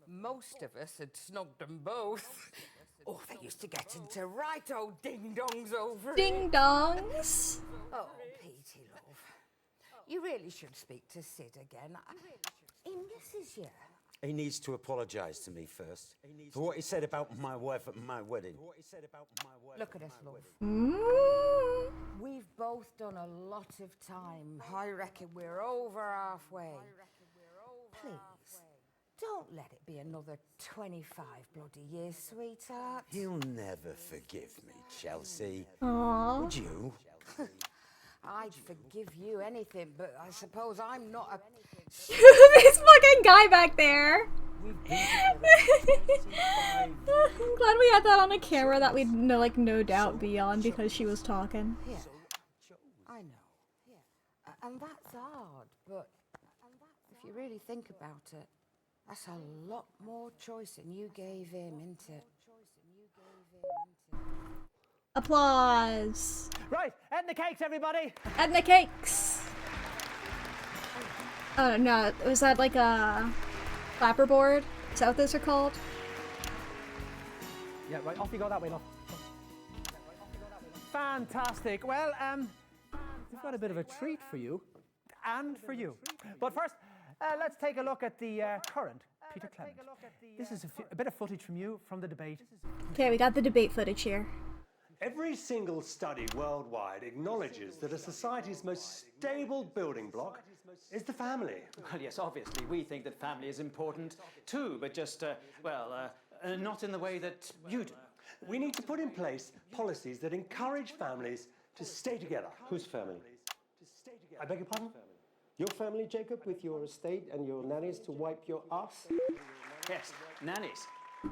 Most of us had snugged them both. Oh, they used to get into right old ding-dongs over it. Ding-dongs? Oh, Petey, love. You really should speak to Sid again. He misses you. He needs to apologise to me first for what he said about my wife at my wedding. Look at us, love. Mm. We've both done a lot of time. I reckon we're over halfway. Please, don't let it be another 25 bloody years, sweetheart. He'll never forgive me, Chelsea. Aww. Would you? I'd forgive you anything, but I suppose I'm not a... This fucking guy back there. I'm glad we had that on a camera that we'd no doubt be on because she was talking. Yeah, I know. Yeah. And that's hard, but if you really think about it, that's a lot more choice than you gave him, isn't it? Applause. Right, Edna Cakes, everybody. Edna Cakes. Oh no, was that like a clapperboard? Is that what those are called? Yeah, right, off you go that way, love. Fantastic. Well, we've got a bit of a treat for you, and for you. But first, let's take a look at the current Peter Clement. This is a bit of footage from you from the debate. Okay, we got the debate footage here. Every single study worldwide acknowledges that a society's most stable building block is the family. Well, yes, obviously, we think that family is important too, but just, not in the way that you do. We need to put in place policies that encourage families to stay together. Whose family? I beg your pardon? Your family, Jacob, with your estate and your nannies to wipe your ass? Yes, nannies.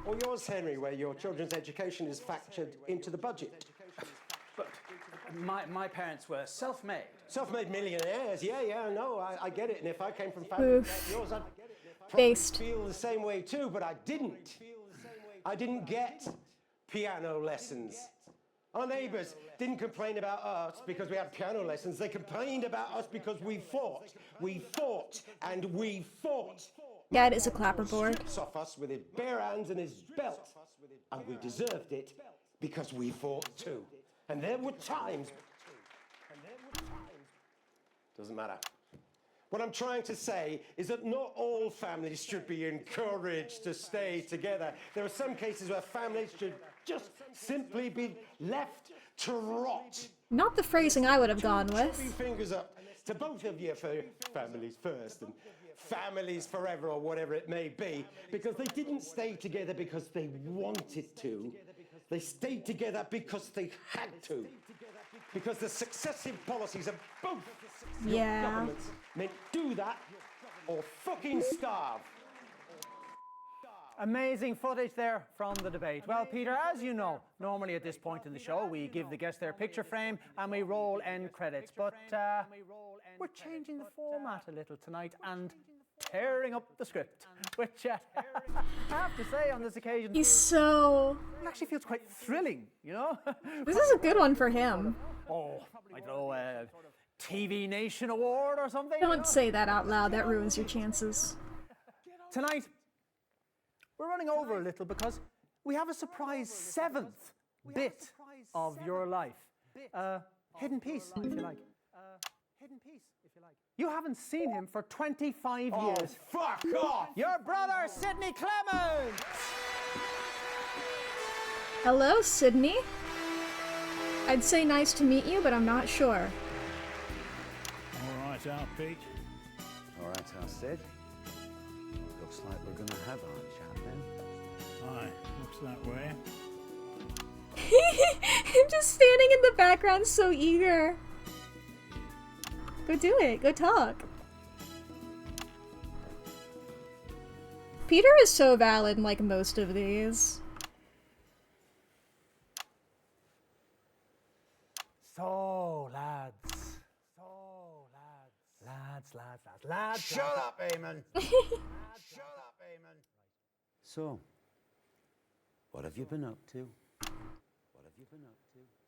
Or yours, Henry, where your children's education is factored into the budget? But my parents were self-made. Self-made millionaires, yeah, no, I get it. And if I came from family like yours, I'd probably feel the same way too, but I didn't. I didn't get piano lessons. Our neighbours didn't complain about us because we had piano lessons. They complained about us because we fought. We fought and we fought. Yeah, it is a clapperboard. Strips off us with his bare hands and his belt. And we deserved it because we fought too. And there were times. Doesn't matter. What I'm trying to say is that not all families should be encouraged to stay together. There are some cases where families should just simply be left to rot. Not the phrasing I would have gone Two with. fingers up to both of you for families first and families forever or whatever it may be, because they didn't stay together because they wanted to. They stayed together because they had to. Because the successive policies of both your governments meant do that or fucking starve. Amazing footage there from the debate. Well, Peter, as you know, normally at this point in the show, we give the guests their picture frame and we roll end credits. But we're changing the format a little tonight and tearing up the script, which I have to say on this occasion, He's so... it actually feels quite thrilling, you know? This is a good one for him. Oh, I don't know, TV Nation Award or something? Don't say that out loud, that ruins your chances. Tonight, we're running over a little because we have a surprise 7th bit of your life. Hidden piece, if you like. You haven't seen him for 25 years. Oh, fuck off! Your brother, Sidney Clements! Hello, Sydney. I'd say nice to meet you, but I'm not sure. All right, Al Pete. All right, Al Sid. Looks like we're going to have our chat then. Aye, looks that way. I'm just standing in the background so eager. Go do it. Go talk. Peter is so valid in like most of these. So, lads. Lads. Shut up, Eamon. So, what have you been up to?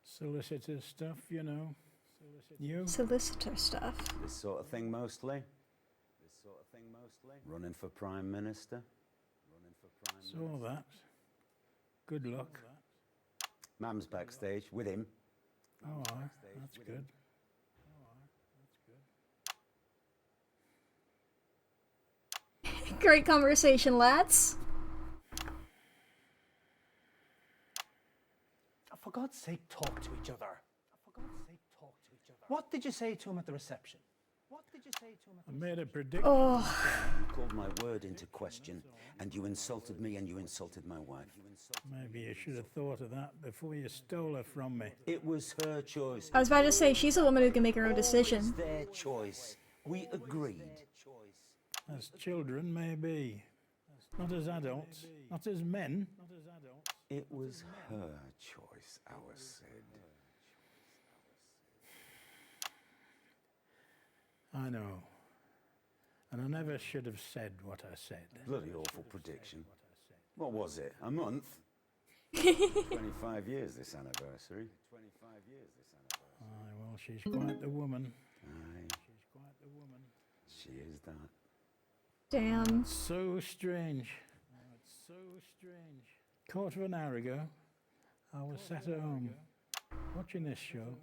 Solicitor stuff, you know. You? Solicitor stuff. This sort of thing mostly? Running for Prime Minister? Saw that. Good luck. Mam's backstage with him. Oh, aye, that's good. Great conversation, lads. For God's sake, talk to each other. What did you say to him at the reception? I made a prediction. Oh. You called my word into question, and you insulted me, and you insulted my wife. Maybe you should have thought of that before you stole her from me. It was her choice. I was about to say, she's a woman who can make her own decision. It was their choice. We agreed. As children, maybe. Not as adults. Not as men. It was her choice, our Sid. I know. And I never should have said what I said. Bloody awful prediction. What was it? A month? 25 years this anniversary. Aye, well, she's quite the woman. Aye. She is that. Damn. It's so strange. Quarter of an hour ago, I was sat at home watching this show.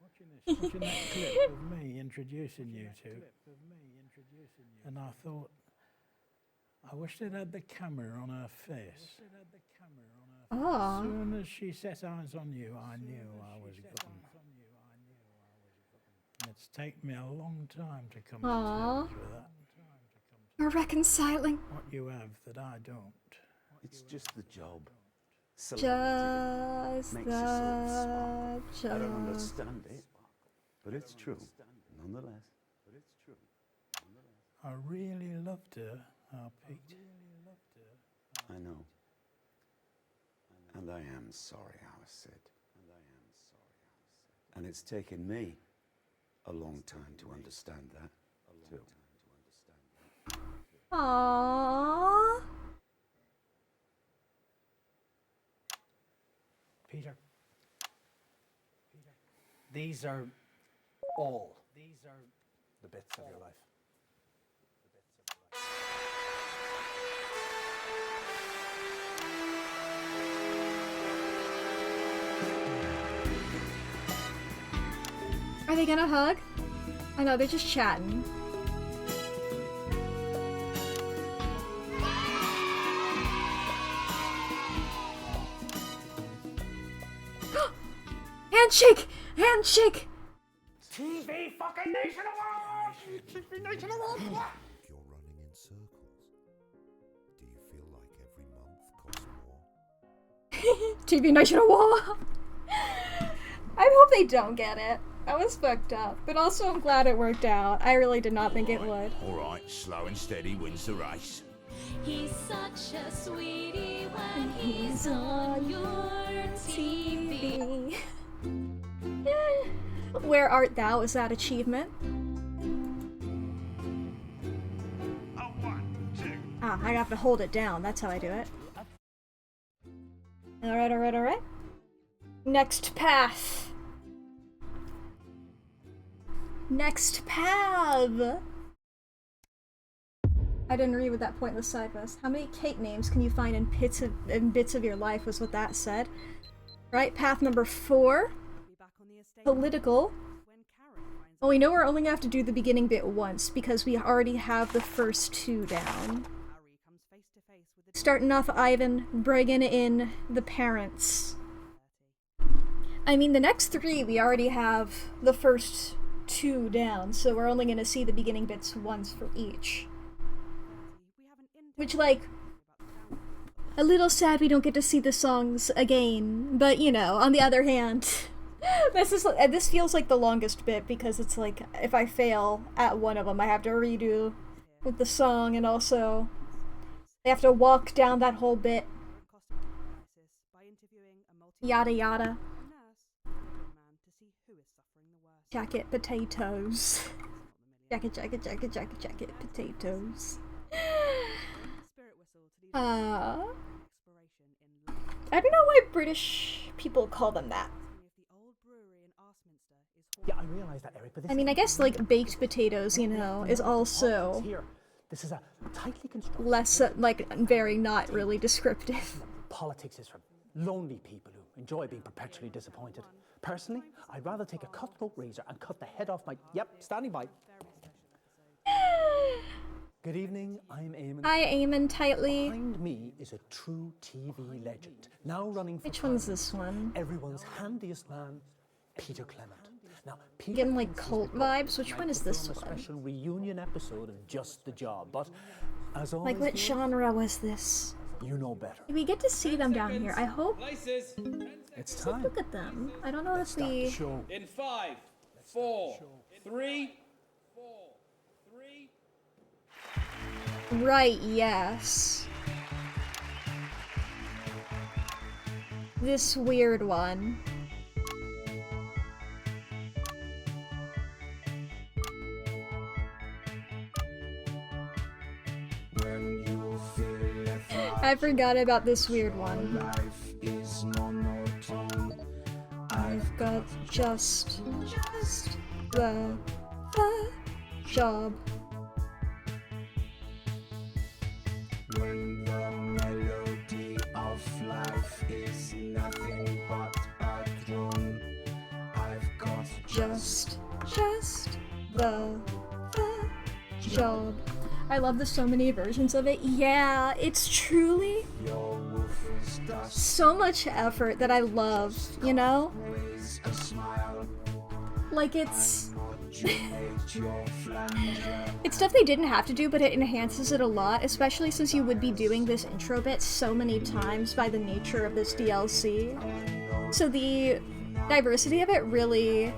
Watching that clip of me introducing you two. And I thought, I wish they'd had the camera on her face. Oh. As soon as she set eyes on you, I knew I was gone. It's taken me a long time to come to Aww. terms with that. We're reconciling. What you have that I don't. It's just the job. Just Makes you sort of sparkle. the I don't job. understand it, but it's true, nonetheless. I really loved her, our Pete. I know. And I am sorry, our Sid. And it's taken me a long time to understand that, too. Aww. Peter. These are all the bits of your life. Are they gonna hug? I know, they're just chatting. Handshake! Handshake! TV fucking Nation Award! TV Nation Award! You're running in circles. Do you feel like every month costs more? TV Nation Award! I hope they don't get it. That was fucked up. But also I'm glad it worked out. I really did not think it would. Alright, slow and steady wins the race. He's such a sweetie when he's on your TV. Where art thou is that achievement. Ah, I have to hold it down. That's how I do it. Alright, alright, alright. Next path. Next path. I didn't read what that pointless side was. How many cake names can you find in bits of your life was what that said. Right, path number 4. Political. Well, we know we're only gonna have to do the beginning bit once because we already have the first 2 down. Starting off Ivan, bringing in the parents. I mean, the next 3 we already have the first 2 down, so we're only gonna see the beginning bits once for each. Which, like, a little sad we don't get to see the songs again, but you know, on the other hand, this feels like the longest bit because it's like, if I fail at one of them, I have to redo with the song, and also they have to walk down that whole bit. Yada yada. Jacket potatoes. Jacket potatoes. I don't know why British people call them that. Yeah, I realize that, Eric, but this I mean, I guess like baked potatoes, you know, is also here. This is a tightly constructed less like very not really descriptive. Politics is for lonely people who enjoy being perpetually disappointed. Personally, I'd rather take a cutthroat razor and cut the head off my... Yep, standing by. Good evening, I'm Eamon. Hi, Eamon, tightly. Behind me is a true TV legend, now running for Which one's this one? Everyone's handiest man, Peter Clement. Now, Peter getting like cult vibes. Which one is this one? A special reunion episode of Just the Job, but as always, like what genre was this? You know better. We get to see them down here. I hope. It's time. Look at them. I don't know if we. In 5, 4, 3. Right. Yes. This weird one. I forgot about this weird one. I've got just the job. When the melody of life is nothing but a drone, I've got just the job. I love the so many versions of it. Yeah, it's truly so much effort that I love, you know? Like it's it's stuff they didn't have to do, but it enhances it a lot, especially since you would be doing this intro bit so many times by the nature of this DLC. So the diversity of it really,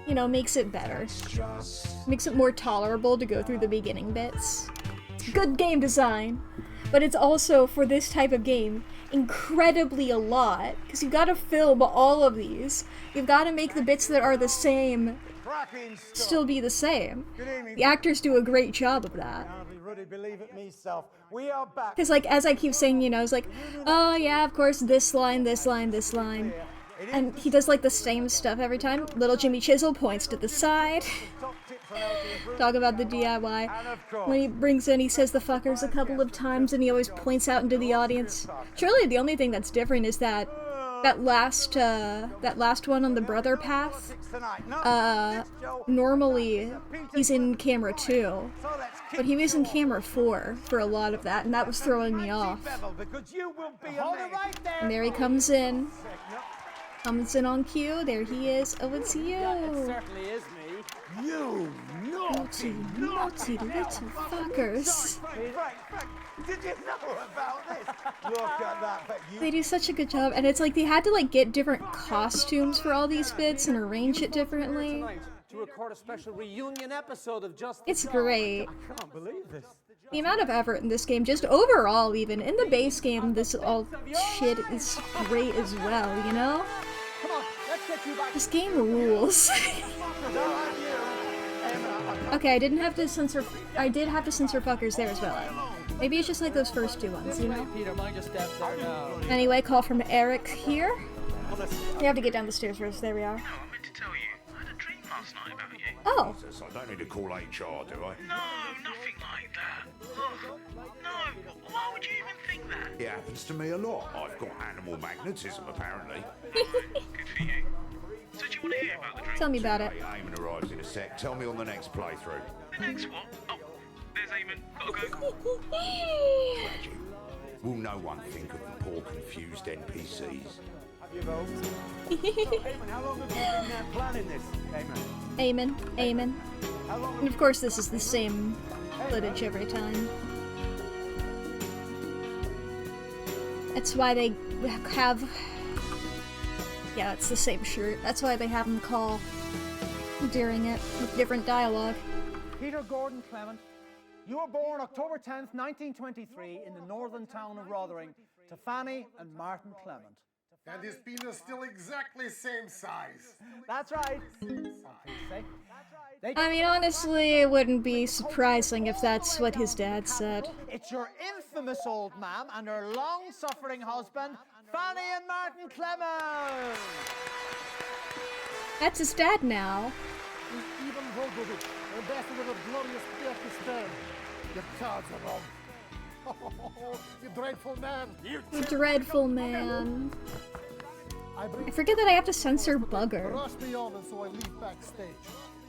you know, makes it better. Makes it more tolerable to go through the beginning bits. Good game design! But it's also, for this type of game, incredibly a lot, because you've got to film all of these. You've got to make the bits that are the same still be the same. The actors do a great job of that. Because, like, as I keep saying, you know, it's like, oh yeah, of course, this line, this line, this line. And he does, like, the same stuff every time. Little Jimmy Chisel points to the side. Talk about the DIY. When he brings in, he says the fuckers a couple of times, and he always points out into the audience. Surely the only thing that's different is that that last one on the brother path, normally he's in camera 2, but he was in camera 4 for a lot of that, and that was throwing me off. And there he comes in. Comes in on cue. There he is. Oh, it's you. It certainly is me. You naughty little fuckers. Did you know about this? Look at that. But you... They do such a good job, and it's like they had to like get different costumes for all these bits and arrange it differently. To record a special reunion episode of Just It's great. I can't believe this. The amount of effort in this game, just overall even, in the base game, this all shit is great as well, you know? Come on, let's get you back. This game rules. Okay, I didn't have to censor. I did have to censor fuckers there as well. Maybe it's just like those first 2 ones, you know? Peter, mind your steps there now. Anyway, call from Eric here. We have to get down the stairs first. There we are. Oh. I don't need to call HR, do I? No, nothing like that. Ugh. No, why would you even think that? It happens to me a lot. I've got animal magnetism, apparently. Good for you. So do you want to hear about the dream? Tell me about it. Hey, Eamon arrives in a sec. Tell me on the next playthrough. The next what? Oh, there's Eamon. Gotta go. Tragic. Will no one think of the poor confused NPCs? Eamon, how long have you been planning this, Eamon? Amen. And of course this is the same footage every time. That's why they have... Yeah, it's the same shirt. That's why they have them call during it with different dialogue. Peter Gordon Clement, you were born October 10th, 1923 in the northern town of Rotherham to Fanny and Martin Clement. And his penis still exactly same size. That's right. I mean, honestly, it wouldn't be surprising if that's what his dad said. It's your infamous old mam and her long-suffering husband, Fanny and Martin Clement. That's his dad now. Even Volgovich, ambassador of glorious Pakistan. Your cards are wrong. You dreadful man. You dreadful man. I forget that I have to censor Bugger. Rush me on and so I leave backstage.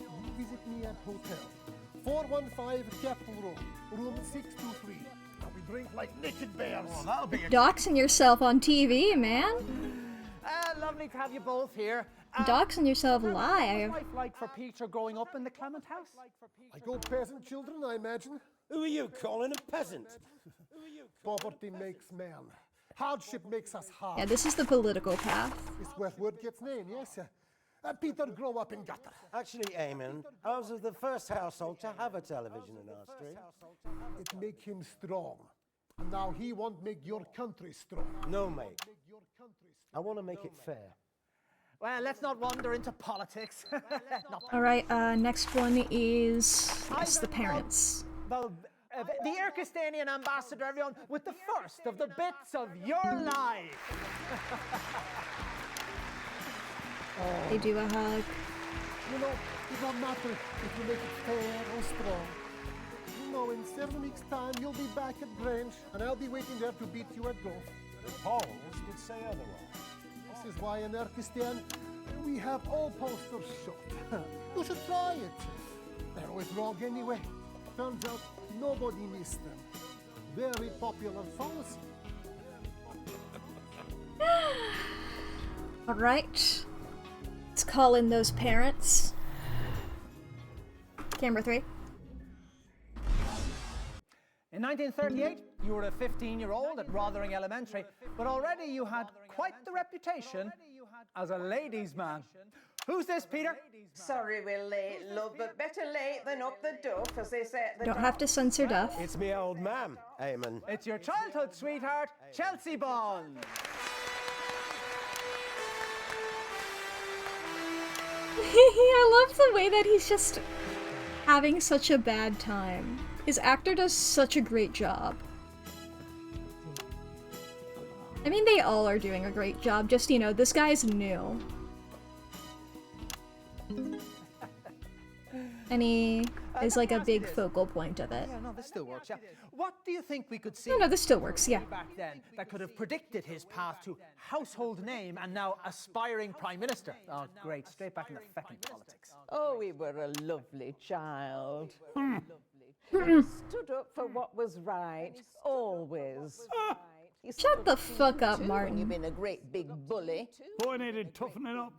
You visit me at hotel 415 Capitol Road, room 623. And we drink like naked bears. Oh, that'll be Doxing yourself on TV, man. Lovely to have you both here. Doxing yourself live. What's life like for Peter growing up in the Clement house? I go peasant children, I imagine. Who are you calling a peasant? Poverty makes man. Hardship makes us hard. Yeah, this is the political path. It's where word gets name, yes. Peter grew up in gutter. Actually, Eamon, I was the first household to have a television in our street. It make him strong. And now he won't make your country strong. No, mate. I want to make it fair. Well, let's not wander into politics. Alright, next one is... Yes, the parents. The Irkistanian ambassador, everyone, with the first of the bits of your life. They do a hug. You know, it won't matter if you make it fair or strong. You know, in 7 weeks' time, you'll be back at Grange, and I'll be waiting there to beat you at golf. The polls would say otherwise. This is why in Irkistan, we have all posters shot. You should try it. They're always wrong anyway. Turns out nobody missed them. Very popular policy. Alright. Let's call in those parents. Camera 3. In 1938, you were a 15-year-old at Rotherham Elementary, but already you had quite the reputation as a ladies' man. Who's this, Peter? Sorry we're late, love, but better late than up the duff, as they say at the Don't have to censor Duff. It's me old man, Eamon. It's your childhood sweetheart, Chelsea Bond. I love the way that he's just having such a bad time. His actor does such a great job. I mean, they all are doing a great job, just, you know, this guy's new. And he is like a big focal point of it. Yeah, no, this still works, yeah. What do you think we could see No, this still works, yeah. back then that could have predicted his path to household name and now aspiring Prime Minister? Oh, great, straight back into feckin' politics. Oh, we were a lovely child. He Mm-mm. stood up for what was right, always. He Shut stood the up for fuck you up, too, Martin. when you've been a great big bully. Boy needed toughening up.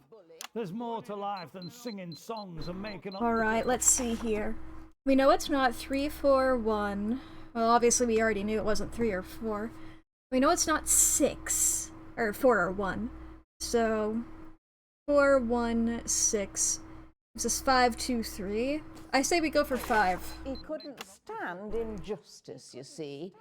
There's more to life than singing songs and making up. Alright, let's see here. We know it's not 3, 4, 1. Well, obviously we already knew it wasn't 3 or 4. We know it's not 6. Or 4 or 1. So 4, 1, 6. This is 5, 2, 3. I say we go for 5. He couldn't stand injustice, you see.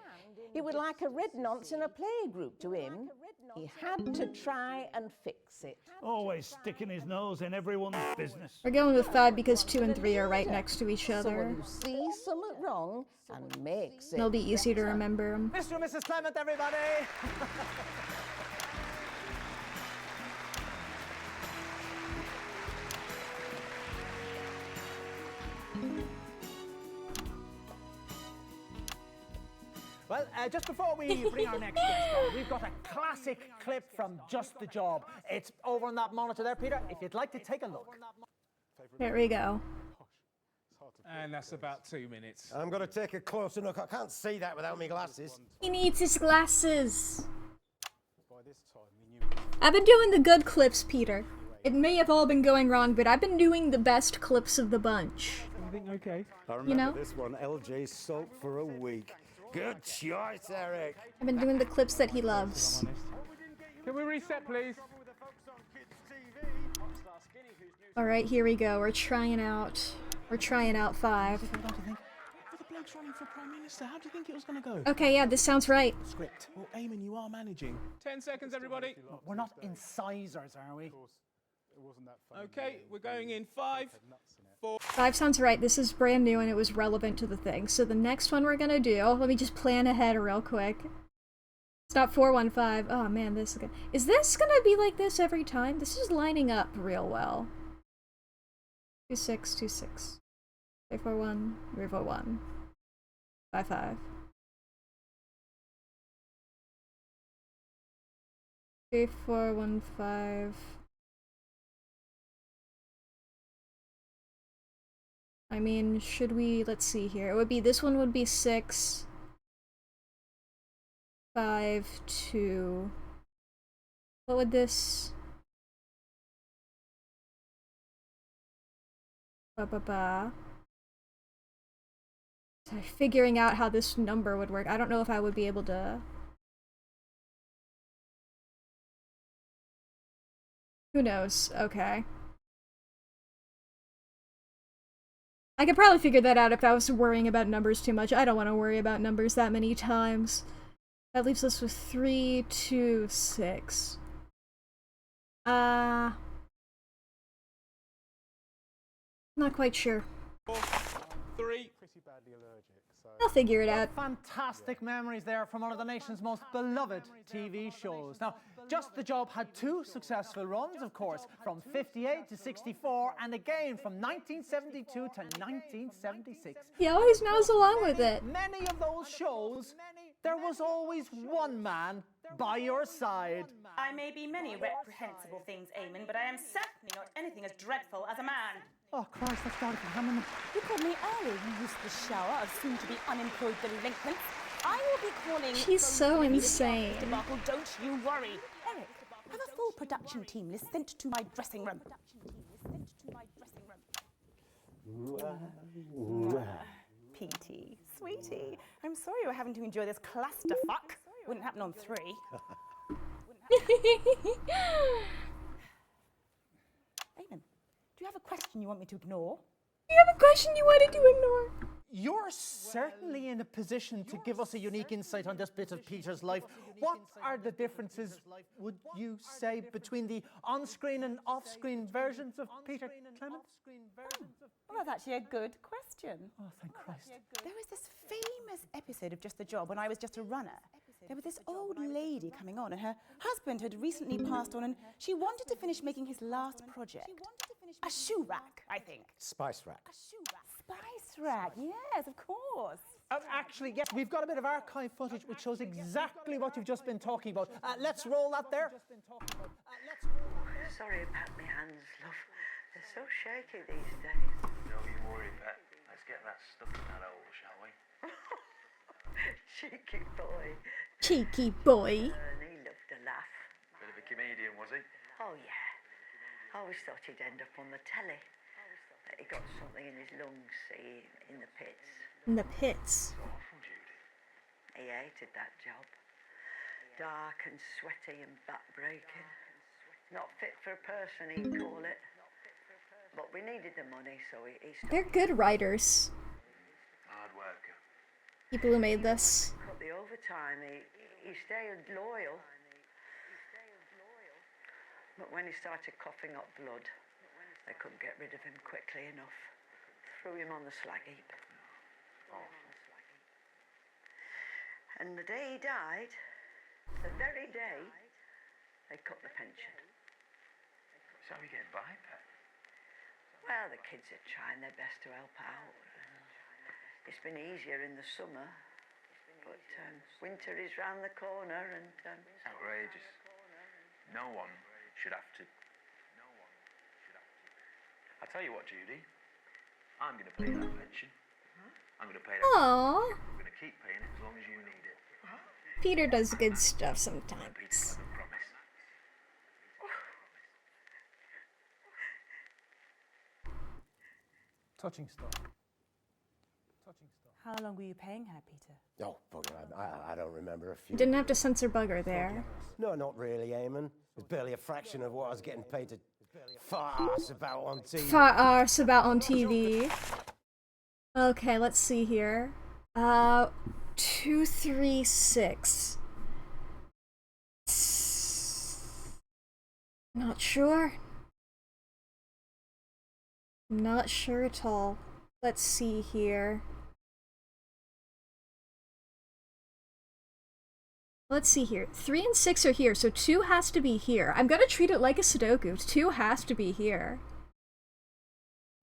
He was like a red nonce in a playgroup to him. He had to try and fix it. Always sticking his nose in everyone's business. We're going with 5 because 2 and 3 are right next to each other. Someone who sees something wrong and makes it. It'll be easy to remember them. Mr. and Mrs. Clement, everybody! Well, just before we bring our next guest on, we've got a classic clip from Just the Job. It's over on that monitor there, Peter, if you'd like to take a look. There we go. And that's about 2 minutes. I'm going to take a closer look. I can't see that without my glasses. He needs his glasses. I've been doing the good clips, Peter. It may have all been going wrong, but I've been doing the best clips of the bunch. Everything okay? I remember You know? this one, LJ soaked for a week. Good choice, Eric. I've been doing the clips that he loves. Can we reset, please? Alright, here we go. We're trying out 5. With the blokes running for Prime Minister, how do you think it was going to go? Okay, yeah, this sounds right. Script. Well, Eamon, you are managing. 10 seconds, everybody. We're not incisors, are we? Okay, we're going in 5, 4. 5 sounds right. This is brand new and it was relevant to the thing. So the next one we're gonna do, let me just plan ahead real quick. It's not 4, 1, 5. Oh man, this is good. Is this gonna be like this every time? This is lining up real well. 2, 6, 2, 6. 3, 4, 1, 3, 4, 1. 5, 5. 3, 4, 1, 5. I mean, should we, let's see here. It would be, this one would be 6, 5, 2. What would this? Figuring out how this number would work. I don't know if I would be able to. Who knows? Okay. I could probably figure that out if I was worrying about numbers too much. I don't want to worry about numbers that many times. That leaves us with 3, 2, 6. Not quite sure. 4, 3. I'll figure it out. Fantastic memories there from one of the nation's most beloved TV shows. Now, Just the Job had 2 successful runs, of course, from 58 to 64, and again from 1972 to 1976. He always knows along with it. Many of those shows, there was always one man by your side. I may be many reprehensible things, Eamon, but I am certainly not anything as dreadful as a man. Oh, Christ, that's Dorothy Hammond. You called me early, you used the shower of soon-to-be unemployed delinquents. I will be calling... She's so insane. Debacle, don't you worry. Eric, have a full production team list sent to my dressing room. Petey, sweetie, I'm sorry you're having to enjoy this clusterfuck. Wouldn't happen on 3. Eamon, do you have a question you want me to ignore? Do you have a question you wanted to ignore? You're certainly in a position to give us a unique insight on this bit of Peter's life. What are the differences, would you say, between the on-screen and off-screen versions of Peter Clement? Well, that's actually a good question. Oh, thank Christ. There was this famous episode of Just the Job when I was just a runner. There was this old lady coming on, and her husband had recently passed on, and she wanted to finish making his last project. A shoe rack, I think. Spice rack. Spice rack, yes, of course. Actually, yes, we've got a bit of archive footage which shows exactly what you've just been talking about. Let's roll that there. Sorry about my hands, love. They're so shaky these days. Don't you worry, Pet. Let's get that stuff in that hole, shall we? Cheeky boy. Cheeky boy. He loved a laugh. Bit of a comedian, was he? Oh, yeah. I always thought he'd end up on the telly. That he got something in his lungs, see, in the pits. In the pits. He hated that job. Dark and sweaty and back-breaking. Not fit for a person, he'd call it. But we needed the money, so he They're good writers. Hard worker. People who made this. cut the overtime. He stayed loyal. But when he started coughing up blood, they couldn't get rid of him quickly enough. Threw him on the slag heap. And the day he died, the very day, they cut the pension. So we get by, Pet? Well, the kids are trying their best to help out. It's been easier in the summer, but winter is round the corner and... Outrageous. No one should have to... I'll tell you what, Judy. I'm going to pay that pension. I'm going to pay that. Aww. I'm going to keep paying it as long as you need it. Peter does good stuff sometimes. Touching stuff. How long were you paying her, Peter? Oh, bugger, I don't remember a few. You didn't have to censor Bugger there. No, not really, Eamon. It's barely a fraction of what I was getting paid to farce about on TV. Farce about on TV. Okay, let's see here. 236. Not sure. Not sure at all. Let's see here. Let's see here. 3 and 6 are here, so 2 has to be here. I'm gonna treat it like a Sudoku. 2 has to be here.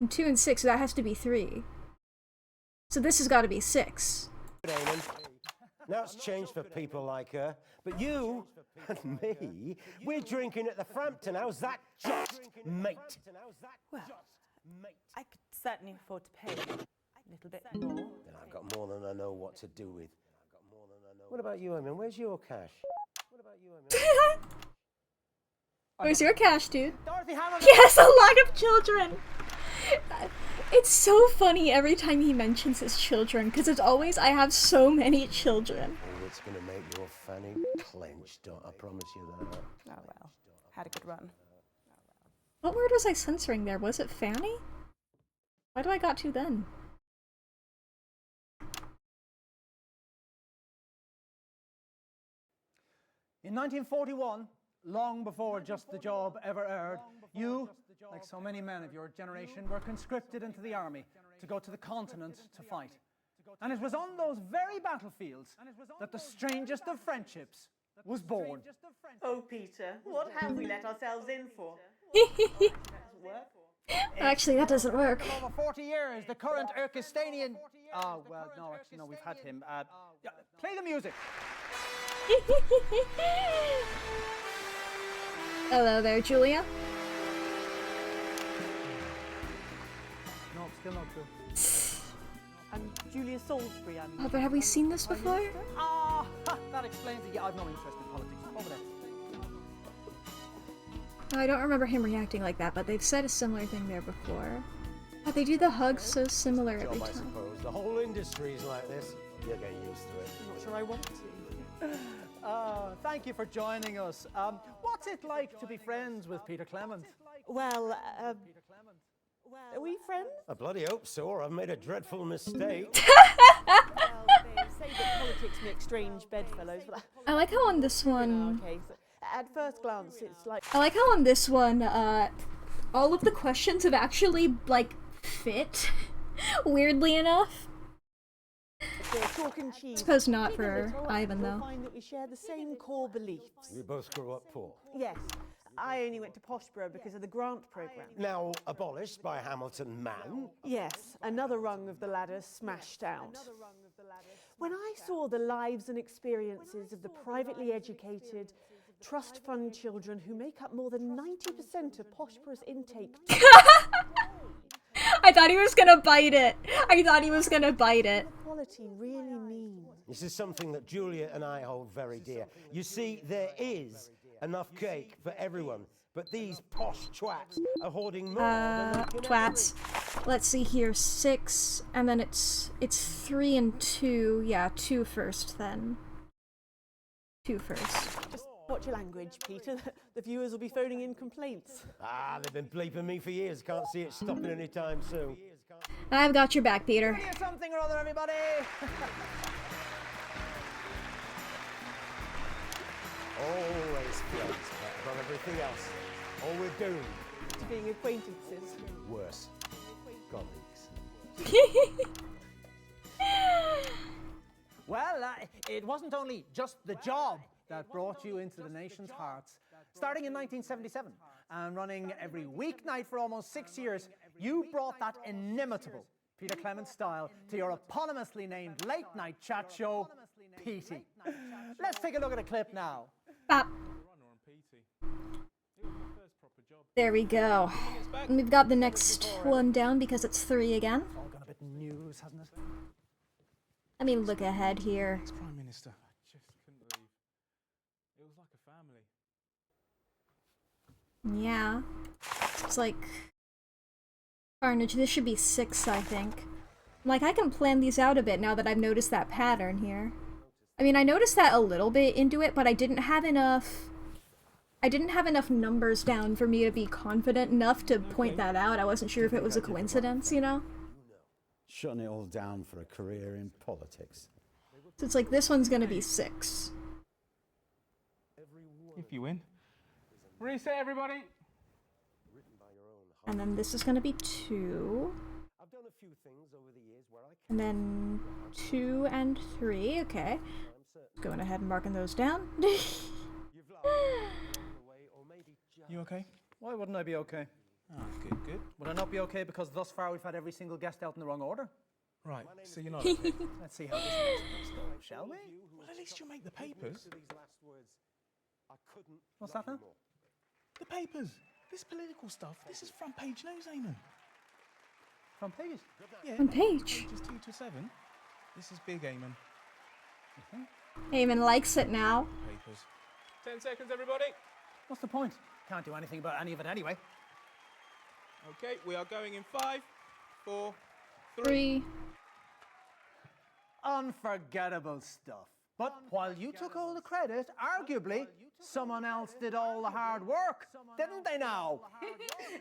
And 2 and 6, that has to be 3. So this has got to be 6. Now it's changed for people like her, but you and me, we're drinking at the Frampton. How's that just, mate? Well, I could certainly afford to pay a little bit more. Then I've got more than I know what to do with. What about you, Eamon? Where's your cash? What about you, Eamon? Where's your cash, dude? Dorothy, yes, a lot of children! It's so funny every time he mentions his children, because it's always, I have so many children. Oh, it's gonna make your fanny clench, I promise you that. Oh well, had a good run. What word was I censoring there? Was it Fanny? Why do I got to then? In 1941, long before Just the Job ever aired, you, like so many men of your generation, were conscripted into the army to go to the continent to fight. And it was on those very battlefields that the strangest of friendships was born. Oh, Peter, what have we let ourselves in for? Actually, that doesn't work. For over 40 years, the current Urkistanian... Oh, well, no, actually, no, we've had him. Yeah, play the music. Hello there, Julia. No, still not true. And Julia Salisbury, I'm... Oh, but have we seen this before? Ah, that explains it. Yeah, I've no interest in politics. Over there. Oh, I don't remember him reacting like that, but they've said a similar thing there before. Oh, they do the hugs so similar every I time. suppose. The whole industry's like this. You'll get used to it. I'm not sure I want to. Thank you for joining us. What's it like to be friends with Peter Clement? Well, are we friends? I bloody hope so, or I've made a dreadful mistake. Well, they say that politics make strange bedfellows, but I like how on this one... Okay, so at first glance, it's like... I like how on this one, all of the questions have actually, like, fit, weirdly enough. Chalk and cheese. I suppose not for Ivan, We'll though. find that we share the same core beliefs. We both grew up poor. Yes, I only went to Poshborough because of the grant programme. Now abolished by Hamilton Man. Yes, another rung of the ladder smashed out. When I saw the lives and experiences of the privately educated, trust fund children who make up more than 90% of Poshborough's intake. I thought he was gonna bite it. I thought he was gonna bite it. Quality really means. This is something that Julia and I hold very dear. You see, there is enough cake for everyone, but these posh twats are hoarding more than they can Twats. Let's see here, 6, and then it's 3 and 2. Yeah, 2 first then. 2 first. Just watch your language, Peter. The viewers will be phoning in complaints. Ah, they've been bleeping me for years. Can't see it stopping anytime soon. I've got your back, Peter. Give me something or other, everybody! Always friends, but on everything else. All we're doomed. To being acquaintances. Worse. Colleagues. Well, it wasn't only just the job that brought you into the nation's hearts. Starting in 1977 and running every weeknight for almost 6 years, you brought that inimitable Peter Clement style to your eponymously named late-night chat show, Petey. Let's take a look at a clip now. There we go. And we've got the next one down because it's 3 again. It's all gone a bit news, hasn't it? Let me look ahead here. Prime Minister. I just couldn't believe. It was like a family. Yeah. It's like... Carnage, this should be 6, I think. Like, I can plan these out a bit now that I've noticed that pattern here. I mean, I noticed that a little bit into it, but I didn't have enough numbers down for me to be confident enough to point that out. I wasn't sure if it was a coincidence, you know? Shutting it all down for a career in politics. So it's like, this one's gonna be 6. If you win. Reset, everybody! And then this is gonna be 2. I've done a few things over the years where I And then 2 and 3, okay. Going ahead and marking those down. You okay? Why wouldn't I be okay? Oh, good, good. Would I not be okay because thus far we've had every single guest out in the wrong order? Right, so you're not okay. Let's see how this next goes, shall we? Well, at least you'll make the papers. What's that now? The papers. This political stuff, this is front page news, Eamon. Front page? Yeah. Front page? Pages 2 to 7. This is big, Eamon. Eamon likes it now. Papers. 10 seconds, everybody. What's the point? Can't do anything about any of it anyway. Okay, we are going in 5, 4, 3. Unforgettable stuff. But while you took all the credit, arguably, someone else did all the hard work, didn't they now?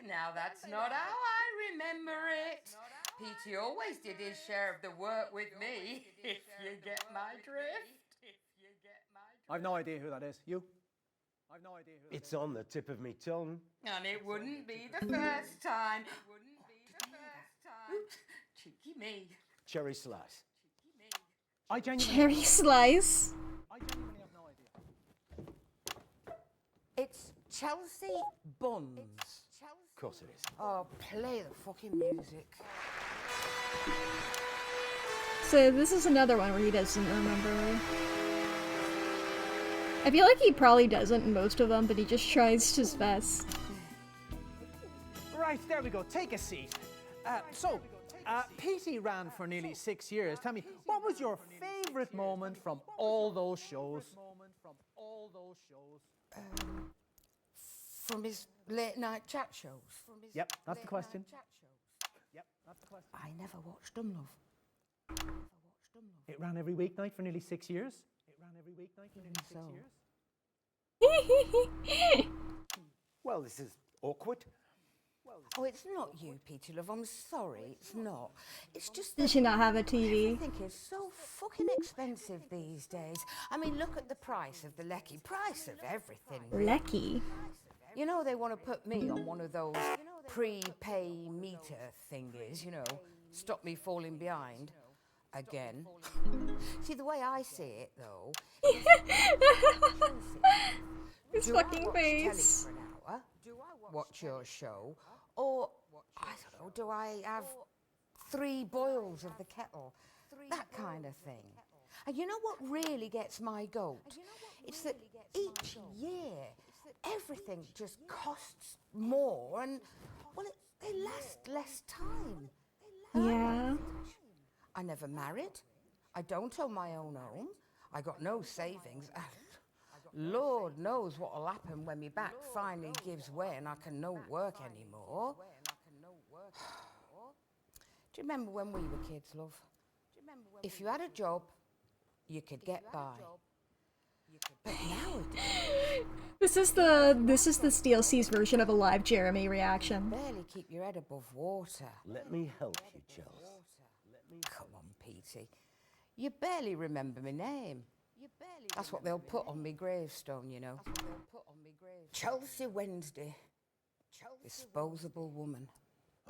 Now that's not how I remember it. Petey always did his share of the work with me, if you get my drift. I've no idea who that is. You? I've no idea who It's on the tip of me tongue. And it wouldn't be the first time. Oops, cheeky me. Cherry slice. I genuinely... Cherry slice. I genuinely have no idea. It's Chelsea Buns. Of course it is. Oh, play the fucking music. So this is another one where he doesn't remember. I feel like he probably doesn't in most of them, but he just tries his best. Right, there we go. Take a seat. Petey ran for nearly 6 years. Tell me, what was your favourite moment from all those shows? From his late night chat shows. Yep, that's the question. I never watched them, love. It ran every weeknight for nearly 6 years. Well, this is awkward. Oh, it's not you, Petey, love. I'm sorry, it's not. It's just Did she not have a TV? Everything is so fucking expensive these days. I mean, look at the price of the lecky. Price of everything. Lecky? You know, they want to put me on one of those prepay meter thingies, you know, stop me falling behind. Again. See, the way I see it, though... His fucking face. For an watch your show? Or, I don't know, do I have 3 boils of the kettle? That kind of thing. And you know what really gets my goat? It's that each year, everything just costs more and, well, they last less time. Yeah. I never married. I don't own my own home. I got no savings. Lord knows what'll happen when my back finally gives way and I can no work anymore. Do you remember when we were kids, love? If you had a job, you could get by. But nowadays, This is the DLC's version of a live Jeremy reaction. barely keep your head above water. Let me help you, Charles. Come on, Petey. You barely remember my name. That's what they'll put on me gravestone, you know. Chelsea Wednesday. Disposable woman.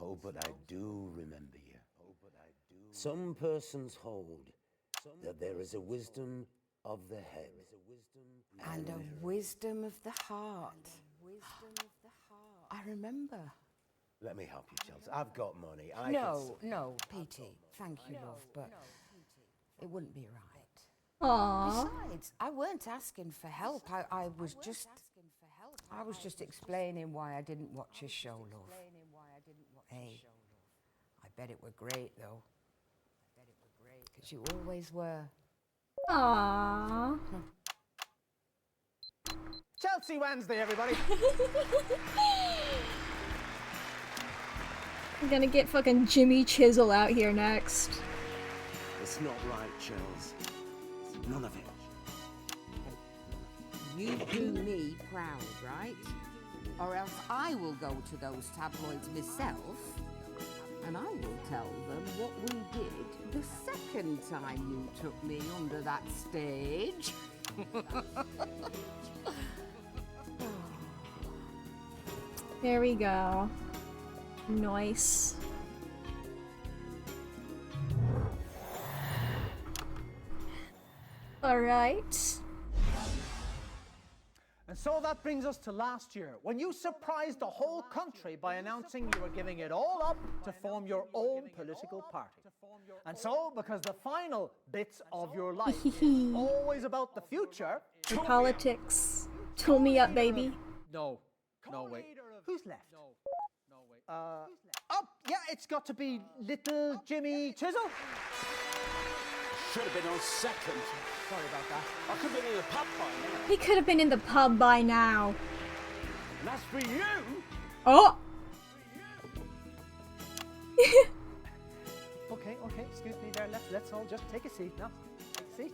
Oh, but I do remember you. Some persons hold that there is a wisdom of the head. And a wisdom of the heart. I remember. Let me help you, Chelsea. I've got money. No, Petey. Thank you, love, but it wouldn't be right. Aww. Besides, I weren't asking for help. I was just explaining why I didn't watch your show, love. Hey, I bet it were great, though. Because you always were. Aww. Chelsea Wednesday, everybody. I'm gonna get fucking Jimmy Chisel out here next. It's not right, Charles. None of it. You do me proud, right? Or else I will go to those tabloids myself and I will tell them what we did the second time you took me under that stage. There we go. Nice. Alright. And so that brings us to last year, when you surprised the whole country by announcing you were giving it all up to form your own political party. And so, because the final bits of your life is always about the future... The politics. Tool me up, baby. No, wait. Who's left? Oh, yeah, it's got to be little Jimmy Chisel. Should have been on second. Sorry about that. I could have been in the pub by now. He could have been in the pub by now. And that's for you. Oh! Okay, excuse me there. Let's all just take a seat now. Take a seat.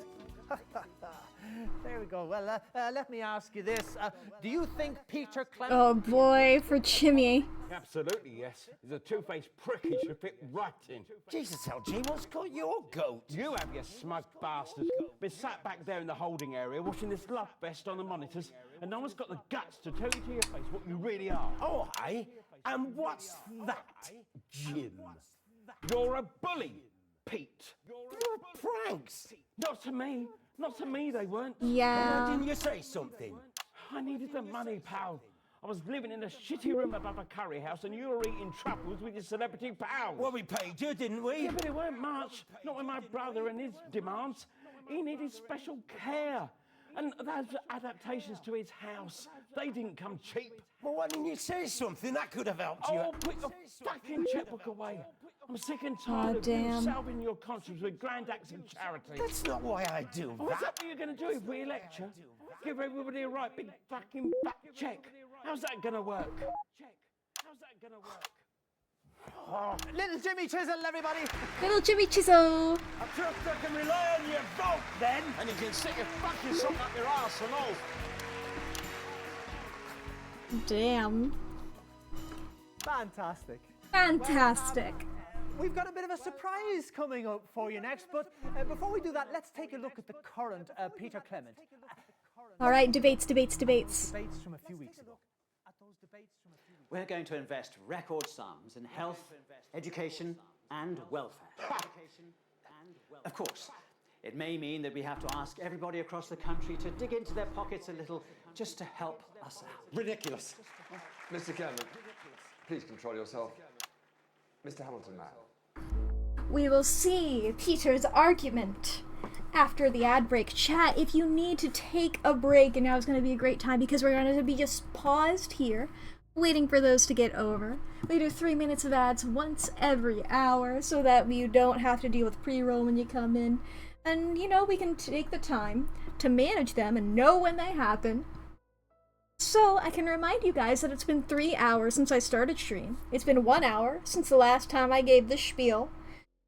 There we go. Well, let me ask you this. Do you think Peter Clement... Oh boy, for Jimmy. Absolutely, yes. He's a two-faced prick. He should fit right in. Jesus, LG, what's got your goat? You have, you smug bastard. Been sat back there in the holding area watching this love fest on the monitors, and no one's got the guts to tell you to your face what you really are. Oh, aye? And what's that, Jim? You're a bully, Pete. You're pranks. Not to me. Not to me, they weren't. Yeah. Why didn't you say something? I needed the money, pal. I was living in a shitty room above a curry house and you were eating truffles with your celebrity pals. Well, we paid you, didn't we? Yeah, but it weren't much. Not with my brother and his demands. He needed special care. And those adaptations to his house, they didn't come cheap. Well, why didn't you say something? That could have helped you. Oh, put your fucking checkbook away. I'm sick and tired of you salving your conscience with grand acts of charity. That's not why I do that. What's that what you're going to do if we elect you? Give everybody a right big fucking back check. How's that going to work? How's that going to work? Oh, little Jimmy Chisel, everybody! Little Jimmy Chisel! I trust I can rely on your vote, then! And you can stick your fucking something up your arse and all. Damn. Fantastic. Fantastic. Well, we've got a bit of a surprise coming up for you next, but before we do that, let's take a look at the current Peter Clement. Alright, debates. Debates from a few weeks ago. We're going to invest record sums in health, education, and welfare. Of course, it may mean that we have to ask everybody across the country to dig into their pockets a little just to help us out. Ridiculous. Mr. Cameron, please control yourself. Mr. Hamilton, Mack. We will see Peter's argument after the ad break. Chat, if you need to take a break, and now is going to be a great time because we're going to be just paused here, waiting for those to get over. We do 3 minutes of ads once every hour so that you don't have to deal with pre-roll when you come in. And, you know, we can take the time to manage them and know when they happen. So, I can remind you guys that it's been 3 hours since I started stream. It's been 1 hour since the last time I gave the spiel.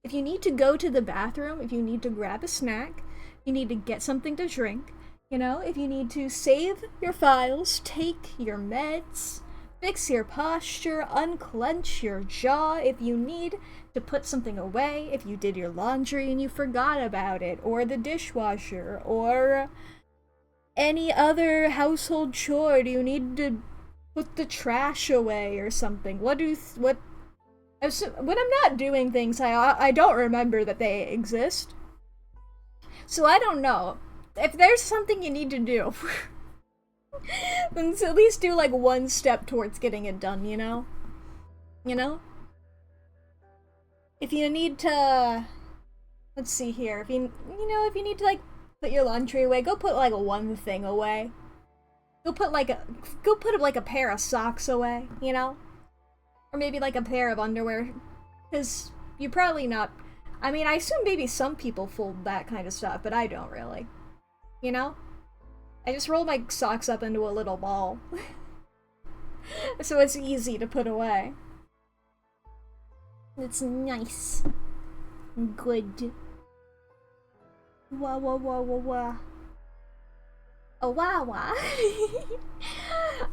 If you need to go to the bathroom, if you need to grab a snack, you need to get something to drink, you know, if you need to save your files, take your meds, fix your posture, unclench your jaw, if you need to put something away, if you did your laundry and you forgot about it, or the dishwasher, or any other household chore, do you need to put the trash away or something? When I'm not doing things, I don't remember that they exist. So I don't know. If there's something you need to do, then at least do like one step towards getting it done, you know? You know? If you need to... Let's see here. If you need to like put your laundry away, go put like one thing away. Go put like a pair of socks away, you know? Or maybe like a pair of underwear, because you're probably not... I mean, I assume maybe some people fold that kind of stuff, but I don't really. You know? I just roll my socks up into a little ball. So it's easy to put away. It's nice. Good. Wah wah wah wah wah. Oh wah wah.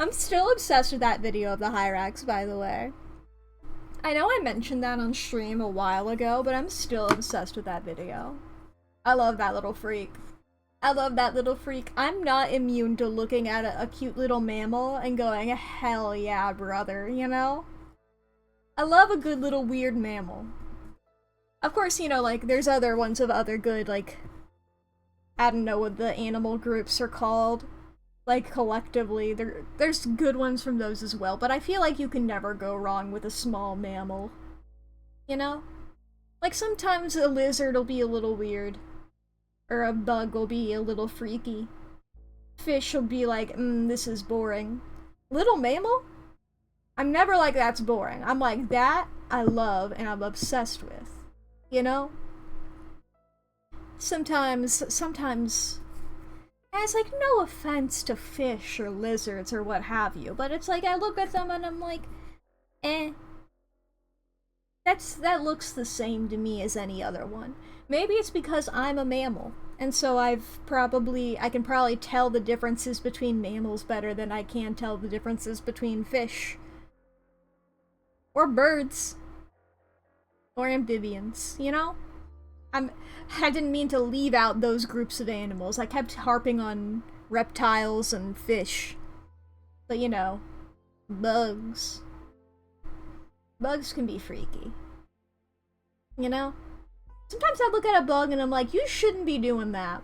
I'm still obsessed with that video of the Hyrax, by the way. I know I mentioned that on stream a while ago, but I'm still obsessed with that video. I love that little freak. I love that little freak. I'm not immune to looking at a cute little mammal and going, hell yeah, brother, you know? I love a good little weird mammal. Of course, you know, like, there's other ones of other good, like, I don't know what the animal groups are called. Like, collectively, there's good ones from those as well, but I feel like you can never go wrong with a small mammal. You know? Like, sometimes a lizard will be a little weird. Or a bug will be a little freaky. Fish will be like, this is boring. Little mammal? I'm never like, that's boring. I'm like, that I love and I'm obsessed with. You know? Sometimes... And it's like, no offense to fish or lizards or what have you, but it's like, I look at them and I'm like, eh. That looks the same to me as any other one. Maybe it's because I'm a mammal, and so I can probably tell the differences between mammals better than I can tell the differences between fish. Or birds. Or amphibians, you know? I didn't mean to leave out those groups of animals. I kept harping on reptiles and fish. But you know, bugs. Bugs can be freaky. You know? Sometimes I look at a bug and I'm like, you shouldn't be doing that.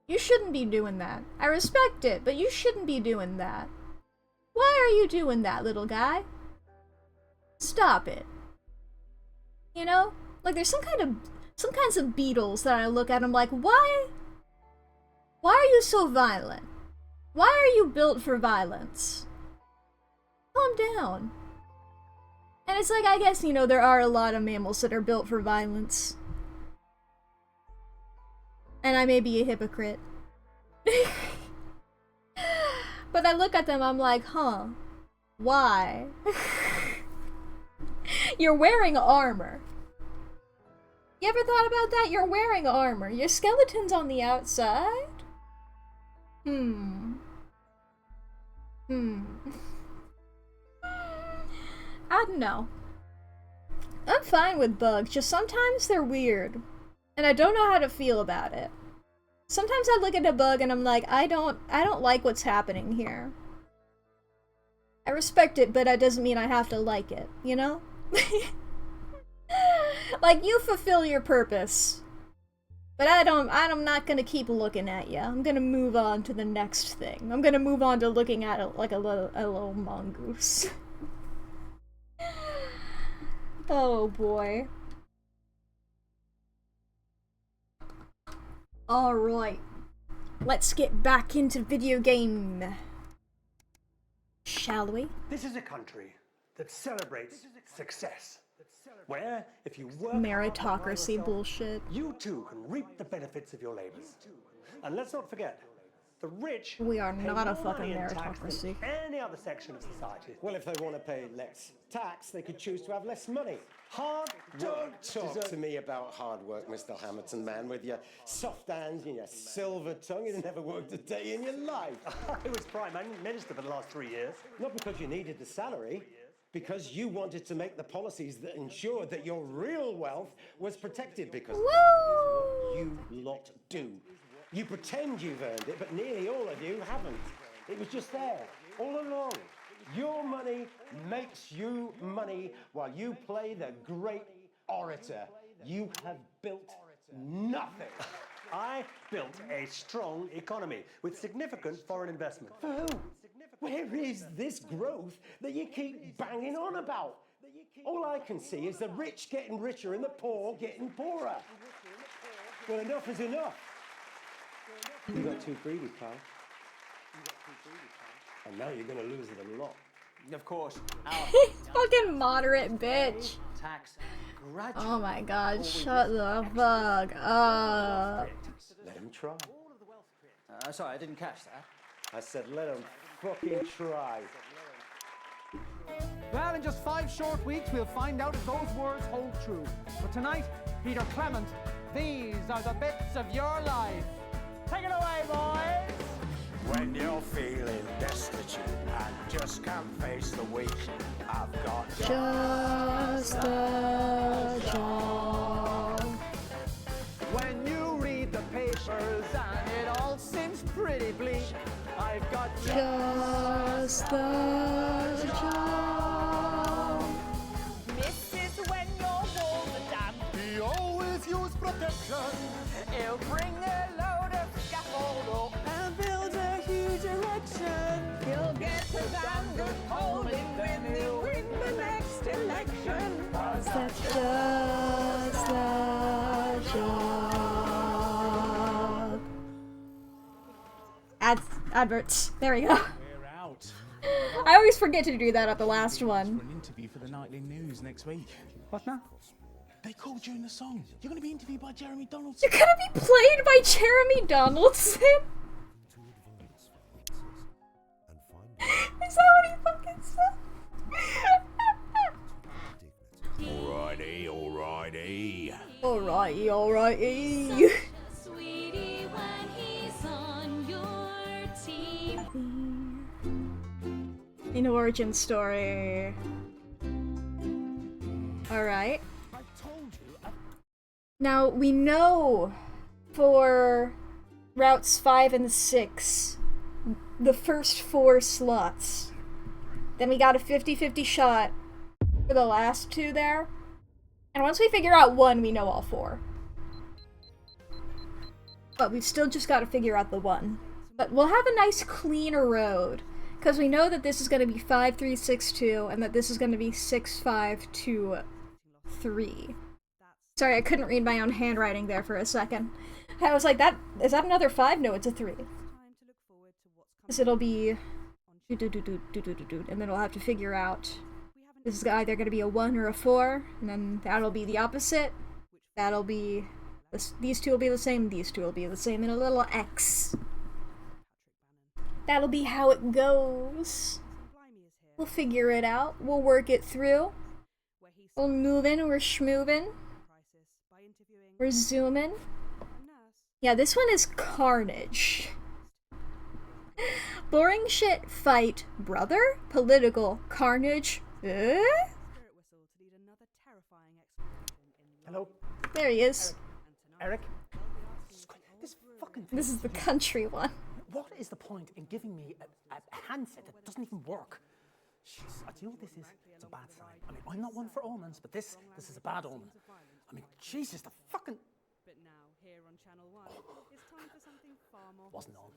You shouldn't be doing that. I respect it, but you shouldn't be doing that. Why are you doing that, little guy? Stop it. You know? Like, there's some kinds of beetles that I look at and I'm like, why are you so violent? Why are you built for violence? Calm down. And it's like, I guess, you know, there are a lot of mammals that are built for violence. And I may be a hypocrite. But I look at them, I'm like, huh, why? You're wearing armor. You ever thought about that? You're wearing armor. Your skeleton's on the outside? I don't know. I'm fine with bugs, just sometimes they're weird. And I don't know how to feel about it. Sometimes I look at a bug and I'm like, I don't like what's happening here. I respect it, but that doesn't mean I have to like it, you know? Like, you fulfill your purpose. But I'm not gonna keep looking at you. I'm gonna move on to the next thing. I'm gonna move on to looking at it like a little mongoose. Oh boy. Alright. Let's get back into video game. Shall we? This is a country that celebrates success. Where, if you work Meritocracy bullshit. you too can reap the benefits of your labors. And let's not forget, the rich We are pay not a more fucking money in tax meritocracy. than any other section of society. Well, if they want to pay less tax, they could choose to have less money. Hard Don't talk to me about hard work, Mr. Hamilton, man, with your soft hands and your silver tongue. You've never worked a day in your life. I was Prime Minister for the last 3 years. Not because you needed the salary, because you wanted to make the policies that ensured that your real wealth was protected, because that is what you lot do. You pretend you've earned it, but nearly all of you haven't. It was just there, all along. Your money makes you money while you play the great orator. You have built nothing. I built a strong economy with significant foreign investment. For who? Where is this growth that you keep banging on about? All I can see is the rich getting richer and the poor getting poorer. Well, enough is enough. You got too greedy, pal. And now you're going to lose it a lot. Of course, Fucking moderate bitch. tax Oh my god, shut the fuck up. Let him try. Sorry, I didn't catch that. I said let him fucking try. Well, in just 5 short weeks, we'll find out if those words hold true. But tonight, Peter Clement, these are the bits of your life. Take it away, boys! When you're feeling destitute and just can't face the week, I've got just a job. When you read the papers and it all seems pretty bleak, I've got just a job. Mrs. when your walls are damp, He always use protection. he'll bring a load of scaffold up and build a huge erection. He'll get a damn good polling when they win the next election. That's just a job. Adverts. There we go. We're out. I always forget to do that at the last one. For an interview for the Nightly News next week. What now? They called you in the song. You're going to be interviewed by Jeremy Donaldson. You're gonna be played by Jeremy Donaldson? Is that what he fucking said? Alrighty, alrighty. Alrighty, alrighty. Sweetie, when he's on your team. An origin story. Alright. Now, we know for routes 5 and 6, the first 4 slots. Then we got a 50-50 shot for the last 2 there. And once we figure out 1, we know all 4. But we've still just got to figure out the 1. But we'll have a nice cleaner road. Because we know that this is going to be 5-3-6-2, and that this is going to be 6-5-2-3. Sorry, I couldn't read my own handwriting there for a second. I was like, is that another 5? No, it's a 3. Because it'll be... And then we'll have to figure out... This is either going to be a 1 or a 4, and then that'll be the opposite. That'll be... These two will be the same, these two will be the same, and a little X. That'll be how it goes. We'll figure it out. We'll work it through. We're moving, we're schmoving. We're zooming. Yeah, this one is Carnage. Boring shit fight brother? Political carnage? Hello? There he is. Eric? This This is the country one. What is the point in giving me a handset that doesn't even work? Jeez, do you know what this is? It's a bad sign. I mean, I'm not one for omens, but this is a bad omen. I mean, Jesus, the fucking... Wasn't on.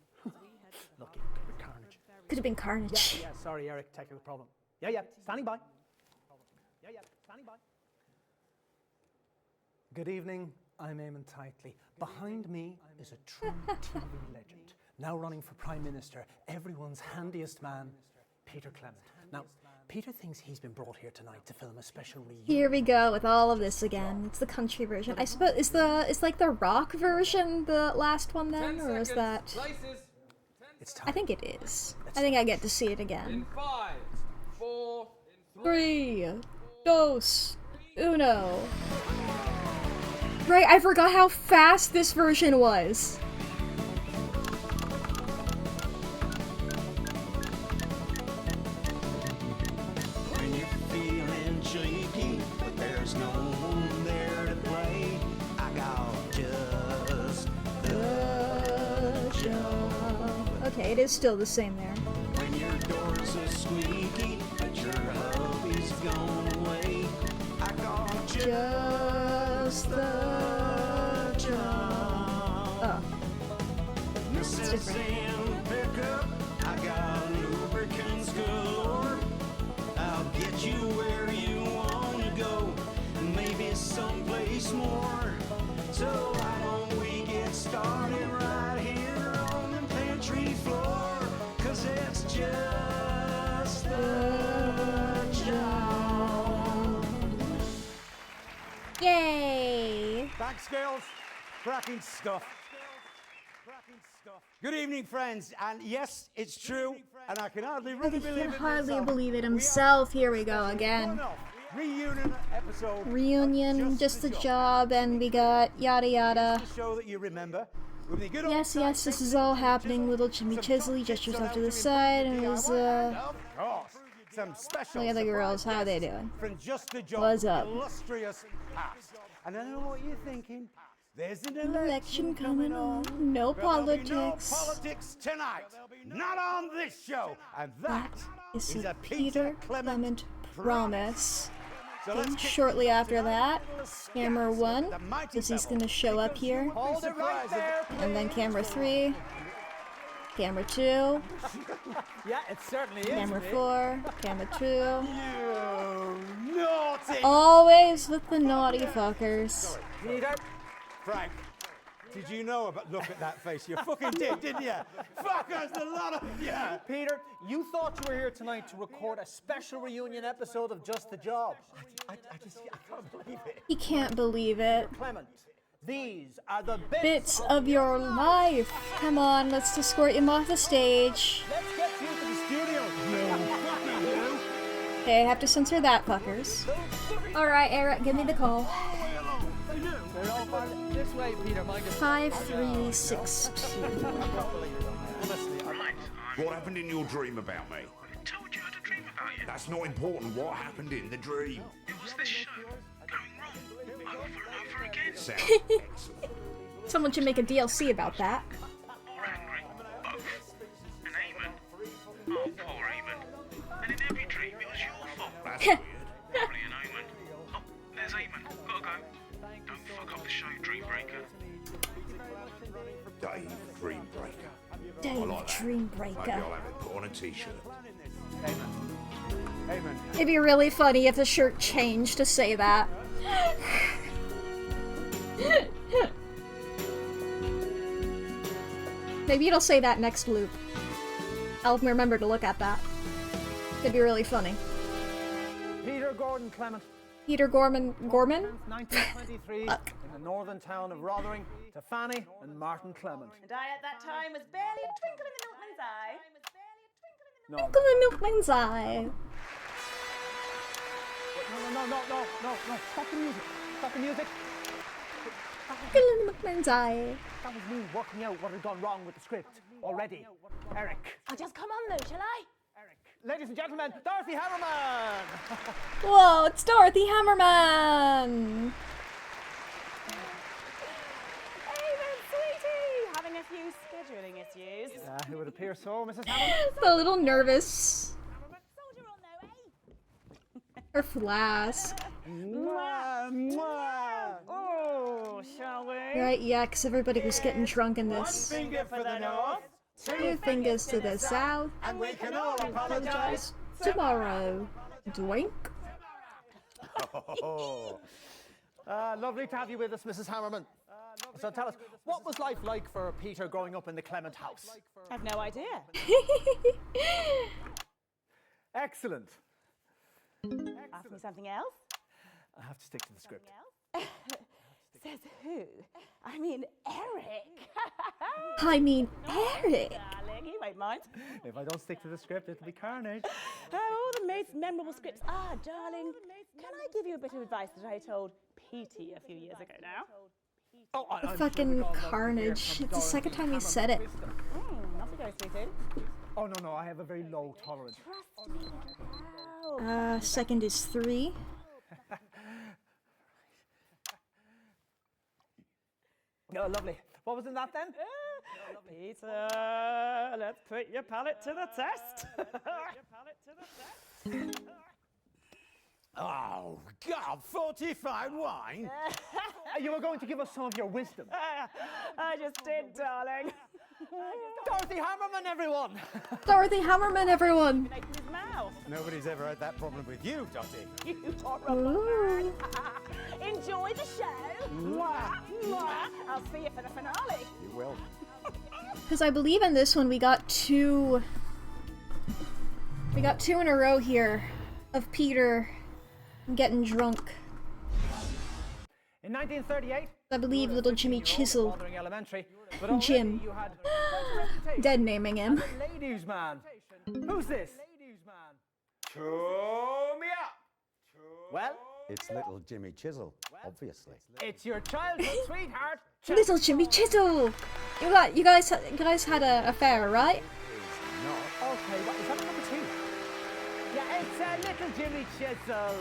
Lucky. Carnage. Could have been Carnage. Yeah, sorry, Eric. Technical problem. Yeah, standing by. Yeah, standing by. Good evening. I'm Eamon Tightly. Behind me is a true TV legend, now running for Prime Minister, everyone's handiest man, Peter Clement. Now, Peter thinks he's been brought here tonight to film a special reunion. Here we go with all of this again. It's the country version. I suppose it's like the rock version, the last one then, or is that? It's time. I think it is. I think I get to see it again. In 5, 4, 3, 2, 1. Right, I forgot how fast this version was. When you're feeling shaky, but there's no one there to play, I got just the job. Okay, it is still the same there. When your door's a squeaky, but your hubby's gone away, I got just the job. Oh. It's different. Pickup, I got lubricants galore. I'll get you where you wanna go, and maybe someplace more. So why don't we get started right here on the pantry floor? 'Cause it's just the job. Yay! Thanks, girls. Cracking stuff. Good evening, friends. And yes, it's true. And I can hardly really believe it. He can hardly myself. believe it himself. Here we go again. Reunion episode. Reunion, just the job, and we got yada yada. The show that you remember. With the good old Yes, this is all happening. Little Jimmy Chisley gestures off to the side and is, Of course. Some special look at the girls, how are they doing? from just the job. What's up? Illustrious past. And I know what you're thinking. There's an Election coming on. No politics. No politics tonight. Not on this show. And that Is is a a Peter Clement promise. So Then let's get shortly after that, camera 1, because he's gonna show up here. hold it right there. And then camera 3, camera 2, Yeah, it certainly is. camera mate. 4, camera 2. You naughty. Always with the naughty fuckers. Peter. Frank, did you know about? Look at that face. You fucking did, didn't you? Fuckers, a lot of you. Peter, you thought you were here tonight to record a special reunion episode of Just the Job. I can't believe it. He can't believe it. Clement, these are the Bits of your life. Come on, let's escort him off the stage. Let's get you to the studio. Okay, I have to censor that, fuckers. Alright, Eric, give me the call. This way, Peter. Mind 5362. What happened in your dream about me? I told you I had a dream about you. That's not important. What happened in the dream? It was this show going wrong over and over again. Sounds excellent. Someone should make a DLC about that. Or angry, both. And Eamon, oh poor Eamon. And in every dream it was your fault. That's weird. Brilliant, Eamon. Oh, there's Eamon. Gotta go. Don't fuck up the show, Dreambreaker. Dave Dreambreaker. Dave I like that. Dreambreaker. Maybe I'll have it put on a t-shirt. It'd be really funny if the shirt changed to say that. Maybe it'll say that next loop. I'll remember to look at that. It'd be really funny. Peter Gordon Clement. Peter Gorman? 1923, in the northern town of Rotherham, to Fanny and Martin Clement. And I at that time was barely a twinkle in the milkman's eye. No. Look at the milkman's eye. No. Stop the music. Stop the music. Look at the milkman's eye. That was me working out what had gone wrong with the script already. Eric. I'll just come on though, shall I? Ladies and gentlemen, Dorothy Hammerman! Whoa, it's Dorothy Hammerman! Eamon, sweetie! Having a few scheduling issues. It would appear so, Mrs. Hammerman. A little nervous. Her flask. Mwah, mwah. Oh, shall we? Right, yeah, because everybody was getting drunk in One this. finger for the north, Two fingers to the south. and we can all apologize Apologize tomorrow. Dwink. Oh. Lovely to have you with us, Mrs. Hammerman. So tell us, what was life like for Peter growing up in the Clement house? I've no idea. Excellent. Ask me something else? I have to stick to the script. Says who? I mean, Eric. I mean, Eric. Darling, he won't mind. If I don't stick to the script, it'll be carnage. Oh, the most memorable scripts. Ah, darling, can I give you a bit of advice that I told Petey a few years ago now? Oh, Fucking carnage. It's the second time you said it. Off you go, sweetie. Oh, no, I have a very low tolerance. Second is 3. Oh, lovely. What was in that then? Peter, let's put your palate to the test. Oh, God, fortified wine? You were going to give us some of your wisdom. I just did, darling. Dorothy Hammerman, everyone! Dorothy Hammerman, everyone! His mouth. Nobody's ever had that problem with you, Dottie. You horrible man. Enjoy the show. Mwah, mwah. I'll see you for the finale. You will. Because I believe in this one we got 2... We got 2 in a row here of Peter getting drunk. In 1938, I believe little Jimmy Chisel. Elementary, Jim. Dead naming him. Ladies man. Who's this? Chew me up. Well, It's little Jimmy Chisel, obviously. it's your childhood sweetheart. Little Jimmy Chisel! You guys had a affair, right? Okay, what, is that number 2? Yeah, it's little Jimmy Chisel.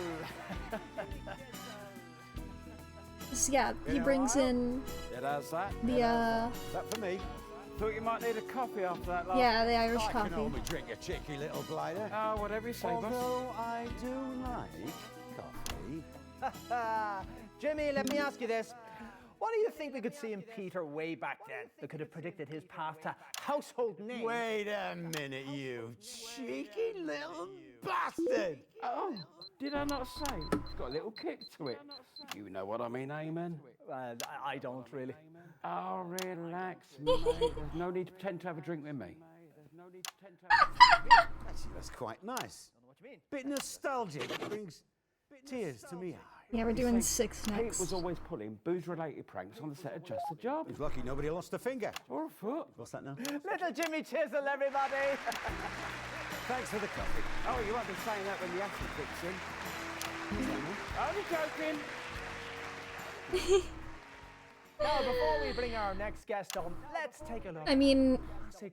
Yeah, he brings in Yeah, that's that. the That for me? Thought you might need a copy after that last. yeah, the Irish I can coffee. only drink a cheeky little glider. Oh, whatever you say, boss. Although I do like coffee. Jimmy, let me ask you this. What do you think we could see in Peter way back then that could have predicted his path to household name? Wait a minute, you cheeky little bastard! Oh, did I not say? It's got a little kick to it. You know what I mean, Eamon? I don't really. Oh, relax, mate. There's no need to pretend to have a drink with me. Actually, that's quite nice. Bit nostalgic. Brings tears to me. Yeah, we're doing 6 Pete next. was always pulling booze-related pranks on the set of Just a Job. He's lucky nobody lost a finger. Or a foot. What's that now? Little Jimmy Chisel, everybody! Thanks for the coffee. Oh, you won't be saying that when the acid kicks in. Only joking. Now, before we bring our next guest on, let's take a look. I mean,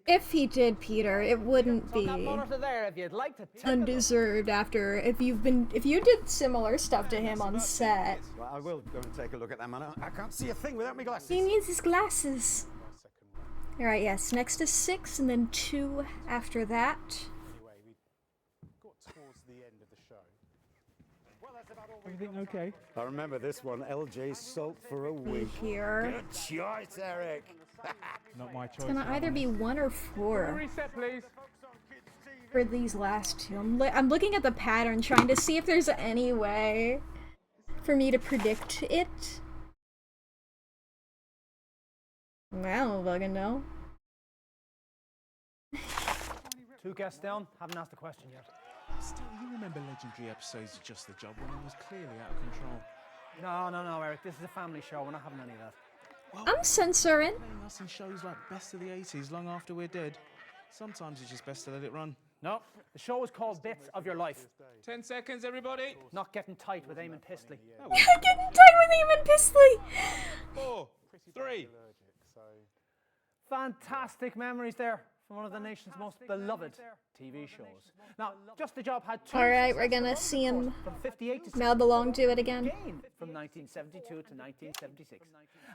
if he did Peter, it wouldn't be That monitor there, if you'd like to take undeserved after if you did similar stuff to him on set. Well, I will go and take a look at that man. I can't see a thing without my glasses. He needs his glasses. Alright, yes, next is 6 and then 2 after that. Everything okay? I remember this one, LJ Salt for a week. Here. Good choice, Eric. Not my choice. It's gonna either be 1 or 4 Reset, please. for these last 2. I'm looking at the pattern, trying to see if there's any way for me to predict it. I don't fucking know. 2 guests down, haven't asked a question yet. Still, you remember legendary episodes of Just the Job when it was clearly out of control. No, Eric, this is a family show, we're not having any of that. Well, I'm censoring. playing us in shows like Best of the 80s long after we're dead. Sometimes it's just best to let it run. No, the show is called Bits of Your Life. 10 seconds, everybody. Not getting tight with Eamon Pistley. Getting tight with Eamon Pistley! 4, 3. Fantastic memories there from one of the nation's most beloved TV shows. Now, Just the Job had 2 Alright, we're gonna see him from 58 to mouth along to it again. from 1972 to 1976.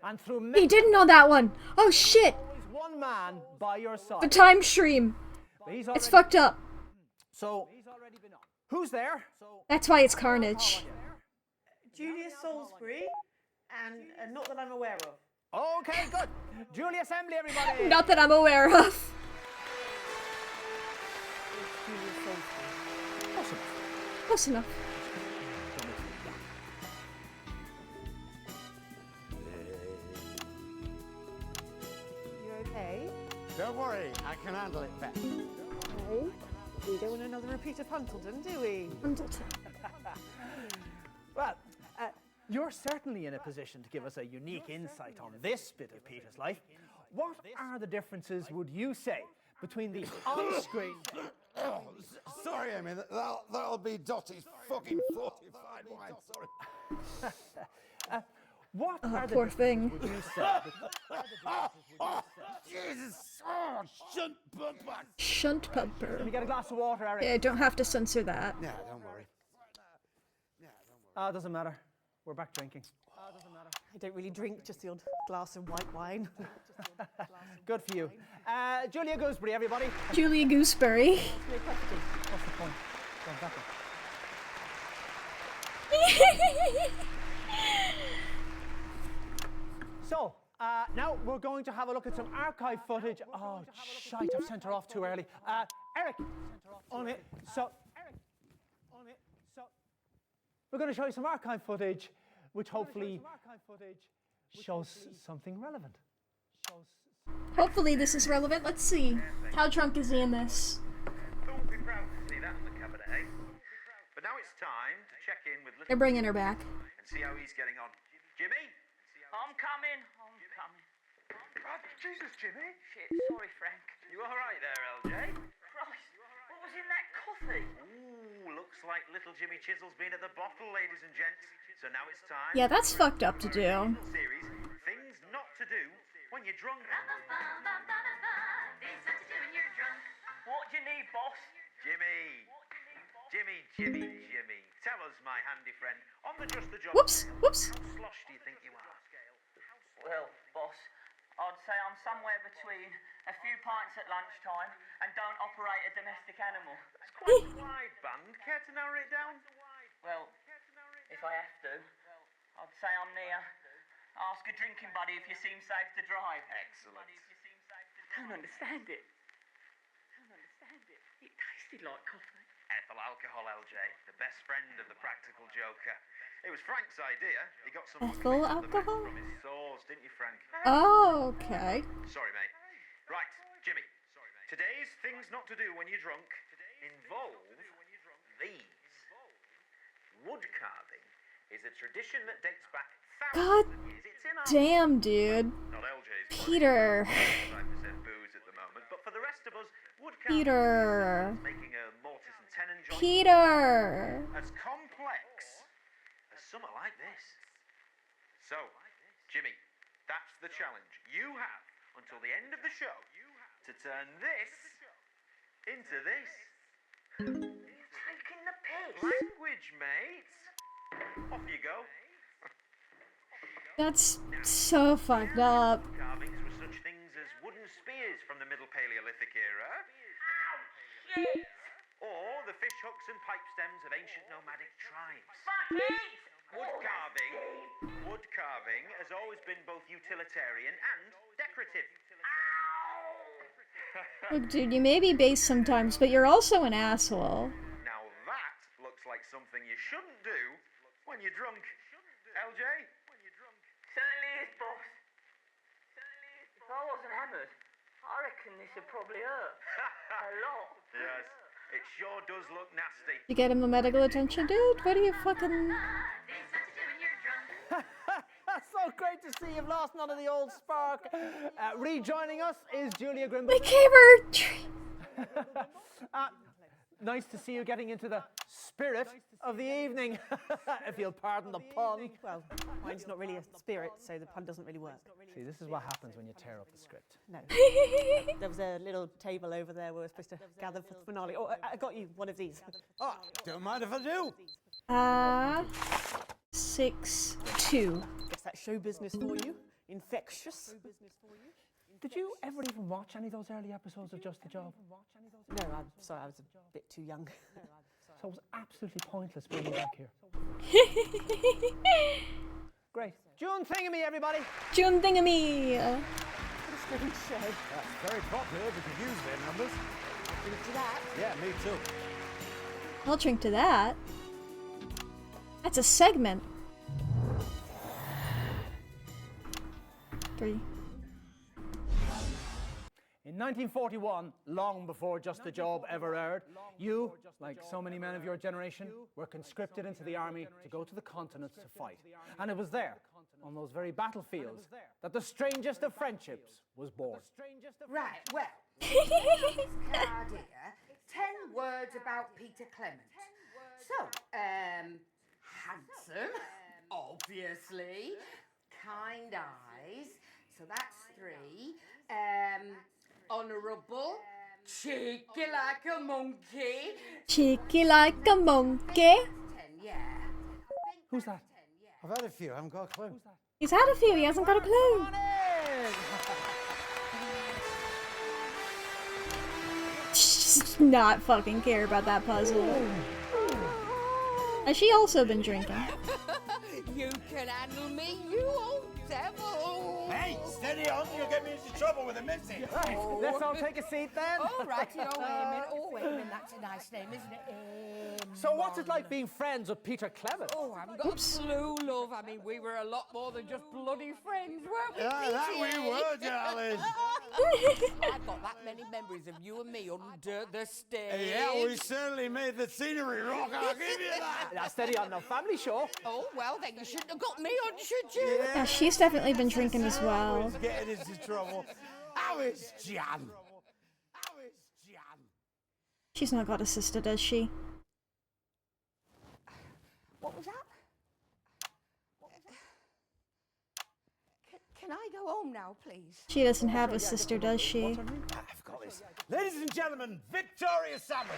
And through He didn't know that one! Oh shit! always one man by your side. The time stream! But he's It's already- fucked up. So, who's there? That's why it's carnage. Julius Salisbury, and not that I'm aware of. Okay, good. Julie, assembly, everybody. Not that I'm aware of. Close enough. You okay? Don't worry, I can handle it, Beth. Okay. We don't want another repeat of Huntleton, do we? Well, you're certainly in a position to give us a unique insight on this bit of Peter's life. What are the differences, would you say, between the on-screen... Sorry, Amy, that'll be Dottie's fucking fortified wine, sorry. What are the poor differences, thing. would you say? Jesus! Oh, shunt bumper! Shunt pumper. Let me get a glass of water, Eric. Yeah, I don't have to censor that. Yeah, don't worry. Ah, doesn't matter. We're back drinking. I don't really drink, just the odd glass of white wine. Good for you. Julia Gooseberry, everybody. Julia Gooseberry. No question. What's the point? Go on, back up. So, now we're going to have a look at some archive footage. Oh, shite, I've sent her off too early. Eric, on it. So, we're going to show you some archive footage, which hopefully shows something relevant. Hopefully this is relevant. Let's see. How drunk is he in this? Who'll be proud to see that on the cabinet, eh? But now it's time to check in with They're little bringing her back. and see how he's getting on. Jimmy? I'm coming. Oh, Jesus, Jimmy. Shit, sorry, Frank. You all right there, LJ? Christ, what was in that coffee? Ooh, looks like little Jimmy Chisel's been at the bottle, ladies and gents. So now it's time. Yeah, that's fucked up to do. Series, things not to do when you're drunk. What do you need, boss? Jimmy. Tell us, my handy friend, on the Just the Job. Whoops, whoops. How slosh do you think you are? Well, boss, I'd say I'm somewhere between a few pints at lunchtime and don't operate a domestic animal. It's quite a wide band. Care to narrow it down? Well, if I have to, I'd say I'm near. Ask a drinking buddy if you seem safe to drive. Excellent. I don't understand it. It tasted like coffee. Ethyl alcohol, LJ, the best friend of the practical joker. It was Frank's idea. He got some Ethyl alcohol? from his sores, didn't you, Frank? Oh, okay. Sorry, mate. Right, Jimmy. Today's things not to do when you're drunk involve these. Wood carving is a tradition that dates back God thousands of years. It's in our damn, dude. Not LJ's Peter. 5% booze at the moment, but for the rest of us, wood carving Peter. is making a mortise and tenon joint Peter. as complex as something like this. So, Jimmy, that's the challenge. You have until the end of the show to turn this into this. Taking the piss. Language, mate. Off you go. That's so fucked up. Carvings were such things as wooden spears from the Middle Paleolithic era. Or the fish hooks and pipe stems of ancient nomadic tribes. Wood carving has always been both utilitarian and decorative. Look, dude, you may be base sometimes, but you're also an asshole. Now that looks like something you shouldn't do when you're drunk. LJ? Certainly is, boss. If I wasn't hammered, I reckon this would probably hurt. A lot. Yes, it sure does look nasty. You get him the medical attention, dude? What are you fucking... So great to see you've lost none of the old spark. Rejoining us is Julia Grimble. We gave her... Nice to see you getting into the spirit of the evening, if you'll pardon the pun. Well, mine's not really a spirit, so the pun doesn't really work. See, this is what happens when you tear up the script. No. There was a little table over there where we're supposed to gather for the finale. Oh, I got you one of these. Oh, don't mind if I do. 6-2. Guess that's show business for you. Infectious. Did you ever even watch any of those early episodes of Just the Job? No, I'm sorry, I was a bit too young. So it was absolutely pointless bringing you back here. Great. June Thingamy, everybody! June Thingamy! That's very popular. We could use their numbers. Drink to that. Yeah, me too. I'll drink to that. That's a segment. 3. In 1941, long before Just a Job ever aired, you, like so many men of your generation, were conscripted into the army to go to the continents to fight. And it was there, on those very battlefields, that the strangest of friendships was born. Right, well, this card here, 10 words about Peter Clement. So, handsome, obviously, kind eyes, so that's 3. Honourable, cheeky like a monkey. Cheeky like a monkey. 10, yeah. Who's that? I've had a few, I haven't got a clue. He's had a few, he hasn't got a clue. Just not fucking care about that puzzle. Has she also been drinking? You can handle me, you old devil. Hey, steady on, you'll get me into trouble with a missy. Right, let's all take a seat then. Oh, right, Eamon, that's a nice name, isn't it? So what's it like being friends with Peter Clement? Oh, I haven't got a clue, love. I mean, we were a lot more than just bloody friends, weren't we, Yeah, that Peter? we were, darling. I've got that many memories of you and me under the stage. Yeah, we certainly made the scenery rock, I'll give you that. That's steady on, no family show. Oh, well, then you shouldn't have got me on, should you? Yeah, she's definitely been drinking as well. Always getting into trouble. How is Jan? She's not got a sister, does she? What was that? Can I go home now, please? She doesn't have a sister, does she? I've got this. Ladies and gentlemen, Victoria Summer.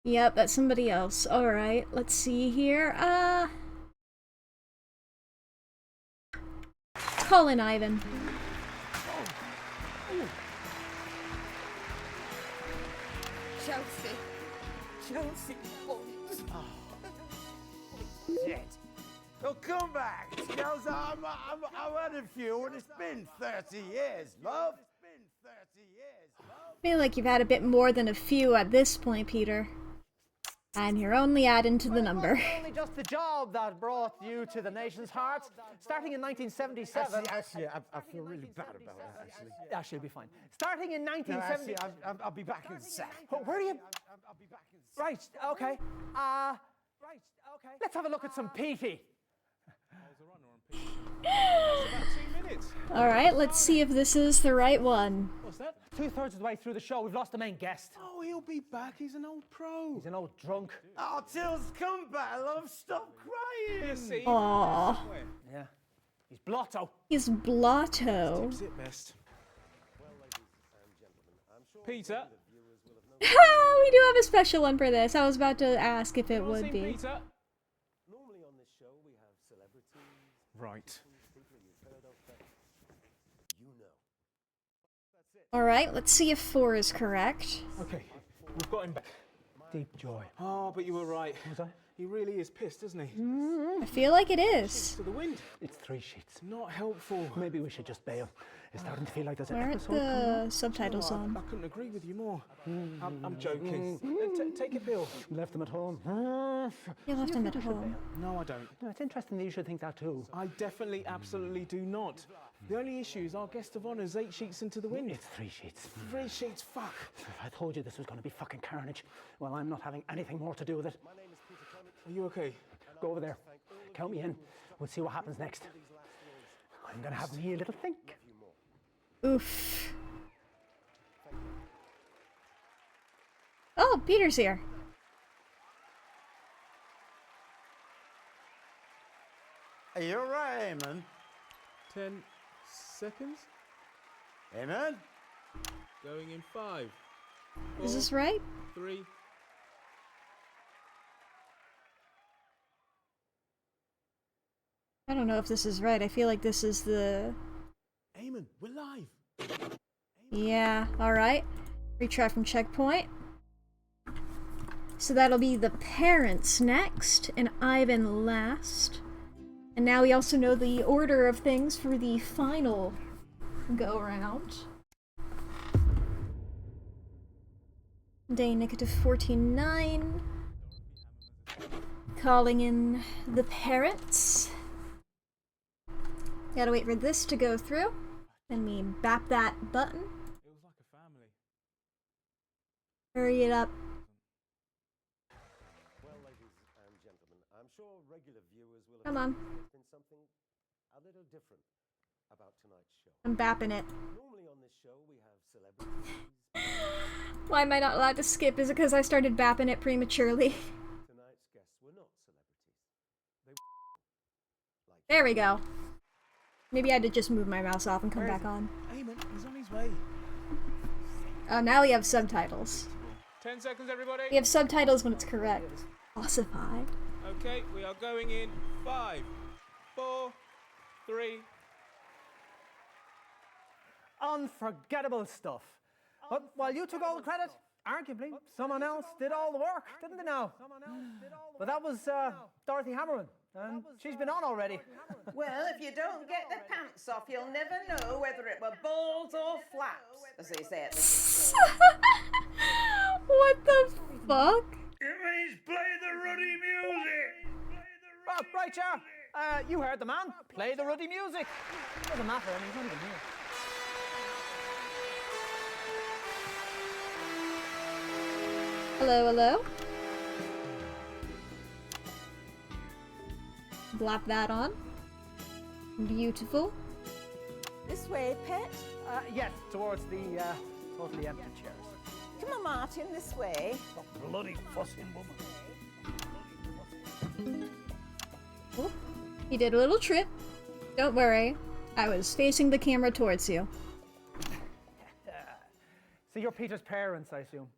Yep, that's somebody else. Alright, let's see here. Let's call in Ivan. Chelsea Bonds. Shit. Oh, come back. Girls, I've had a few and it's been 30 years, love. It's been 30 years, love. I feel like you've had a bit more than a few at this point, Peter. And you're only adding to the number. Only Just the Job that brought you to the nation's hearts. Starting in 1977. Actually, I feel really bad about that, actually. Actually, it'll be fine. Starting in 1970. No, I'll be back in a sec. Where are you? I'll be back in a sec. Right, okay. Let's have a look at some Petey. Alright, let's see if this is the right one. What's that? 2/3 of the way through the show, we've lost the main guest. Oh, he'll be back. He's an old pro. He's an old drunk. Oh, Tills, come back, love. Stop crying. Aww. Yeah. He's blotto. He's blotto. Tips it best. Peter. We do have a special one for this. I was about to ask if it would be. Peter. Normally on this show we have celebrities. Right. Alright, let's see if 4 is correct. Okay, we've got him back. Deep joy. Oh, but you were right. Was I? He really is pissed, isn't he? I feel like it is. To the wind. It's 3 sheets. Not helpful. Maybe we should just bail. It's starting to feel like there's an Where are episode coming up. the subtitles on? I couldn't agree with you more. I'm joking. Take a pill. Left them at home. You left him at home. No, I don't. No, it's interesting that you should think that too. I definitely, absolutely do not. The only issue is our guest of honour's 8 sheets into the wind. It's 3 sheets. 3 sheets, fuck. I told you this was going to be fucking carnage. Well, I'm not having anything more to do with it. Are you okay? Go over there. Count me in. We'll see what happens next. I'm going to have me a little think. Oof. Oh, Peter's here. Are you alright, Eamon? 10 seconds. Eamon? Going in 5. Is this right? 3. I don't know if this is right. I feel like this is the... Eamon, we're live. Yeah, alright. Retry from checkpoint. So that'll be the parents next, and Ivan last. And now we also know the order of things for the final go-around. Day -49. Calling in the parents. Gotta wait for this to go through. Then we bap that button. It was like a family. Hurry it up. Well, ladies and gentlemen, I'm sure regular viewers will Come on. there's been something a little different about tonight's show. I'm bapping it. Normally on this show we have celebrities. Why am I not allowed to skip? Is it because I started bapping it prematurely? Tonight's guests were not celebrities. There we go. Maybe I had to just move my mouse off and come back on. Eamon, he's on his way. Oh, now we have subtitles. 10 seconds, everybody. We have subtitles when it's correct. Ossified. Okay, we are going in 5, 4, 3. Unforgettable stuff. But while you took all the credit, arguably, someone else did all the work, didn't they now? But that was Dorothy Hammerman, and she's been on already. Well, if you don't get the pants off, you'll never know whether it were balls or flaps, as they say at the What the fuck? It means play the ruddy music. Right, yeah. You heard the man. Play the ruddy music. Doesn't matter, I mean, he's not even here. Hello, hello. Blap that on. Beautiful. This way, pet. Yes, towards the totally empty chairs. Come on, Martin, this way. Stop bloody fussing, woman. Oh, you did a little trip. Don't worry. I was facing the camera towards you. So you're Peter's parents, I assume?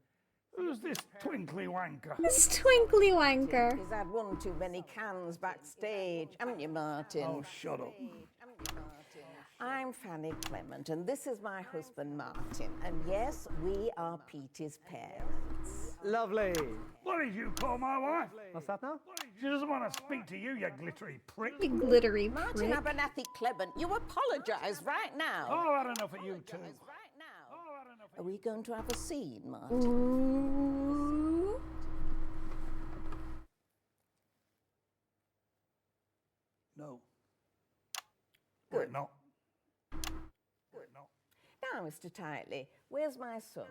Who's this twinkly wanker? This twinkly wanker. He's had one too many cans backstage, haven't you, Martin? Oh, shut up. I'm Fanny Clement, and this is my husband, Martin. And yes, we are Peter's parents. Lovely. What did you call my wife? What's that now? She doesn't want to speak to you, you glittery prick. You glittery Martin prick. Abernathy Clement, you apologise right now. Oh, I had enough of you two. Are we going to have a scene, Martin? Ooh. No. Good. No. Now, Mr. Titley, where's my son?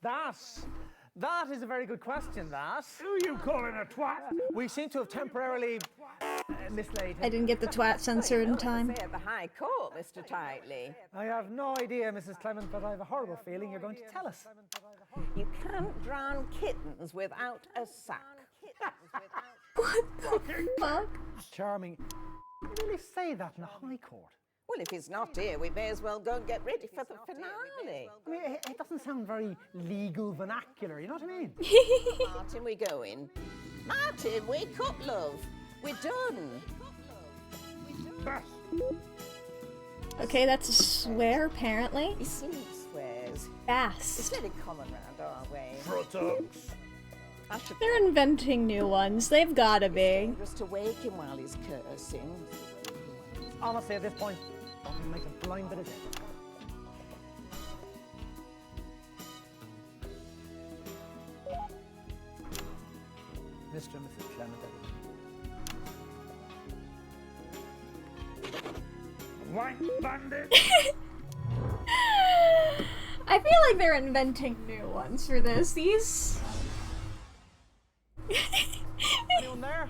That is a very good question, that. Who are you calling a twat? We seem to have temporarily mislaid him. I didn't get the twat censored in time. Say at the High Court, Mr. Titley. I have no idea, Mrs. Clement, but I have a horrible feeling you're going to tell us. You can't drown kittens without a sack. What the fuck? Charming. You really say that in the High Court? Well, if he's not here, we may as well go and get ready for the finale. I mean, it doesn't sound very legal vernacular, you know what I mean? Martin, we going. Martin, wake up, love. We're done. Okay, that's a swear, apparently. He sleep swears. Fast. It's very common round our way. Fruttux. They're inventing new ones. They've gotta be. Just to wake him while he's cursing. Honestly, at this point, I'm make a blind bit of difference. Mr. and Mrs. Clement. White bandit. I feel like they're inventing new ones for this. These. Anyone there?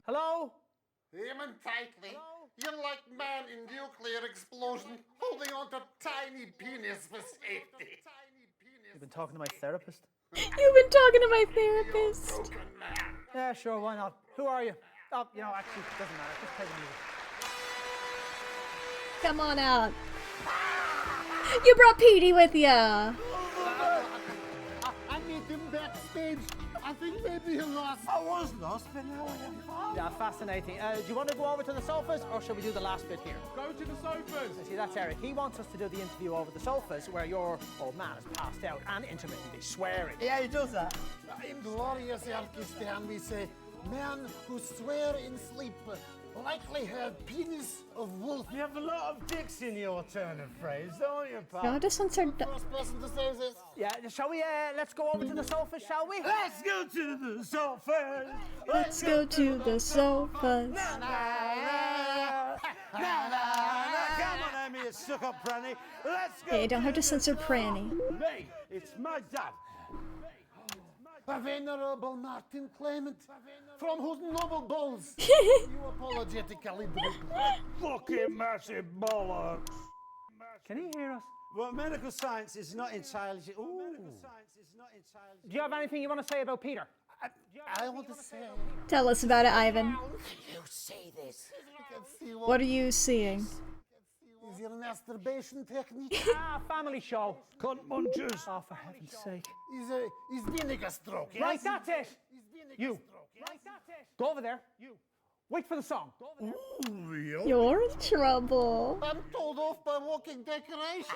Hello? Eamon Tightly, you're like man in nuclear explosion, holding on to tiny penis for safety. You've been talking to my therapist? You've been talking to my therapist. Yeah, sure, why not? Who are you? Oh, you know, actually, it doesn't matter. Just play the music. Come on out. You brought Petey with ya. I met him backstage. I think maybe he lost. I was lost, but now I am found. Yeah, fascinating. Do you want to go over to the sofas, or shall we do the last bit here? Go to the sofas. See, that's Eric. He wants us to do the interview over the sofas, where your old man is passed out and intermittently swearing. Yeah, he does that. In glorious Erkistan, we say, men who swear in sleep likely have penis of wolf. You have a lot of dicks in your turn of phrase, don't you, pal? No, just censored. First person to say this. Yeah, shall we, let's go over to the sofa, shall we? Let's go to the sofa. Let's go to the sofas. Come on, Amy, you suck-up pranny. Let's go. Hey, you don't have to censor Pranny. Me, it's my dad. A venerable Martin Clement, from whose noble balls you apologetically drink. Fucking massive bollocks. Can he hear us? Well, medical science is not entirely... Ooh. Do you have anything you want to say about Peter? I want to say... Tell us about it, Ivan. You see this? What are you seeing? Is your masturbation technique? Family show. Cunt munchers. Oh, for heaven's sake. Is vinegar stroke, yes? Right, that's it. You. Right, that's it. Go over there. You. Wait for the song. You're in trouble. I'm told off by walking decoration.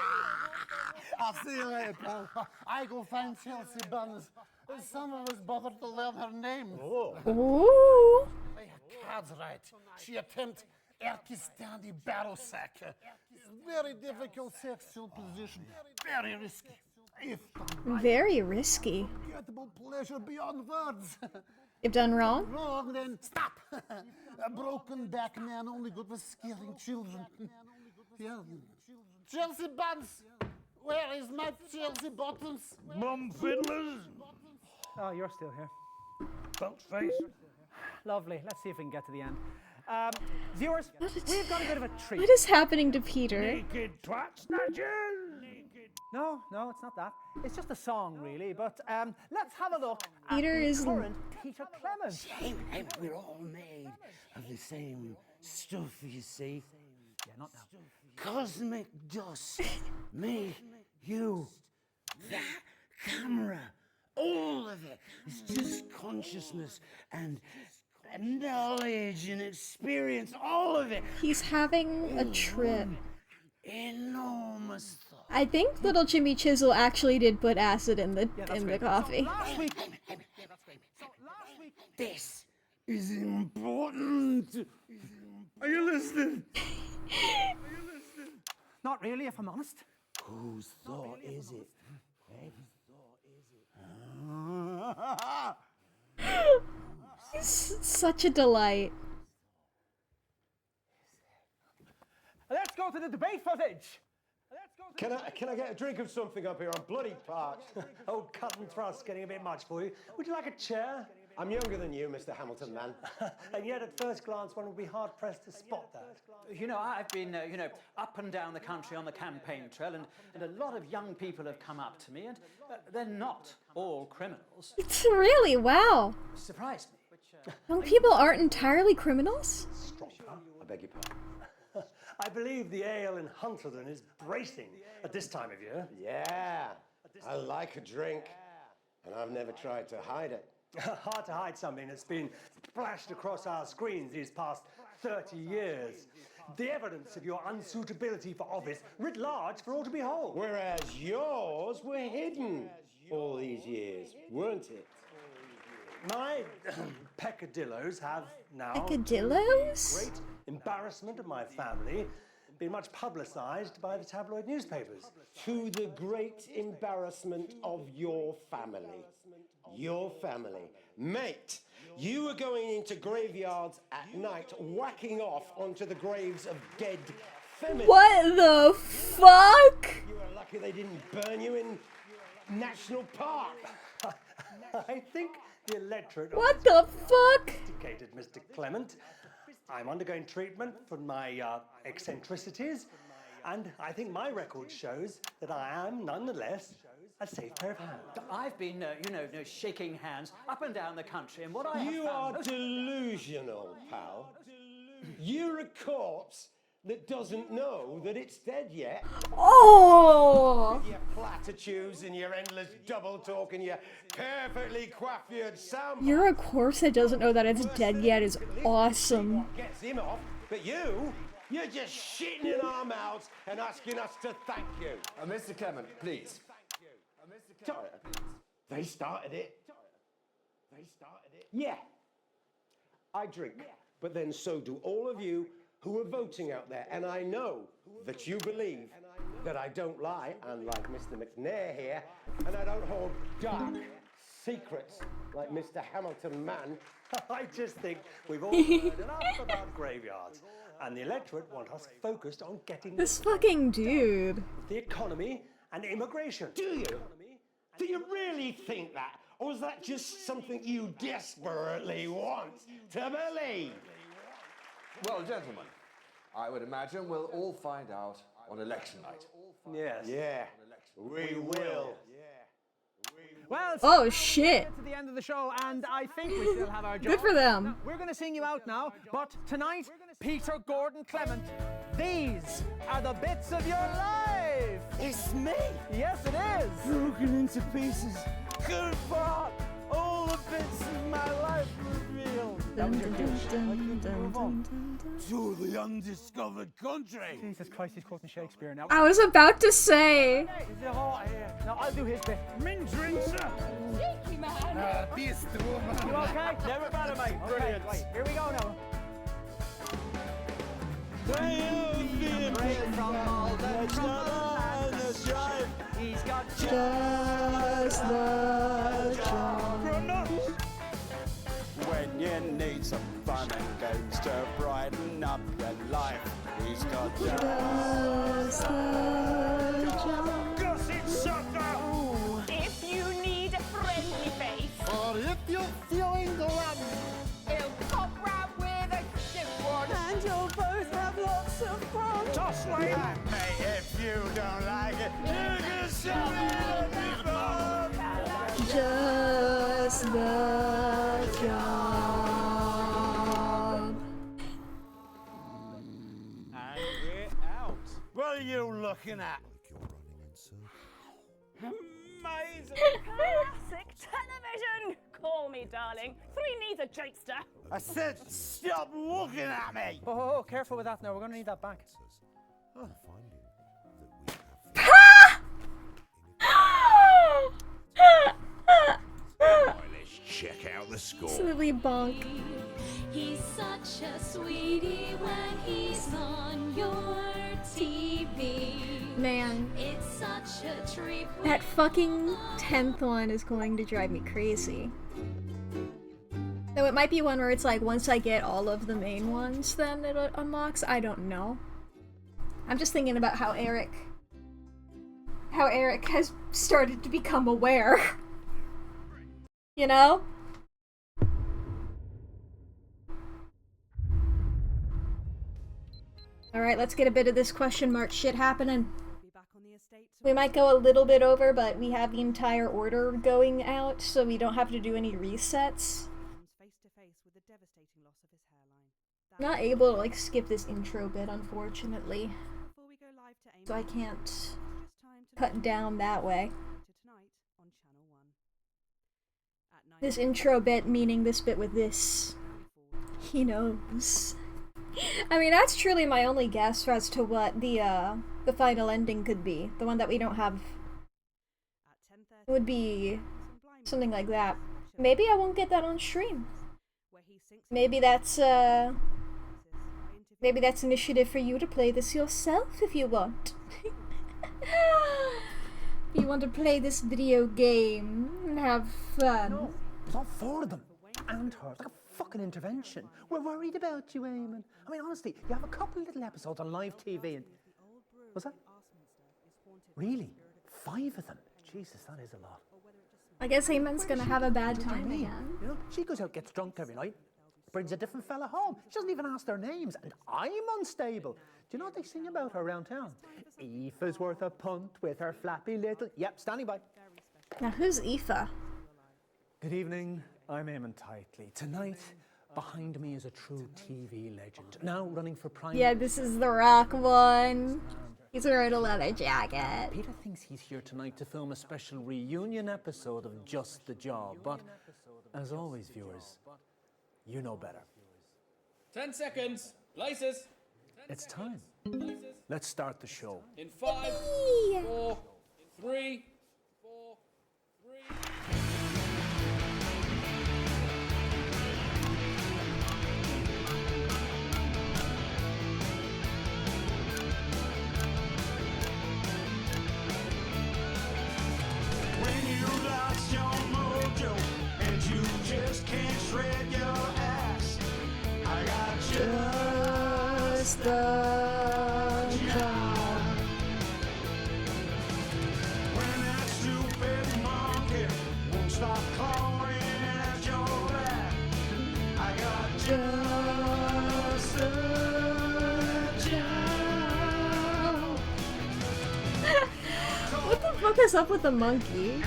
I'll see you later, pal. I go find Chelsea Buns. Some of us bothered to learn her name. Ooh. Cards right. She attempt Erkistani barrel sack. Very difficult sexual position. Very risky. If Very risky. unforgettable pleasure beyond words. You've done wrong? Wrong, then stop. A broken back man only good for scaring children. Yeah. Chelsea Buns. Where is my Chelsea Bottoms? Bum fiddlers. Oh, you're still here. Bounce face. Lovely. Let's see if we can get to the end. Viewers, we've got a bit of a treat. What is happening to Peter? Naked twat snatchers. No, it's not that. It's just a song, really. But let's have a look Peter at the is current Peter Clement. Hey, we're all made of the same stuff, you see. Yeah, not now. Cosmic dust. Me, you, that camera, all of it. It's just consciousness and knowledge and experience, all of it. He's having a trip. Enormous thought. I think little Jimmy Chisel actually did put acid in the coffee. This is important. Are you listening? Not really, if I'm honest. Whose thought is it? It's such a delight. Let's go to the debate footage. Can I get a drink of something up here? I'm bloody parched. Old cut and thrust getting a bit much for you. Would you like a chair? I'm younger than you, Mr. Hamilton, man. And yet, at first glance, one would be hard-pressed to spot that. You know, I've been, up and down the country on the campaign trail, and a lot of young people have come up to me, and they're not all criminals. It's really, wow. Surprised me. Young people aren't entirely criminals? I beg your pardon. I believe the ale in Hunterdon is bracing at this time of year. Yeah, I like a drink, and I've never tried to hide it. Hard to hide something that's been splashed across our screens these past 30 years. The evidence of your unsuitability for office writ large for all to behold. Whereas yours were hidden all these years, weren't it? My peccadillos have now, Peccadillos? to the great embarrassment of my family, been much publicised by the tabloid newspapers. To the great embarrassment of your family. Your family. Mate, you were going into graveyards at night, whacking off onto the graves of dead feminists. What the fuck? You were lucky they didn't burn you in National Park. I think the electorate... What the fuck? ...educated Mr. Clement. I'm undergoing treatment for my eccentricities, and I think my record shows that I am, nonetheless, a safe pair of hands. I've been, shaking hands up and down the country, and what I have You found... are delusional, pal. You're a corpse that doesn't know that it's dead yet. Oh! Your platitudes and your endless double talk and your perfectly coiffured sound. You're a corpse that doesn't know that it's dead yet is awesome. Gets him off, but you're just shitting in our mouths and asking us to thank you. Mr. Clement, please. They started it. They started it. Yeah. I drink, but then so do all of you who are voting out there. And I know that you believe that I don't lie, unlike Mr. McNair here, and I don't hold dark secrets like Mr. Hamilton Mann. I just think we've all heard enough about graveyards, and the electorate want us focused on getting This fucking dude. the economy and immigration. Do you? Do you really think that? Or is that just something you desperately want to believe? Well, gentlemen, I would imagine we'll all find out on election night. Yes. Yeah, we will. Well, Oh shit. to the end of the show, and I think we still have our job. Good for them. We're going to sing you out now, but tonight, Peter Gordon Clement, these are the bits of your life. It's me! Yes, it is. Broken into pieces. Good part. All the bits of my life revealed. That was your cue. Like to move on. To the undiscovered country. Jesus Christ, he's quoting Shakespeare now. I was about to say. Is it hot here? No, I'll do his bit. Mintrins. Cheeky man. Beast woman. You okay? Never matter, mate. Okay, Brilliant. right, here we go now. Break from all the trouble and the strife. He's got just the job. When you need some fun and games to brighten up your life, he's got just the job. Gossip sucker! If you need a friendly face, Or if you're feeling glum, he'll pop round with a stiff one. And you'll both have lots of fun. toss lane. Mate, if you don't like it, you can show me before. Just the job. And we're out. What are you looking at? Amazing. Classic television. Call me darling. 3 needs a jokester. I said stop looking at me. Oh, careful with that now. We're going to need that back. Let's check out the score. Absolutely bonk. He's such a sweetie when he's on your TV. Man, It's such a treat. that fucking 10th one is going to drive me crazy. Though it might be one where it's like, once I get all of the main ones, then it unlocks. I don't know. I'm just thinking about how Eric has started to become aware. You know? Alright, let's get a bit of this question mark shit happening. We might go a little bit over, but we have the entire order going out, so we don't have to do any resets. I'm not able to like skip this intro bit, unfortunately. So I can't cut down that way. This intro bit, meaning this bit with this. He knows. I mean, that's truly my only guess as to what the final ending could be. The one that we don't have. It would be something like that. Maybe I won't get that on stream. Maybe that's initiative for you to play this yourself if you want. If you want to play this video game and have fun. No, it's all 4 of them. And her. Like a fucking intervention. We're worried about you, Eamon. I mean, honestly, you have a couple of little episodes on live TV and... Was that? Really? 5 of them? Jesus, that is a lot. I guess Eamon's gonna have a bad time again. You know, she goes out, gets drunk every night, brings a different fella home. She doesn't even ask their names, and I'm unstable. Do you know what they sing about her around town? Aoife's worth a punt with her flappy little... Yep, standing by. Now, who's Aoife? Good evening, I'm Eamon Tightly. Tonight, behind me is a true TV legend, now running for Prime Yeah, this is the Rock one. He's wearing a leather jacket. Peter thinks he's here tonight to film a special reunion episode of Just the Job, but as always, viewers, you know better. 10 seconds. Places. It's time. Let's start the show. In 5, 4, 3, 4, 3. the job. When that stupid monkey won't stop clawing at your back, I got just the job. What the fuck is up with the monkey?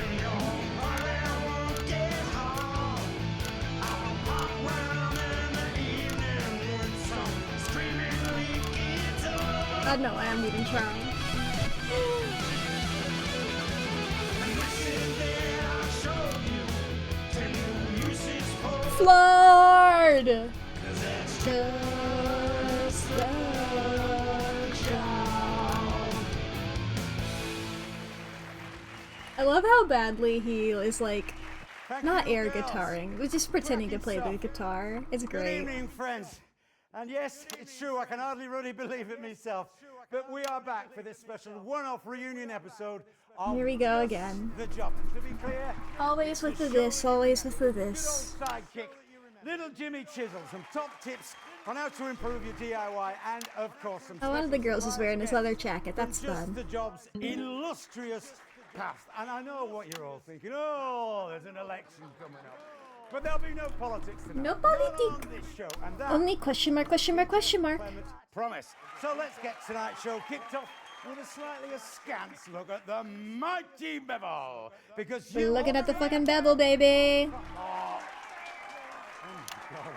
God no, I am even trying. Floored! Just the job. I love how badly he is like, not air guitaring, but just pretending to play the guitar. It's Good great. evening, friends. And yes, it's true, I can hardly really believe it myself. But we are back for this special one-off reunion episode of Here we go Just again. The Job. To be clear, Always with the this, always with the this. sidekick, little Jimmy Chisel, some top tips on how to improve your DIY, and of course some Oh, one of the girls is wearing his leather jacket. That's Just fun. The Job's illustrious past. And I know what you're all thinking. Oh, there's an election coming up. But there'll be no politics tonight. No Not politics. on this show. And that Only question mark, question mark, question mark. promise. So let's get tonight's show kicked off with a slightly askance look at the mighty Bevel. Because We're you looking are at the fucking bevel, baby. God,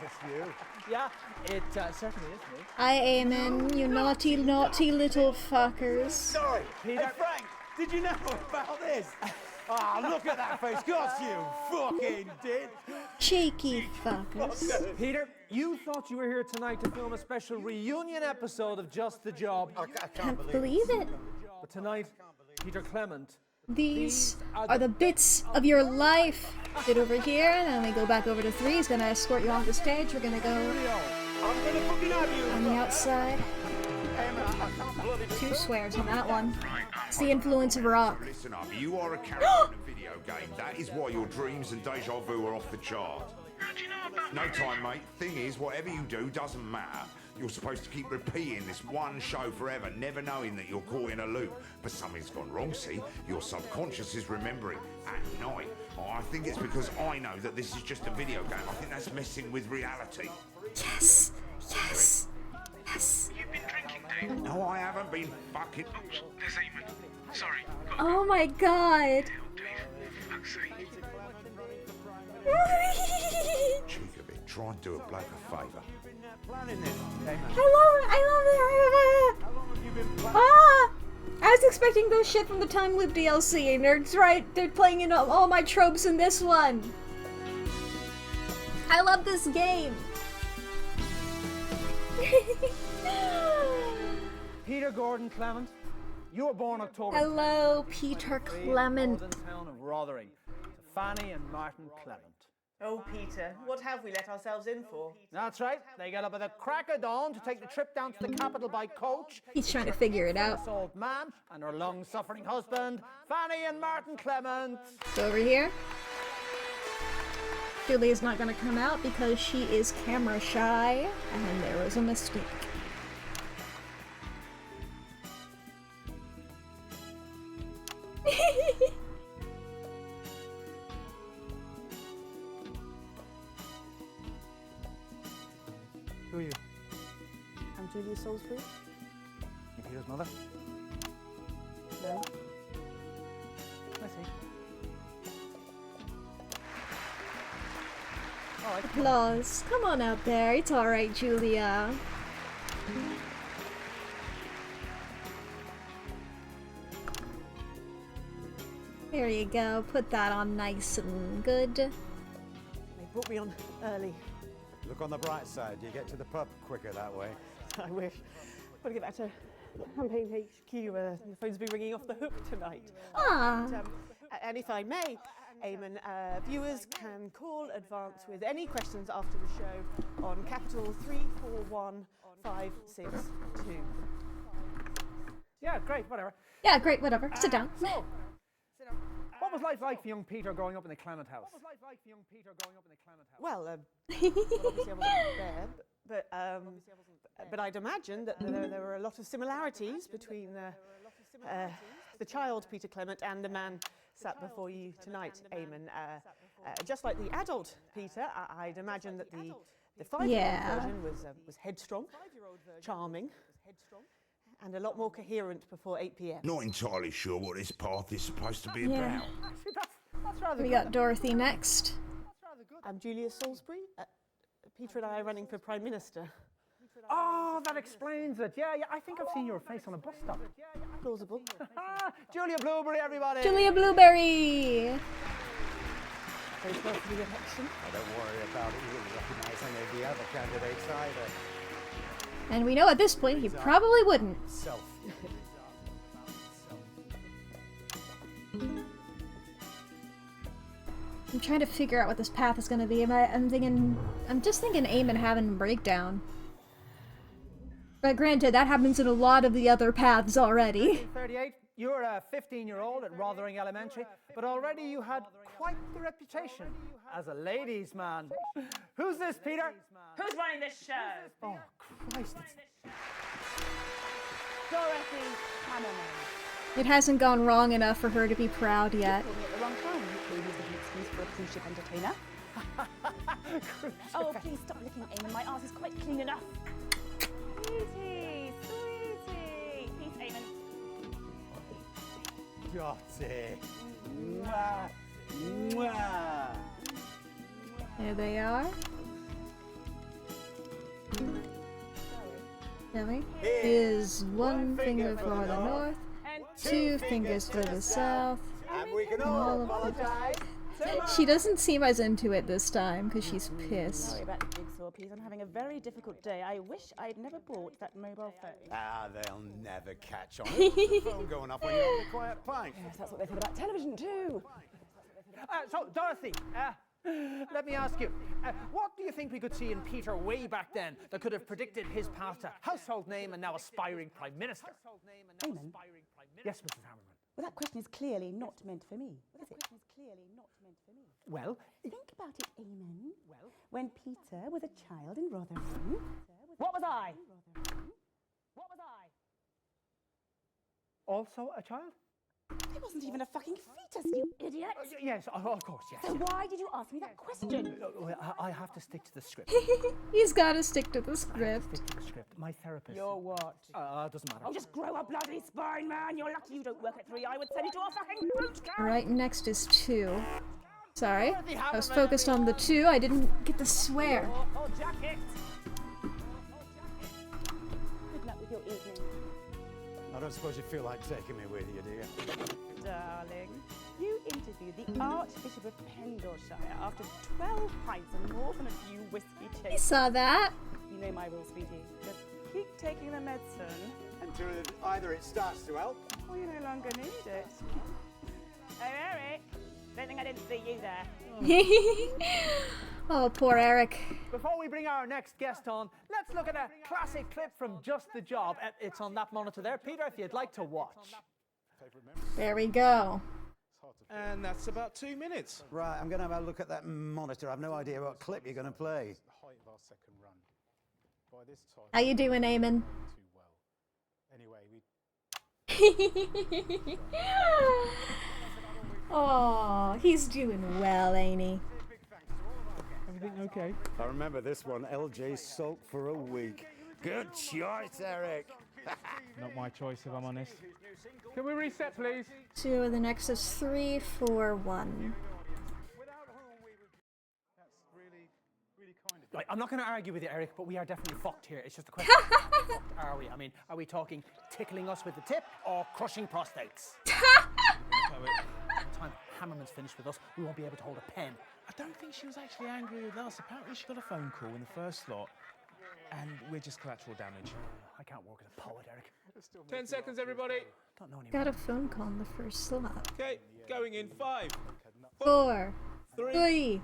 it's you. Yeah, it certainly is me. I amen, you naughty, naughty little fuckers. Sorry, Peter. Hey, Frank, did you know about this? Ah, look at that face. God, you fucking did. Cheeky fuckers. Peter, You thought you were here tonight to film a special reunion episode of Just the Job. I Can't believe it. But tonight, Peter Clement. These are the bits of your life. Sit over here, and then we go back over to 3. He's gonna escort you off the stage. We're gonna go on the outside. 2 swears on that one. It's the influence of rock. Listen up, you are a character in a video game. That is why your dreams and deja vu are off the chart. No time, mate. Thing is, whatever you do doesn't matter. You're supposed to keep repeating this one show forever, never knowing that you're caught in a loop. But something's gone wrong, see? Your subconscious is remembering at night. Oh, I think it's because I know that this is just a video game. I think that's messing with reality. Yes! Yes! Yes! You've been drinking, Dave? No, I haven't been fucking... Oops, there's Eamon. Sorry. Oh my god! Cheek a bit. Try and do a bloke a favour. I love it! Ah! I was expecting those shit from the Time Loop DLC, and they're playing in all my tropes in this one. I love this game. Peter Gordon Clement. You were born October. Hello, Peter Clement. In the town of Rotherham. To Fanny and Martin Clement. Oh, Peter, what have we let ourselves in for? That's right. They get up at the crack of dawn to take the trip down to the capital by coach. He's trying to figure it out. This old man and her long-suffering husband, Fanny and Martin Clement. Go over here. Julia's not gonna come out because she is camera shy, and there was a mistake. Who are you? I'm Julia Salisbury. You Peter's mother? No. I see. Applause. Come on out there. It's alright, Julia. There you go. Put that on nice and good. They brought me on early. Look on the bright side. You get to the pub quicker that way. I wish. Got to get back to Campaign HQ. The phone's been ringing off the hook tonight. Ah. And if I may, Eamon, viewers can call advance with any questions after the show on capital 341562. Yeah, great, whatever. Yeah, great, whatever. Sit down. So, What was life like for young Peter growing up in the Clement house? Well, obviously I wasn't there, but I'd imagine that there were a lot of similarities between the child Peter Clement and the man sat before you tonight, Eamon. Just like the adult Peter, I'd imagine that the 5-year-old version was headstrong, charming, and a lot more coherent before 8 p.m. Not entirely sure what this path is supposed to be about. That's rather We good. got Dorothy next. I'm Julia Salisbury. Peter and I are running for Prime Minister. Oh, that explains it. Yeah, I think I've seen your face on a bus stop. Plausible. Julia Blueberry, everybody. Julia Blueberry. Very close to the election. I don't worry about even recognising any of the other candidates either. And we know at this point he probably wouldn't. Self. I'm trying to figure out what this path is gonna be. I'm just thinking Eamon having a breakdown. But granted, that happens in a lot of the other paths already. 38, you're a 15-year-old at Rothering Elementary, but already you had quite the reputation as a ladies' man. Who's this, Peter? Who's running this show? Oh, Christ. Dorothy Hammerman. It hasn't gone wrong enough for her to be proud yet. Called me at the wrong time. You used an excuse for a cruise ship entertainer. Oh, please stop licking, Eamon. My arse is quite clean enough. Sweetie, sweetie. Peace, Eamon. Dottie. Mwah. Mwah. There they are. Shelley is one finger for the north, two fingers for the south. And we can all apologize. She doesn't seem as into it this time because she's pissed. Sorry about the jigsaw, please. I'm having a very difficult day. I wish I'd never bought that mobile phone. Ah, they'll never catch on. The phone going off when you're on the quiet plank. Yes, that's what they said about television too. So, Dorothy, let me ask you, what do you think we could see in Peter way back then that could have predicted his path to household name and now aspiring Prime Minister? Eamon? Yes, Mrs. Hammerman. Well, that question is clearly not meant for me. Is it? Well, Think about it, Eamon. Well, when Peter was a child in Rotherham, what was I? What was I? also a child? I wasn't even a fucking fetus, you idiot! Yes, of course, yes. So why did you ask me that question? I have to stick to the script. He's gotta stick to the script. Stick to the script. My therapist. You're what? Doesn't matter. Oh, just grow a bloody spine, man! You're lucky you don't work at 3. I would send you to a fucking boot camp! Right next is 2. Sorry, I was focused on the 2. I didn't get to swear. Oh, jacket! Good luck with your evening. I don't suppose you feel like taking me with you, do you? Darling, you interviewed the Archbishop of Pendleshire after 12 pints and more than a few whiskey I chasers. saw that. You know my rule, sweetie. Just keep taking the medicine. Until either it starts to help. Or you no longer need it. Hey, Eric. Don't think I didn't see you there. Oh, poor Eric. Before we bring our next guest on, let's look at a classic clip from Just the Job. It's on that monitor there. Peter, if you'd like to watch. There we go. And that's about 2 minutes. Right, I'm going to have a look at that monitor. I've no idea what clip you're going to play. How you doing, Eamon? Oh, he's doing well, ain't he? Everything okay? I remember this one, LJ sulked for a week. Good choice, Eric. Not my choice, if I'm honest. Can we reset, please? 2, the next is 3, 4, 1. Right, I'm not going to argue with you, Eric, but we are definitely fucked here. It's just a question. What are we? I mean, are we talking tickling us with the tip or crushing prostates? By the time Hammerman's finished with us, we won't be able to hold a pen. I don't think she was actually angry with us. Apparently she got a phone call in the first slot, and we're just collateral damage. I can't work as a poet, Eric. 10 seconds, everybody. Don't know Got a phone call in the first slot. Okay, going in 5, 4, 3, 3,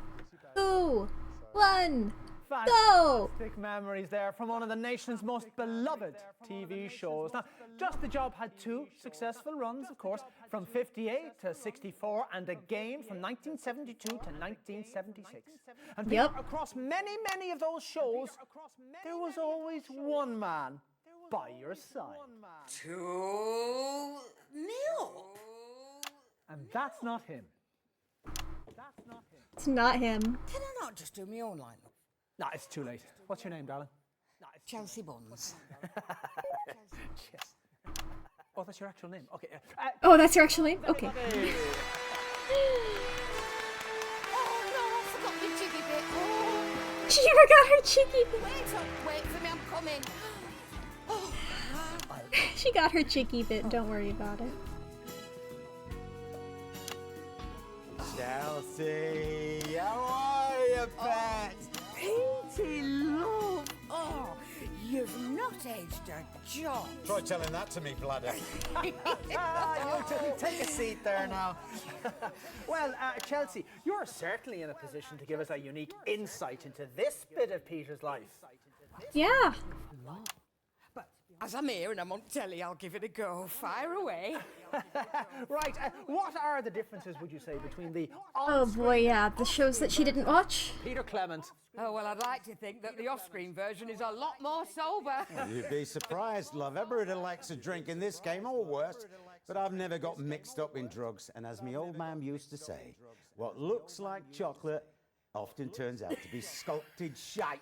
2, 1. Fantastic memories there from one of the nation's most beloved TV shows. Now, Just the Job had two successful runs, of course, from 58 to 64, and again from 1972 to 1976. And Peter, across many, many of those shows, there was always one man by your side. 2-0. And that's not him. It's not him. Can I not just do my own line? No, it's too late. What's your name, darling? Chelsea Buns. Yes. Oh, that's your actual name. Okay. Oh, that's your actual name? Okay. Oh no, I forgot the jiggy bit. Oh. She forgot her cheeky bit. Wait for me, I'm coming. Oh. She got her cheeky bit, don't worry about it. Chelsea, how are you, pet? Petey, love. Oh, you've not aged a jot. Try telling that to me, bladder. You take a seat there now. Well, Chelsea, you're certainly in a position to give us a unique insight into this bit of Peter's life. Yeah. But as I'm here and I'm on telly, I'll give it a go. Fire away. Right, what are the differences, would you say, between the... Oh boy, yeah, the shows that she didn't watch. Peter Clement. Oh, well, I'd like to think that the off-screen version is a lot more sober. You'd be surprised, love. Everybody likes a drink in this game, or worse. But I've never got mixed up in drugs. And as my old man used to say, what looks like chocolate often turns out to be sculpted shite.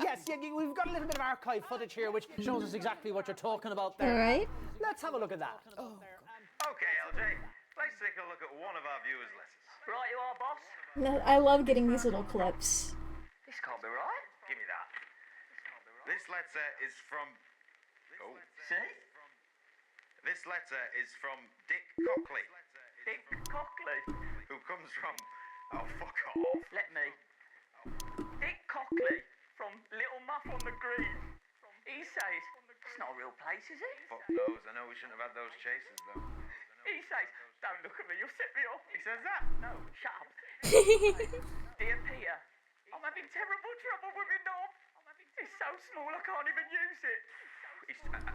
Yes, we've got a little bit of archive footage here which shows us exactly what you're talking about there. All right. Let's have a look at that. Oh. Okay, LJ, let's take a look at one of our viewers' letters. Right, you are, boss. No, I love getting these little clips. This can't be right. Give me that. This letter is from... Oh. See? This letter is from Dick Cockley. Dick Cockley? Who comes from... Oh, fuck off. Let me. Dick Cockley from Little Muff on the Green. He says, it's not a real place, is it? Fuck those. I know we shouldn't have had those chases, though. He says, don't look at me, you'll set me off. He says that? No, shut up. Dear Peter, I'm having terrible trouble with my knob. It's so small I can't even use it.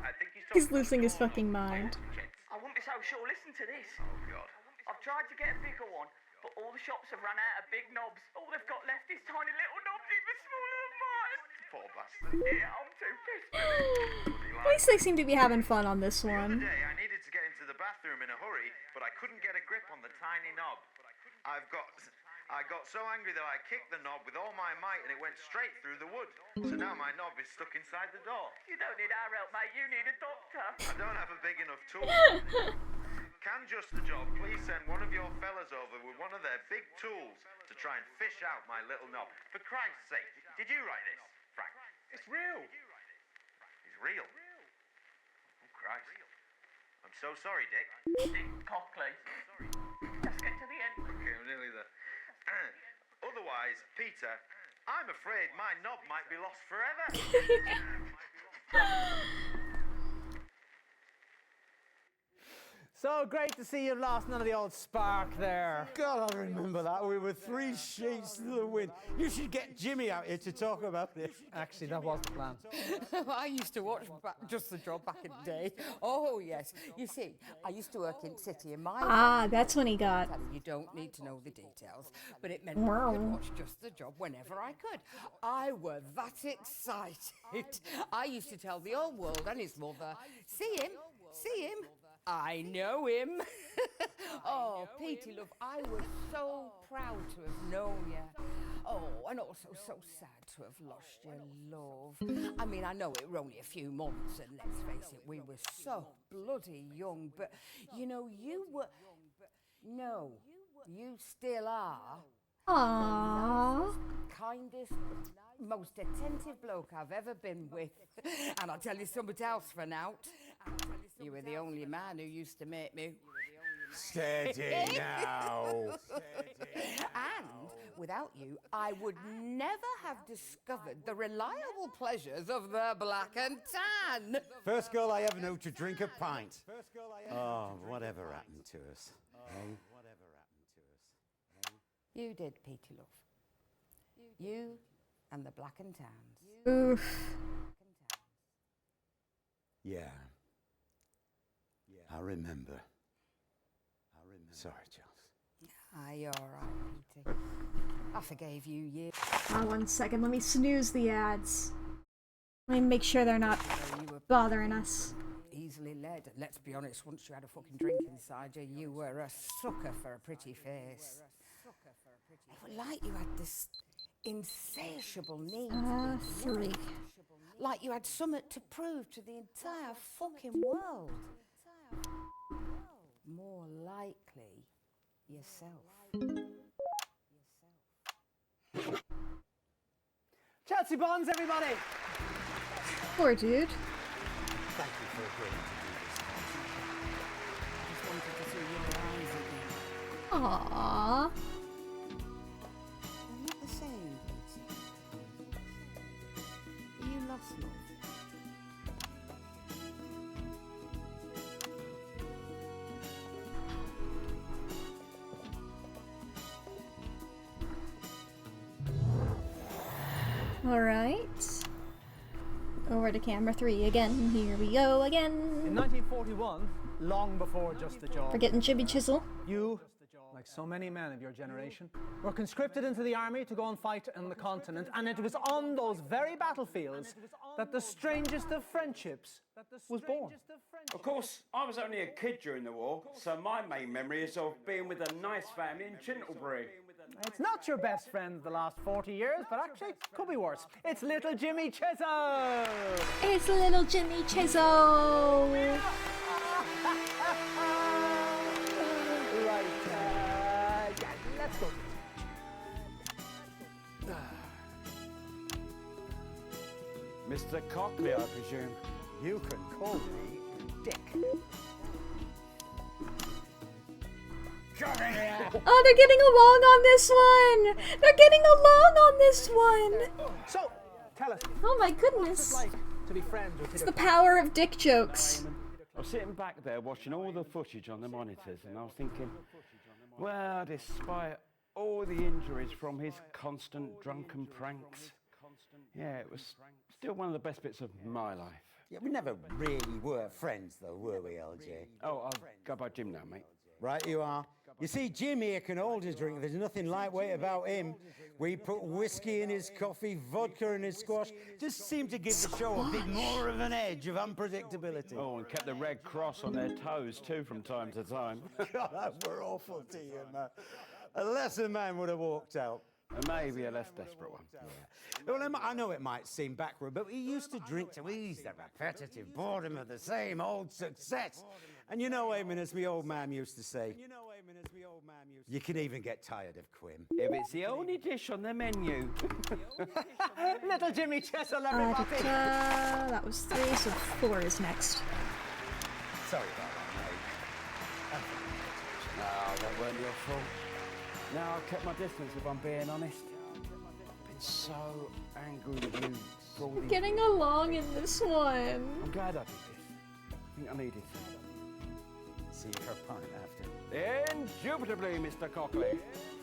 I think He's losing his fucking mind. I won't be so sure. Listen to this. Oh, God. I've tried to get a bigger one, but all the shops have run out of big knobs. All they've got left is tiny little knobs even smaller than mine. Poor bastard. Yeah, I'm too pissed. At least they seem to be having fun on this The one. other day, I needed to get into the bathroom in a hurry, but I couldn't get a grip on the tiny knob. I got so angry that I kicked the knob with all my might and it went straight through the wood. So now my knob is stuck inside the door. You don't need our help, mate. You need a doctor. I don't have a big enough tool. Can Just the Job please send one of your fellas over with one of their big tools to try and fish out my little knob? For Christ's sake, did you write this, Frank? It's real. It's real. Oh, Christ. I'm so sorry, Dick. Dick Cockley. Let's get to the end. Okay, I'm nearly there. Otherwise, Peter, I'm afraid my knob might be lost forever. So great to see you've lost none of the old spark there. God, I remember that. We were 3 sheets to the wind. You should get Jimmy out here to talk about this. Actually, that was the plan. I used to watch Just the Job back in the day. Oh, yes. You see, I used to work in City in my... Ah, that's when he got... You don't need to know the details, but it meant I could watch Just the Job whenever I could. I were that excited. I used to tell the old world and his mother, see him, I know him. Oh, Petey, love, I was so proud to have known you. Oh, and also so sad to have lost your love. I mean, I know it were only a few months, and let's face it, we were so bloody young, but, you know, you were... No, you still are. Aww. Kindest, most attentive bloke I've ever been with. And I'll tell you something else for now. You were the only man who used to make me... Steady now. And without you, I would never have discovered the reliable pleasures of the black and tan. First girl I ever knew to drink a pint. Oh, whatever happened to us? You did, Petey, love. You and the Black and Tans. Oof. Yeah. I remember. Sorry, Charles. Ah, you're all right, Petey. I forgave you years. 1 second, let me snooze the ads. Let me make sure they're not bothering us. Easily led. Let's be honest, once you had a fucking drink inside you, you were a sucker for a pretty face. It was like you had this insatiable need to be 3. right. Like you had something to prove to the entire fucking world. More likely, yourself. Chelsea Bonds, everybody! Poor dude. Thank you for agreeing to do this. Just wanted to see your eyes again. Aww. They're not the same, Peter. You lost love. Alright. Over to camera 3 again. Here we go again. In 1941, long before Just the Job, Forgetting Jimmy Chisel. you, like so many men of your generation, were conscripted into the army to go and fight on the continent, and it was on those very battlefields that the strangest of friendships was born. Of course, I was only a kid during the war, so my main memory is of being with a nice family in Chintlebury. It's not your best friend of the last 40 years, but actually could be worse. It's little Jimmy Chisel! It's little Jimmy Chisel! Right, yeah, let's go. Mr. Cockley, I presume. You can call me Dick. Oh, they're getting along on this one! They're getting along on this one! So, tell us. Oh my goodness. What's it like to be friends with It's the power of dick jokes. I was sitting back there watching all the footage on the monitors, and I was thinking, well, despite all the injuries from his constant drunken pranks, yeah, it was still one of the best bits of my life. Yeah, we never really were friends, though, were we, LJ? Oh, I'll go by Jim now, mate. Right, you are. You see, Jim here can hold his drink. There's nothing lightweight about him. We put whiskey in his coffee, vodka in his squash. Just seemed to give the show a bit more of an edge of unpredictability. Oh, and kept the Red Cross on their toes, too, from time to time. God, we're awful to you, man. A lesser man would have walked out. And maybe a less desperate one. Yeah. Well, I know it might seem backward, but we used to drink to ease the repetitive boredom of the same old success. And you know, Eamon, as my old man used to say, you can even get tired of Quim. If it's the only dish on the menu. Little Jimmy Chisel, everybody! That was 3, so 4 is next. Sorry about that, mate. No, that weren't your fault. No, I kept my distance, if I'm being honest. I've been so angry with you for all these... Getting along in this one. I'm glad I did this. I think I needed to. See you for a pint after. Indubitably, Mr. Cockley.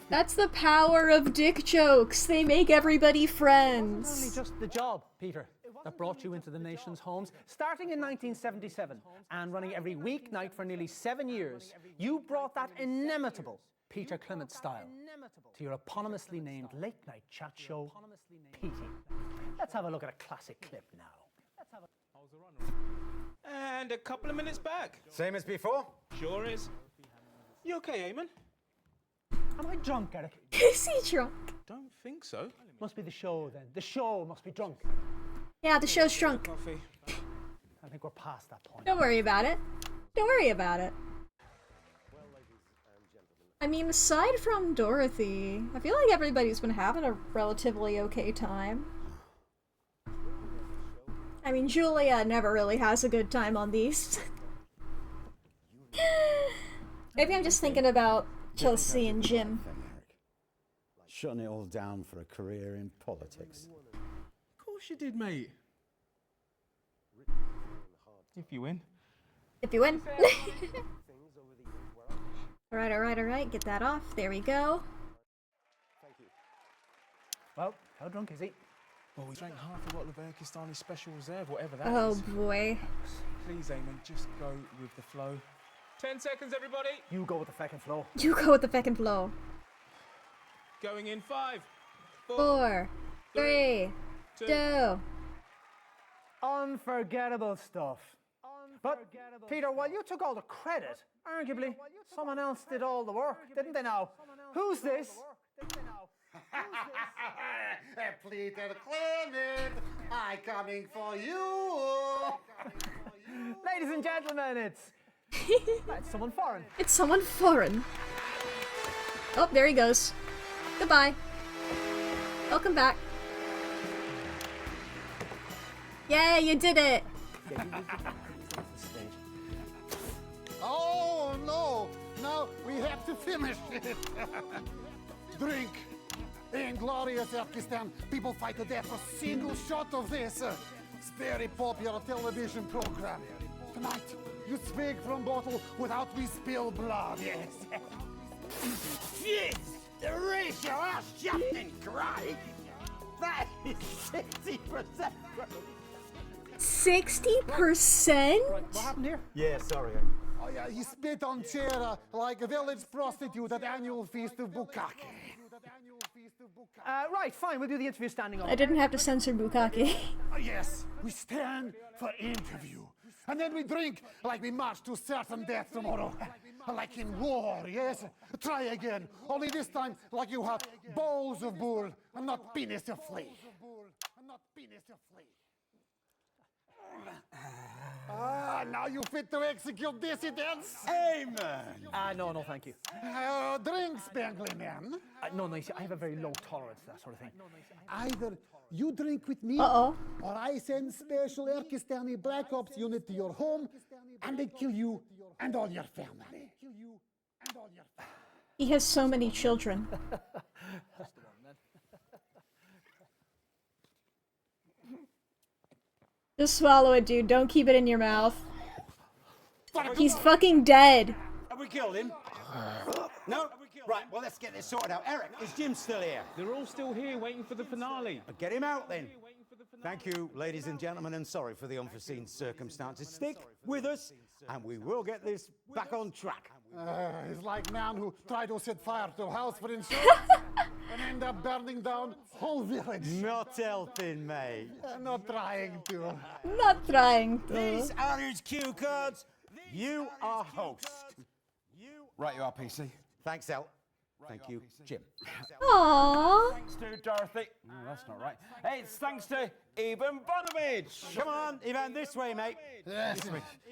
That's the power of dick jokes. They make everybody friends. It's only just the job, Peter, that brought you into the nation's homes. Starting in 1977 and running every weeknight for nearly 7 years, you brought that inimitable Peter Clement style to your eponymously named late-night chat show, Petey. Let's have a look at a classic clip now. And a couple of minutes back. Same as before? Sure is. You okay, Eamon? Am I drunk, Eric? Is he drunk? Don't think so. Must be the show, then. The show must be drunk. Yeah, the show's drunk. Coffee. I think we're past that point. Don't worry about it. Don't worry about it. I mean, aside from Dorothy, I feel like everybody's been having a relatively okay time. I mean, Julia never really has a good time on these. Maybe I'm just thinking about Chelsea and Jim. Shutting it all down for a career in politics. Of course you did, mate. If you win. If you win. Alright, alright, alright. Get that off. There we go. Well, how drunk is he? Well, we drank half a bottle of Urkistani Special Reserve, whatever that Oh is. boy. Please, Eamon, just go with the flow. 10 seconds, everybody. You go with the fucking flow. You go with the fucking flow. Going in 5, 4, 3, 2. Unforgettable stuff. But, Peter, while you took all the credit, arguably, someone else did all the work, didn't they now? Who's this? Peter Clement, I coming for you. Ladies and gentlemen, it's someone foreign. It's someone foreign. Oh, there he goes. Goodbye. Welcome back. Yay, you did it! Oh no! Now we have to finish it. Drink. In glorious Turkestan, people fight to death for a single shot of this. It's very popular television program. Tonight, you speak from bottle without we spill blood. Yes. Jeez! The ratio of shot and cry! That is 60%! 60%? What happened here? Yeah, sorry. Oh yeah, he spit on chair like a village prostitute at annual feast of Bukkake. Right, fine, we'll do the interview standing up. I didn't have to censor Bukkake. Yes, we stand for interview. And then we drink like we march to certain death tomorrow. Like in war, yes? Try again. Only this time like you have balls of bull and not penis of flea. Now you fit to execute dissidents? Amen! No, thank you. Drink, Spangly Man. No, you see, I have a very low tolerance to that sort of thing. Either you drink with me, Uh-oh. or I send special Erkistani Black Ops unit to your home, and they kill you and all your family. He has so many children. Just swallow it, dude. Don't keep it in your mouth. He's fucking dead. Have we killed him? No? Right, well, let's get this sorted out. Eric, is Jim still here? They're all still here waiting for the finale. Get him out then. Thank you, ladies and gentlemen, and sorry for the unforeseen circumstances. Stick with us, and we will get this back on track. He's like man who tried to set fire to a house for insurance and end up burning down whole village. Not helping, mate. Not trying to. Not trying to. These are his cue cards. You are host. Right, you are, PC. Thanks, El. Thank you, Jim. Aww. Thanks to Dorothy. No, that's not right. Hey, it's thanks to Eben Bonovich. Come on, Ivan, this way, mate. Yes.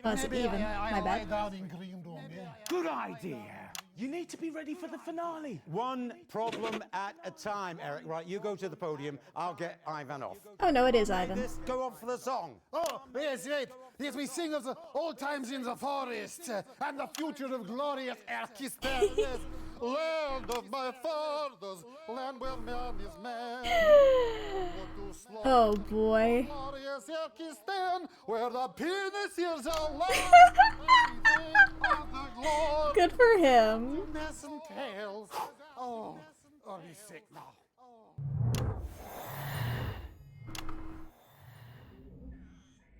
Oh, is it even? My bad. Down in green room, yeah. Good idea. You need to be ready for the finale. One problem at a time, Eric. Right, you go to the podium. I'll get Ivan off. Oh no, it is Ivan. Go on for the song. Oh, yes, right. Yes, we sing of the old times in the forest and the future of glorious Erkistan. Yes. Land of my fathers, land where man is man. Oh boy. Glorious Erkistan, where the penis is alive. Good for him. And tails. Oh, he's sick now.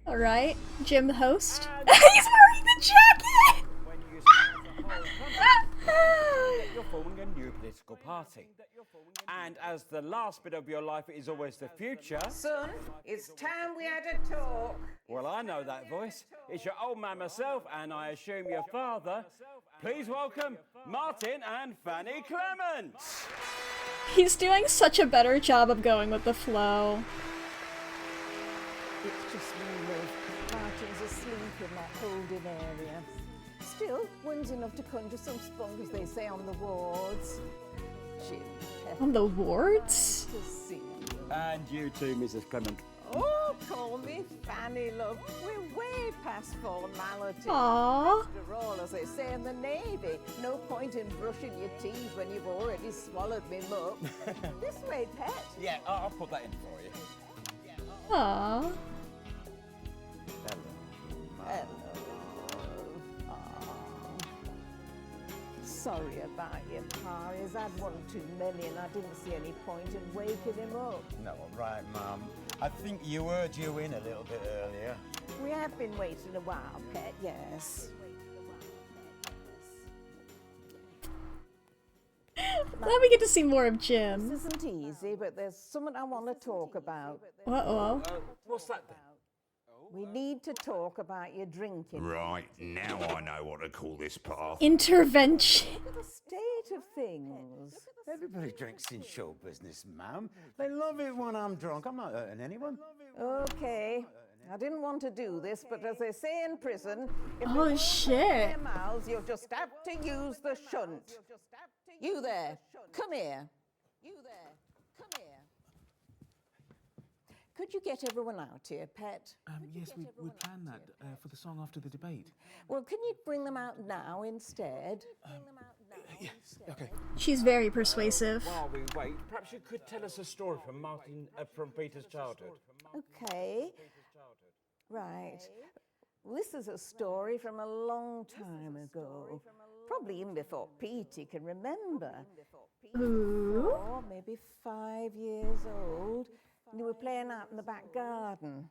Alright, Jim the host. He's wearing the jacket! You're forming a new political party. And as the last bit of your life is always the future... Son, it's time we had a talk. Well, I know that voice. It's your old man myself, and I assume your father. Please welcome Martin and Fanny Clement. He's doing such a better job of going with the flow. It's just me, love. Martin's asleep in that holding area. Still, one's enough to conjure some spunk, as they say on the wards. Jim. On the wards? To see you. And you too, Mrs. Clement. Oh, call me Fanny, love. We're way past formality. Aww. After all, as they say in the Navy, no point in brushing your teeth when you've already swallowed me muck. This way, pet. Yeah, I'll put that in for you. Aww. Hello. sorry about your pa. He's had one too many and I didn't see any point in waking him up. No, right, Mum. I think you heard you in a little bit earlier. We have been waiting a while, Pet, yes. Glad we get to see more of Jim. This isn't easy, but there's something I want to talk about. Uh-oh. What's that then? We need to talk about your drinking. Right, now I know what to call this path. Intervention. Look at the state of things. Everybody drinks in show business, Mum. They love it when I'm drunk. I'm not hurting anyone. Okay. I didn't want to do this, but as they say in prison, if Oh, they won't shit. open their mouths, you'll just have to use the shunt. You there, come here. You there, come here. Could you get everyone out here, Pet? Yes, we planned that for the song after the debate. Well, can you bring them out now instead? Yes, okay. She's very persuasive. While we wait, perhaps you could tell us a story from Peter's childhood. Okay. Right. This is a story from a long time ago. Probably even before Petey can remember. Ooh. 4, maybe 5 years old. And they were playing out in the back garden.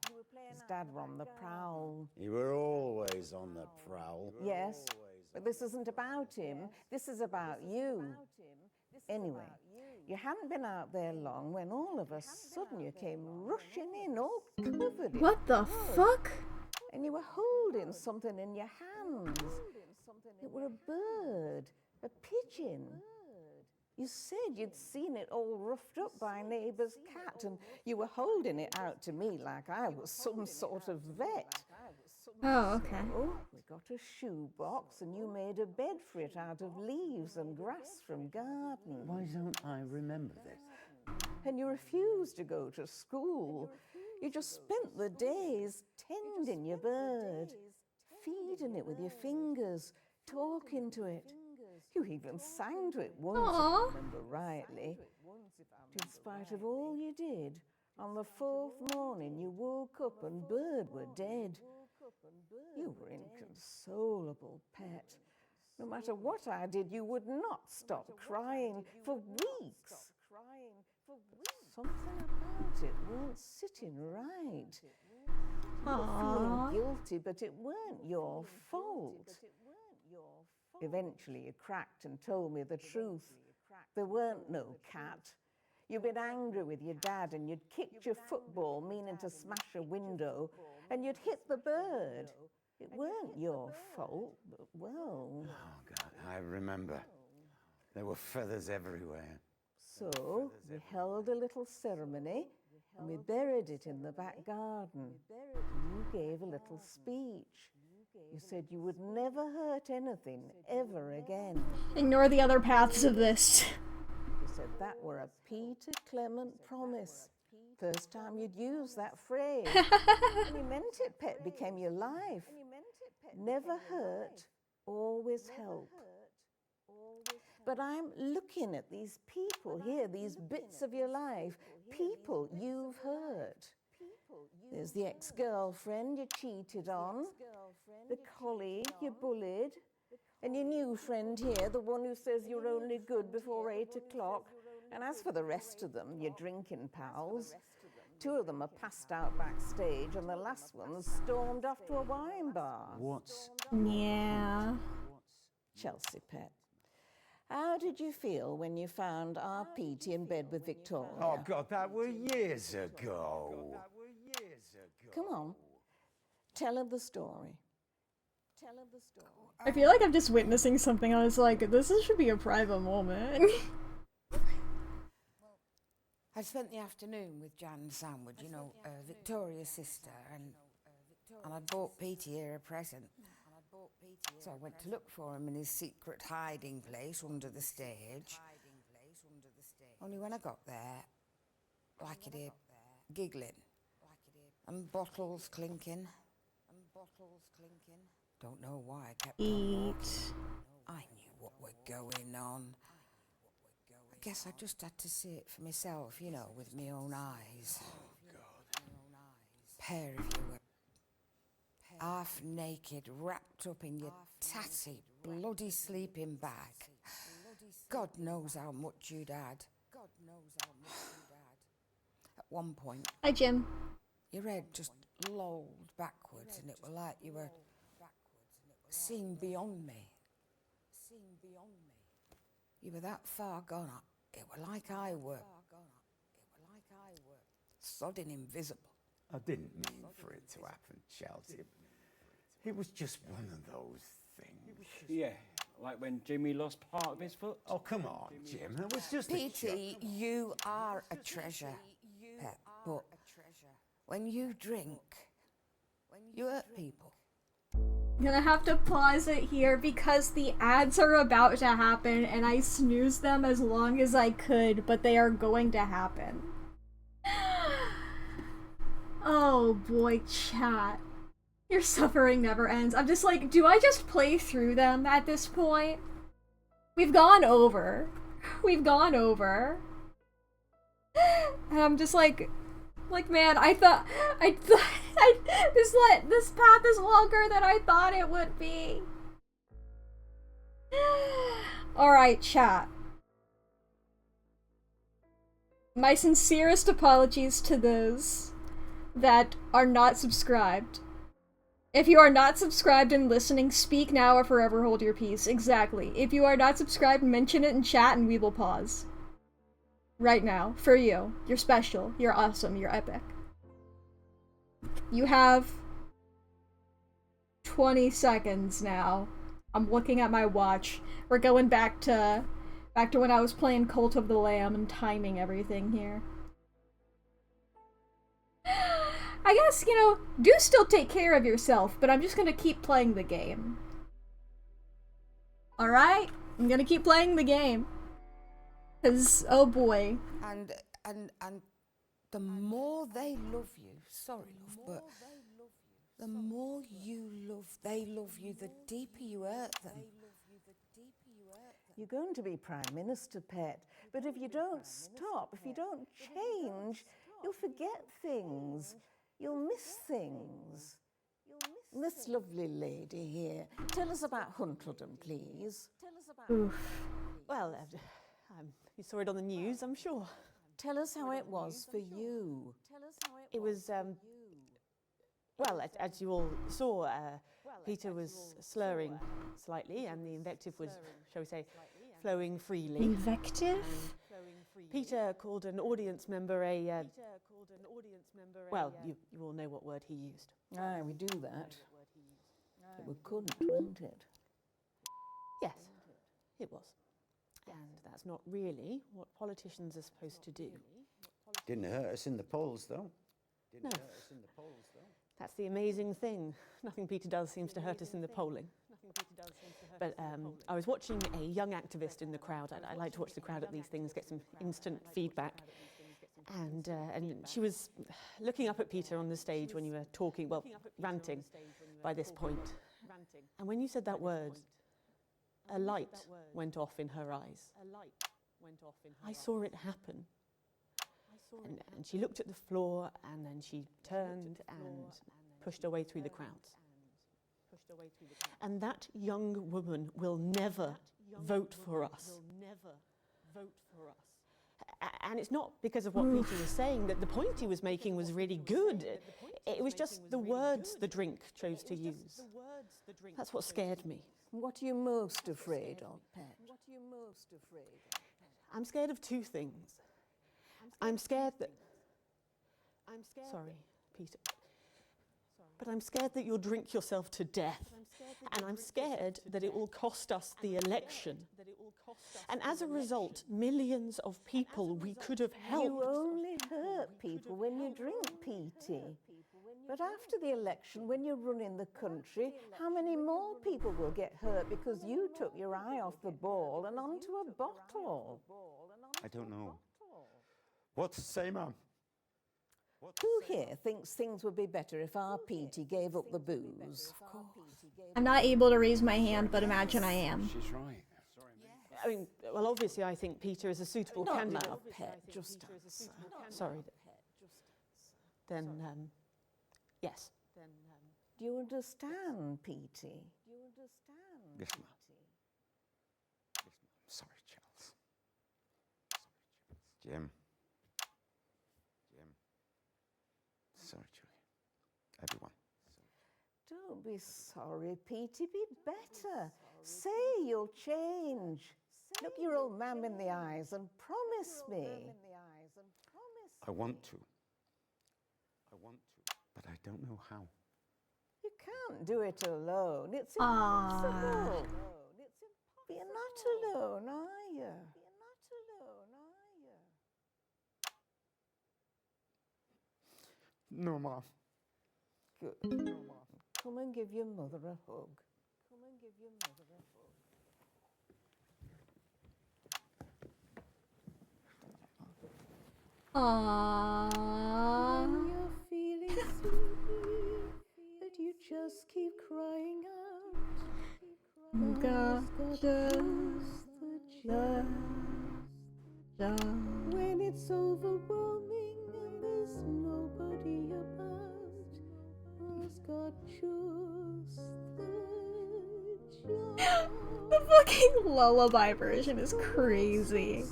His dad were on the prowl. You were always on the prowl. Yes, but this isn't about him. This is about you. Anyway, you hadn't been out there long when all of a sudden you came rushing in, all covered in What the blood. fuck? And you were holding something in your hands. It were a bird, a pigeon. You said you'd seen it all roughed up by a neighbour's cat, and you were holding it out to me like I was some sort of vet. Oh, okay. So we got a shoebox, and you made a bed for it out of leaves and grass from garden. Why don't I remember this? And you refused to go to school. You just spent the days tending your bird, feeding it with your fingers, talking to it. You even sang to it once, if I remember rightly. In spite of all you did, on the 4th morning you woke up and bird were dead. You were inconsolable, Pet. No matter what I did, you would not stop crying for weeks. Something about it weren't sitting right. You were feeling guilty, but it weren't your fault. Eventually you cracked and told me the truth. There weren't no cat. You'd been angry with your dad and you'd kicked your football, meaning to smash a window, and you'd hit the bird. It weren't your fault, but well... Oh, God, I remember. There were feathers everywhere. So we held a little ceremony and we buried it in the back garden. You gave a little speech. You said you would never hurt anything ever again. Ignore the other paths of this. You said that were a Peter Clement promise. First time you'd used that phrase. And you meant it, Pet. Became your life. Never hurt, always help. But I'm looking at these people here, these bits of your life, people you've hurt. There's the ex-girlfriend you cheated on, the colleague you bullied, and your new friend here, the one who says you're only good before 8 o'clock. And as for the rest of them, your drinking pals, 2 of them are passed out backstage, and the last one's stormed off to a wine bar. What's... Yeah. Chelsea, Pet. How did you feel when you found our Petey in bed with Victoria? Oh, God, that was years ago. Come on, tell her the story. Tell her the story. I feel like I'm just witnessing something. I was like, this should be a private moment. I spent the afternoon with Jan Sandwood, you know, Victoria's sister, and I bought Petey here a present. So I went to look for him in his secret hiding place under the stage. Only when I got there, I could hear giggling and bottles clinking. Don't know why I kept on walking. I knew what were going on. I guess I just had to see it for myself, you know, with my own eyes. Pair of you were half naked, wrapped up in your tatty bloody sleeping bag. God knows how much you'd had. At one point, Hi, Jim. your head just lolled backwards, and it were like you were seeing beyond me. You were that far gone. It were like I were. Sodding invisible. I didn't mean for it to happen, Chelsea. It was just one of those things. Yeah, like when Jimmy lost part of his foot. Oh, come on, Jim. That was just Petey, you are a treasure, Pep, but when you drink, you hurt people. I'm gonna have to pause it here because the ads are about to happen and I snoozed them as long as I could, but they are going to happen. Oh boy, chat. Your suffering never ends. I'm just like, do I just play through them at this point? We've gone over. We've gone over. And I'm just like man, I thought this path is longer than I thought it would be. Alright, chat. My sincerest apologies to those that are not subscribed. If you are not subscribed and listening, speak now or forever hold your peace. Exactly. If you are not subscribed, mention it in chat and we will pause. Right now. For you. You're special. You're awesome. You're epic. You have 20 seconds now. I'm looking at my watch. We're going back to when I was playing Cult of the Lamb and timing everything here. I guess, you know, do still take care of yourself, but I'm just gonna keep playing the game. Alright? I'm gonna keep playing the game. 'Cause, oh boy. And the more they love you, sorry love, but the more they love you, the deeper you hurt them. You're going to be Prime Minister, Pet, but if you don't stop, if you don't change, you'll forget things. You'll miss things. This lovely lady here, tell us about Huntledon, please. Oof. Well, you saw it on the news, I'm sure. Tell us how it was for you. It was, well, as you all saw, Peter was slurring slightly, and the invective was, shall we say, flowing freely. Invective? Peter called an audience member a... well, you all know what word he used. Ah, we do that. But we couldn't, wouldn't it? Yes, it was. And that's not really what politicians are supposed to do. Didn't hurt us in the polls, though. No. That's the amazing thing. Nothing Peter does seems to hurt us in the polling. But I was watching a young activist in the crowd. I like to watch the crowd at these things, get some instant feedback. And she was looking up at Peter on the stage when you were talking, well, ranting by this point. And when you said that word, a light went off in her eyes. I saw it happen. And she looked at the floor, and then she turned and pushed her way through the crowds. And that young woman will never vote for us. And it's not because of what Peter was saying, that the point he was making was really good. It was just the words the drink chose to use. That's what scared me. What are you most afraid of, Pet? I'm scared of two things. I'm scared that... Sorry, Peter. But I'm scared that you'll drink yourself to death. And I'm scared that it will cost us the election. And as a result, millions of people we could have helped. You only hurt people when you drink, Petey. But after the election, when you're running the country, how many more people will get hurt because you took your eye off the ball and onto a bottle? I don't know. What to say, Mum? Who here thinks things would be better if our Petey gave up the booze? I'm not able to raise my hand, but imagine I am. She's right. I mean, well, obviously, I think Peter is a suitable Not candidate. now, Pet, just answer. Sorry. Then, yes. Do you understand, Petey? Yes, Mum. Jim. Sorry, Julie. Everyone. Don't be sorry, Petey. Be better. Say you'll change. Look your old man in the eyes and promise me. I want to. But I don't know how. You can't do it alone. It's impossible. You're not alone, are you? No, Ma. Good. Come and give your mother a hug. Aww. When you're feeling sleepy, that you just keep crying out. Got When it's overwhelming and there's nobody about, Ma's got just the job. The fucking lullaby version is crazy.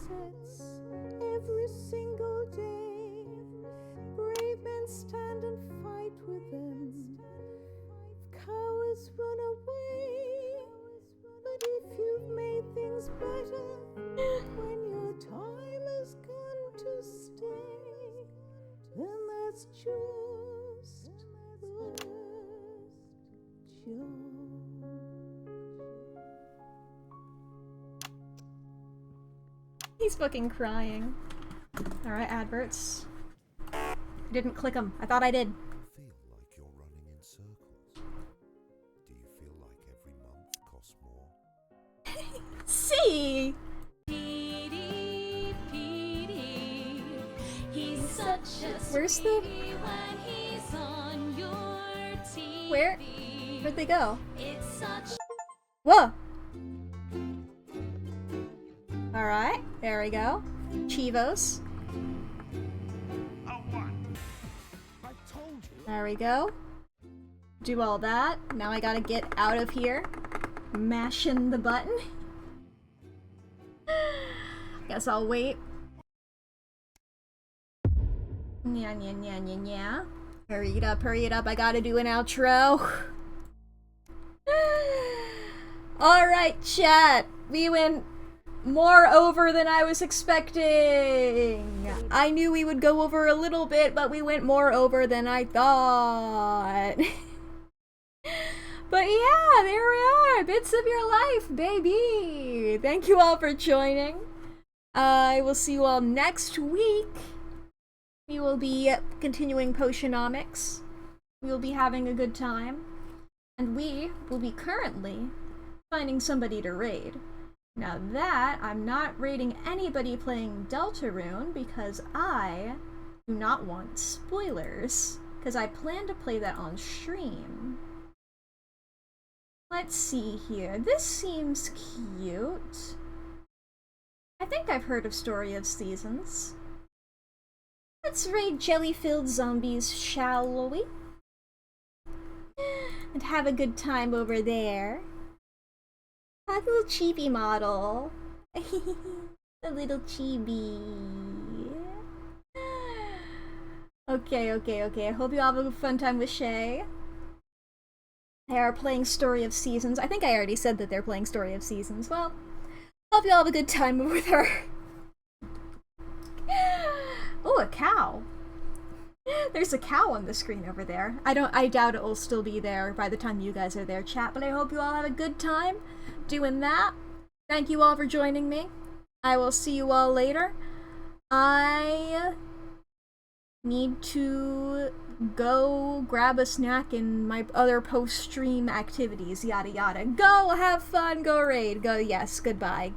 Every single day, brave men stand and fight with them. Cowards run away, but if you've made things better, when your time has come to stay, then that's just the job. He's fucking crying. Alright, adverts. I didn't click them. I thought I did. Feel like you're running in circles? Do you feel like every month costs more? See? Petey, Petey, he's such a Where's the... sweetie when he's on your TV. Where'd they go? It's such... Whoa! Alright, there we go. Chivos. There we go. Do all that. Now I gotta get out of here. Mashing the button. Guess I'll wait. Nya nya nya nya nya. Hurry it up, hurry it up. I gotta do an outro. Alright, chat. We went more over than I was expecting. I knew we would go over a little bit, but we went more over than I thought. But yeah, there we are. Bits of your life, baby. Thank you all for joining. I will see you all next week. We will be continuing Potionomics. We will be having a good time. And we will be currently finding somebody to raid. Now that, I'm not raiding anybody playing Deltarune because I do not want spoilers. Because I plan to play that on stream. Let's see here. This seems cute. I think I've heard of Story of Seasons. Let's raid jelly-filled zombies, shall we? And have a good time over there. A little chibi model. A little chibi. Okay. I hope you all have a fun time with Shay. They are playing Story of Seasons. I think I already said that they're playing Story of Seasons. Well, hope you all have a good time with her. Oh, a cow. There's a cow on the screen over there. I doubt it will still be there by the time you guys are there, chat, but I hope you all have a good time doing that. Thank you all for joining me. I will see you all later. I need to go grab a snack in my other post-stream activities, yada yada. Go have fun, go raid, go yes, goodbye.